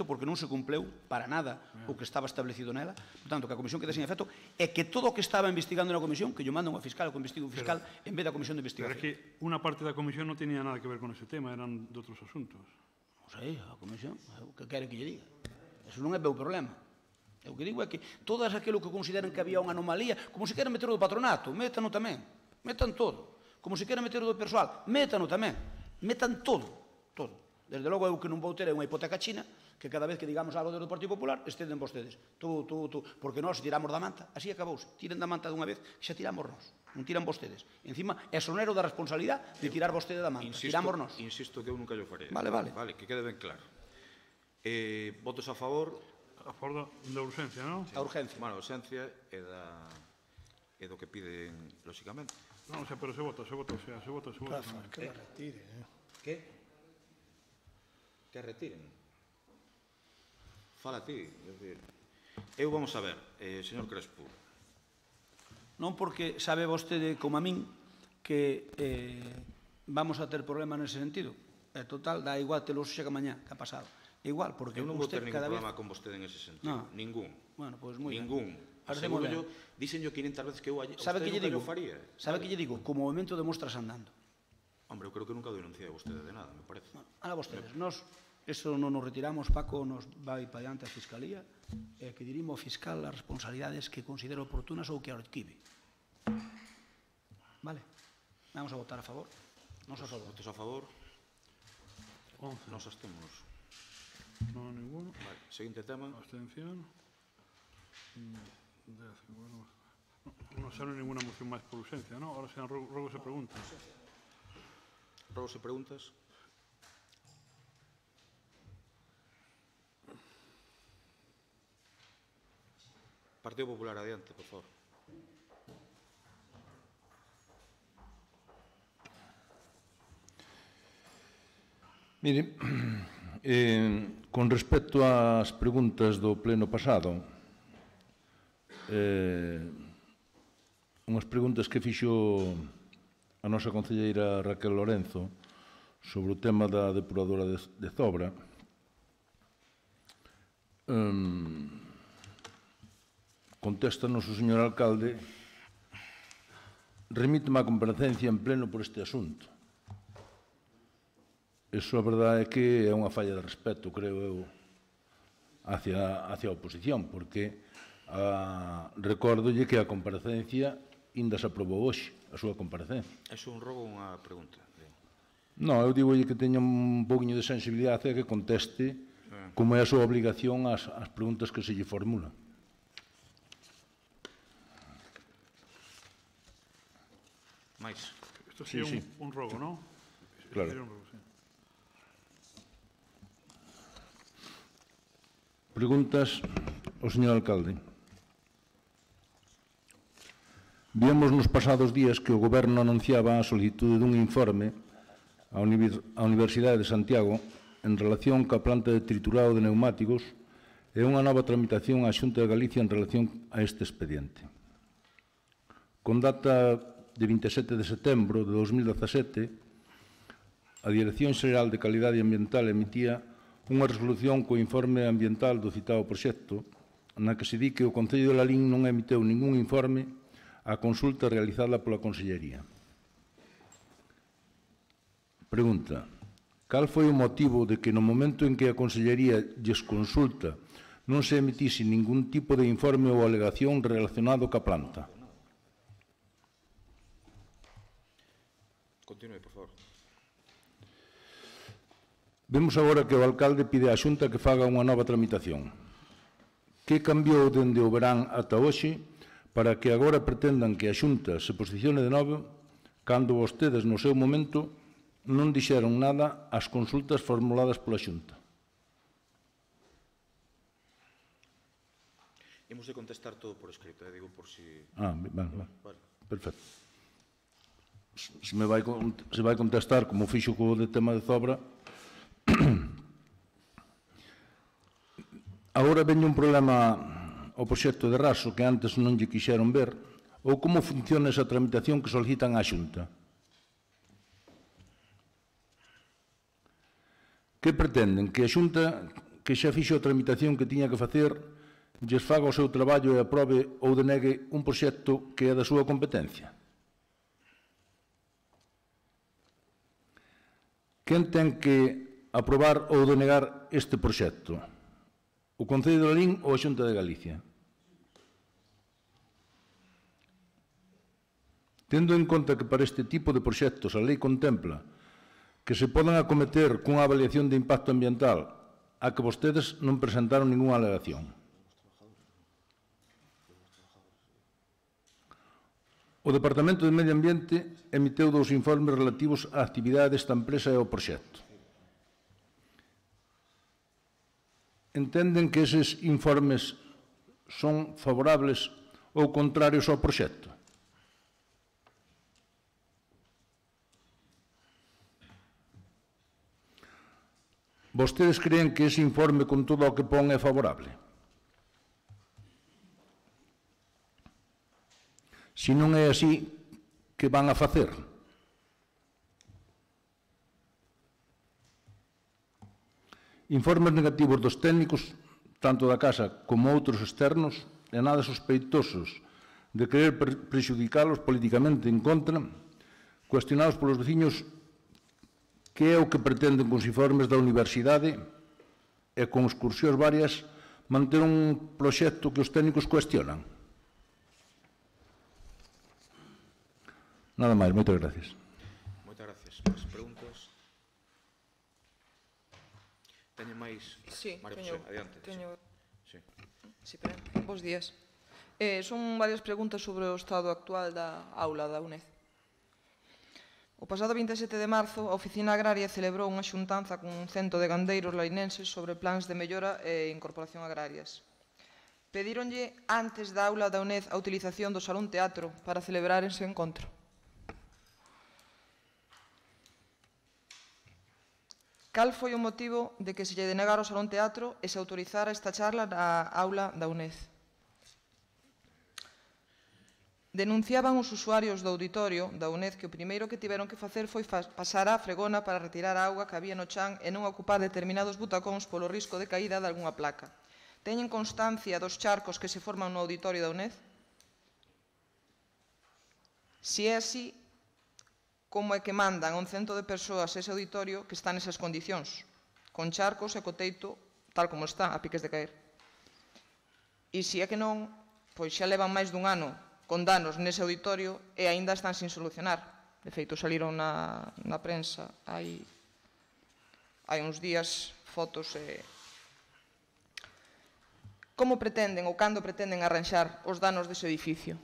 [SPEAKER 3] porque non se cumpleu para nada o que estaba establecido nela. Por tanto, que a comisión quede sin efecto e que todo o que estaba investigando na comisión, que yo mando unha fiscal, que investigue un fiscal, en vez da comisión de investigación.
[SPEAKER 4] Pero é que unha parte da comisión non tenía nada que ver con ese tema, eran de outros asuntos.
[SPEAKER 3] Non sei, a comisión, o que quere que lle diga. Eso non é meu problema. O que digo é que todas aquilo que consideran que había unha anomalía, como se queren meter o do patronato, métano tamén, metan todo. Como se queren meter o do persoal, métano tamén, metan todo. Desde logo eu que non vou ter unha hipoteca china, que cada vez que digamos algo do Partido Popular, estenden vostedes. Tú, porque nós tiramos da manta, así acabouse. Tiren da manta dunha vez, xa tiramos nós. Non tiran vostedes. Encima, é sonero da responsabilidade de tirar vostede da manta. Tiramos nós.
[SPEAKER 2] Insisto que eu nunca lle faré.
[SPEAKER 3] Vale.
[SPEAKER 2] Vale, que quede ben claro. Votos a favor?
[SPEAKER 4] A favor da urgencia, non?
[SPEAKER 3] A urgencia.
[SPEAKER 2] Bueno, a urgencia é do que piden, lóxicamente.
[SPEAKER 4] Non, pero se vota.
[SPEAKER 5] Que la retire,
[SPEAKER 2] Que? Que retiren. Fala ti. Eu vamos a ver, señor Crespo.
[SPEAKER 3] Non porque sabe vostede, como a min, que vamos a ter problemas nese sentido. Total, dá igual, te lo chega mañá, que ha pasado. Igual, porque
[SPEAKER 2] eu non vou ter
[SPEAKER 3] usted
[SPEAKER 2] ningún
[SPEAKER 3] cada vez...
[SPEAKER 2] problema con vostede en ese sentido. Ningún.
[SPEAKER 3] Bueno, pois moi ben.
[SPEAKER 2] Ningún. Aseguro, díxenlo 500 veces que eu
[SPEAKER 3] sabe que lle digo?
[SPEAKER 2] faría.
[SPEAKER 3] Sabe que lle digo? Co movimento demostras andando.
[SPEAKER 2] Hombre, eu creo que nunca denunciei a vostede de nada, me parece.
[SPEAKER 3] Ahora vostedes, nós, eso non nos retiramos, Paco nos vai para diante a Fiscalía, e que dirimo ao fiscal as responsabilidades que considero oportunas ou que arquive. Vale? Vamos a votar a favor. Nos a favor.
[SPEAKER 2] Votos a favor.
[SPEAKER 4] 11.
[SPEAKER 2] Nos abstémonos.
[SPEAKER 4] Non ninguno.
[SPEAKER 2] Vale, seguinte tema.
[SPEAKER 4] Abstención. 10. Bueno, non sale ninguna moción máis por urxencia, non? Ahora sean rogos e preguntas.
[SPEAKER 2] Rogos e preguntas. Partido Popular, adiante, por favor.
[SPEAKER 9] Mire, con respecto ás preguntas do pleno pasado, unhas preguntas que fixo a nosa concelleira Raquel Lorenzo sobre o tema da depuradora de Zobra, contéstanos o señor alcalde, remíteme a comparecencia en pleno por este asunto. Eso a verdade é que é unha falla de respeto, creo eu, hacia a oposición, porque recórdolle que a comparecencia ainda se aprobou hoxe, a súa comparecencia.
[SPEAKER 2] É un rogo ou unha pregunta?
[SPEAKER 9] Non, eu digo que teña un pouquiño de sensibilidade e que conteste como é a súa obligación ás preguntas que se lle formulan.
[SPEAKER 2] Mais?
[SPEAKER 4] Isto sería un rogo, non?
[SPEAKER 9] Claro. Preguntas ao señor alcalde. Víamos nos pasados días que o Goberno anunciaba a solicitude dun informe á Universidade de Santiago en relación coa planta de triturado de neumáticos e unha nova tramitación á Xunta de Galicia en relación a este expediente. Con data de 27 de setembro de 2017, a Dirección Xeral de Calidade Ambiental emitía unha resolución co informe ambiental do citado proxecto, na que se di que o Concello de Lalín non emiteu ningún informe á consulta realizada pola Consellería. Pregunta: cal foi o motivo de que no momento en que a Consellería lles consulta non se emitise ningún tipo de informe ou alegación relacionado ca planta?
[SPEAKER 2] Continúe, por favor.
[SPEAKER 9] Vemos agora que o alcalde pide á Xunta que faga unha nova tramitación. Que cambiou dende o verán ata hoxe para que agora pretendan que a Xunta se posicione de novo cando vostedes no seu momento non dixeron nada ás consultas formuladas pola Xunta?
[SPEAKER 2] Imos de contestar todo por escrito, digo por si...
[SPEAKER 9] Vale. Perfecto. Se vai contestar como fixo co de tema de Zobra. Agora veñe un problema ao proxecto de Raso que antes non lle quixeron ver, ou como funciona esa tramitación que solicitan á Xunta? Que pretenden? Que a Xunta, que xa fixo a tramitación que tiña que facer, lles faga o seu traballo e aprobe ou denegue un proxecto que é da súa competencia? Quen ten que aprobar ou denegar este proxecto? O Concello de Lalín ou a Xunta de Galicia? Tendo en conta que para este tipo de proxectos a lei contempla que se poden acometer cunha avaliación de impacto ambiental a que vostedes non presentaron ningunha alegación. O Departamento de Medio Ambiente emiteu 2 informes relativos á actividade desta empresa e ao proxecto. Entenden que eses informes son favorables ou contrarios ao proxecto? Vostedes creen que ese informe con todo o que pon é favorable? Se non é así, que van a facer? Informes negativos dos técnicos, tanto da casa como outros externos, e nada sospeitosos de querer prexudicalos políticamente en contra, cuestionados polos veciños que é o que pretenden con os informes da universidade e con excursións varias manter un proxecto que os técnicos cuestionan. Nada máis, moitas gracias.
[SPEAKER 2] Moitas gracias. Máis preguntas? Teñen máis?
[SPEAKER 15] Sí,
[SPEAKER 2] María
[SPEAKER 15] teño.
[SPEAKER 2] José, adiante. Sí.
[SPEAKER 15] Sí, bos días. Son varias preguntas sobre o estado actual da aula da UNED. O pasado 27 de marzo, a Oficina Agraria celebrou unha xuntanza con 100 de gandeiros lainenses sobre plans de mellora e incorporación agrarias. Pedíronlle antes da aula da UNED a utilización do Salón Teatro para celebrar ese encontro. Cal foi o motivo de que se lle denegara o Salón Teatro e se autorizara esta charla na aula da UNED? Denunciaban os usuarios do auditorio da UNED que o primeiro que tiveron que facer foi pasar á fregona para retirar a auga que había no chan e non ocupar determinados butacóns polo risco de caída de algunha placa. Teñen constancia dos charcos que se forman no auditorio da UNED? Se é así, como é que mandan a 100 de persoas ese auditorio que está nesas condicións, con charcos e co teito tal como está, a piques de caer? E se é que non, pois xa levan máis dun ano con danos nese auditorio e aínda están sin solucionar. De feito, saliron na prensa hai uns días fotos e... Como pretenden ou cando pretenden arranxar os danos dese edificio?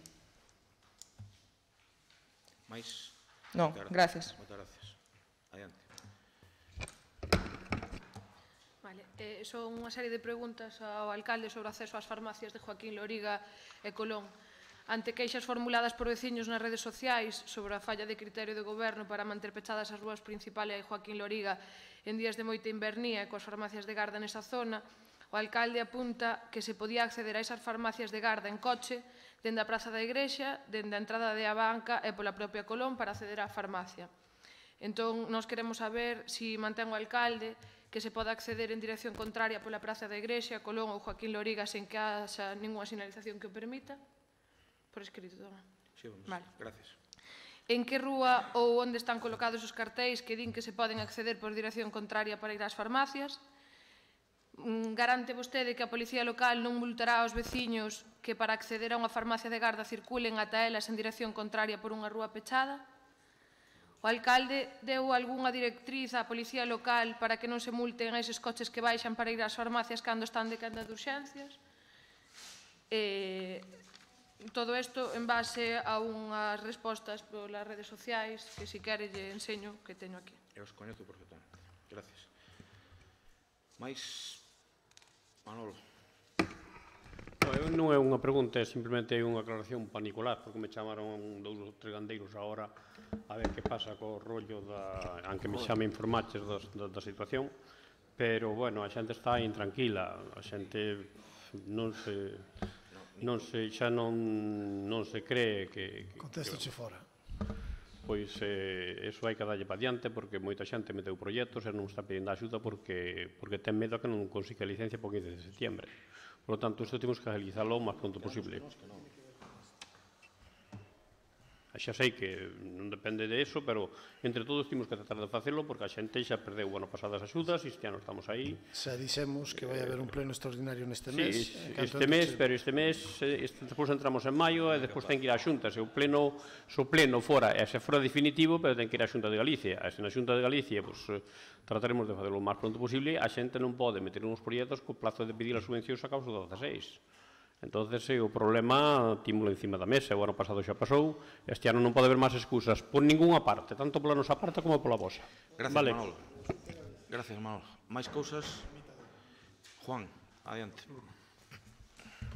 [SPEAKER 2] Mais?
[SPEAKER 15] Non, gracias.
[SPEAKER 2] Moitas gracias. Adiante.
[SPEAKER 1] Vale, son unha serie de preguntas ao alcalde sobre o acceso ás farmacias de Joaquín Loriga e Colón. Ante queixas formuladas por veciños nas redes sociais sobre a falla de criterio do goberno para manter pechadas as rúas principales de Joaquín Loriga en días de moita invernía e coas farmacias de garda nesa zona, o alcalde apunta que se podía acceder a esas farmacias de garda en coche dende a Praza da Igrexa, dende a entrada de Abanca e pola propia Colón para acceder á farmacia. Entón, nós queremos saber se mantén o alcalde que se pode acceder en dirección contraria pola Praza da Igrexa, Colón ou Joaquín Loriga sen que haxa ninguna sinalización que o permita. Por escrito, toma.
[SPEAKER 2] Sí, vamos.
[SPEAKER 1] Vale.
[SPEAKER 2] Gracias.
[SPEAKER 1] En que rúa ou onde están colocados os cartéis que din que se poden acceder por dirección contraria para ir ás farmacias? Garante vostede que a Policía Local non multará aos veciños que para acceder a unha farmacia de garda circulen ata elas en dirección contraria por unha rúa pechada? O alcalde deu algunha directriz á Policía Local para que non se multen a eses coches que baixan para ir ás farmacias cando están de quenda de urxencias? Todo isto en base a unhas respostas polas redes sociais que si quere lle enseño que teño aquí.
[SPEAKER 2] Eu os coñezo perfectamente. Gracias. Mais, Manolo.
[SPEAKER 16] Non é unha pregunta, é simplemente unha aclaración panicular, porque me chamaron 2 ou 3 gandeiros agora a ver que pasa co rollo da... aunque me chame informaches da situación, pero, bueno, a xente está intranquila, a xente non se xa non se cree que...
[SPEAKER 5] Contéstache fora.
[SPEAKER 16] Pois eso hai que darlle pa diante porque moita xente meteu proxectos e non está pedindo axuda porque ten medo que non consiga licencia por 15 de setembro. Por lo tanto, isto temos que agilizarlo o máis pronto posible. Xa sei que non depende de eso, pero entre todos temos que tratar de facelo porque a xente xa perdeu o ano pasado as axudas e este ano estamos aí.
[SPEAKER 5] Xa dixemos que vai haber un pleno extraordinario neste mes.
[SPEAKER 16] Sí, pero este mes, despois entramos en maio e despois ten que ir á Xunta. Se o pleno fora, e se fora definitivo, pero ten que ir á Xunta de Galicia. E se na Xunta de Galicia, trataremos de facelo o máis pronto posible, a xente non pode meter uns proxectos co plazo de pedir as subvencións a causa do 16. Entonces, o problema tímulo encima da mesa. O ano pasado xa pasou, este ano non pode haber máis excusas por ninguna parte, tanto pola nosa parte como pola vosa.
[SPEAKER 2] Gracias, Manolo. Gracias, Manolo. Máis cousas? Juan, adiante.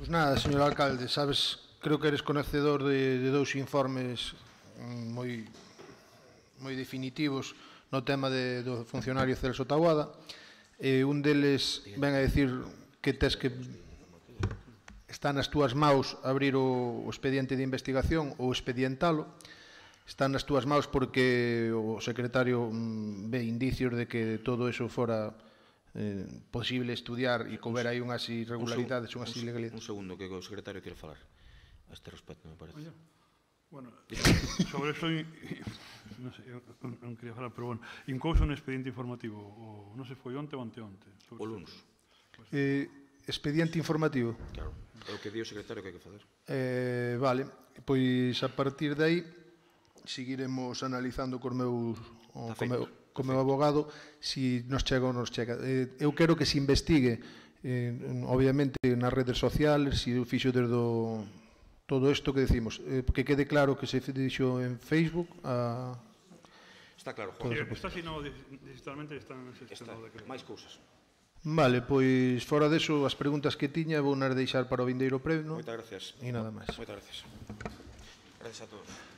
[SPEAKER 8] Pois nada, señor alcalde, sabes, creo que eres conocedor de 2 informes moi definitivos no tema do funcionario Celso Taboada. Un deles ven a decir que tes que está nas túas maus abrir o expediente de investigación ou expedientalo. Está nas túas maus porque o secretario ve indicios de que todo eso fora posible estudiar e cober aí unhas irregularidades, unhas ilegalidades.
[SPEAKER 2] Un segundo, que o secretario quere falar a este respecto, me parece.
[SPEAKER 4] Bueno, sobre eso non sei, non quería falar, pero bueno, incouso un expediente informativo, non sei, foi onte ou anteonte?
[SPEAKER 2] O lunes.
[SPEAKER 8] Expediente informativo.
[SPEAKER 2] Claro, é o que di o secretario que hai que facer.
[SPEAKER 8] Vale, pois a partir de aí seguiremos analizando co meu abogado si nos chega ou nos chega. Eu quero que se investigue, obviamente, nas redes sociales, si o fixo desde todo isto que decimos, que quede claro que se dixo en Facebook.
[SPEAKER 2] Está claro, Juan.
[SPEAKER 4] Está asinado digitalmente, está en ese sistema de decreto.
[SPEAKER 2] Máis cousas.
[SPEAKER 8] Vale, pois fora deso, as preguntas que tiña vou nas deixar para o vindeiro pleno.
[SPEAKER 2] Moitas gracias.
[SPEAKER 8] E nada máis.
[SPEAKER 2] Moitas gracias. Gracias a todos.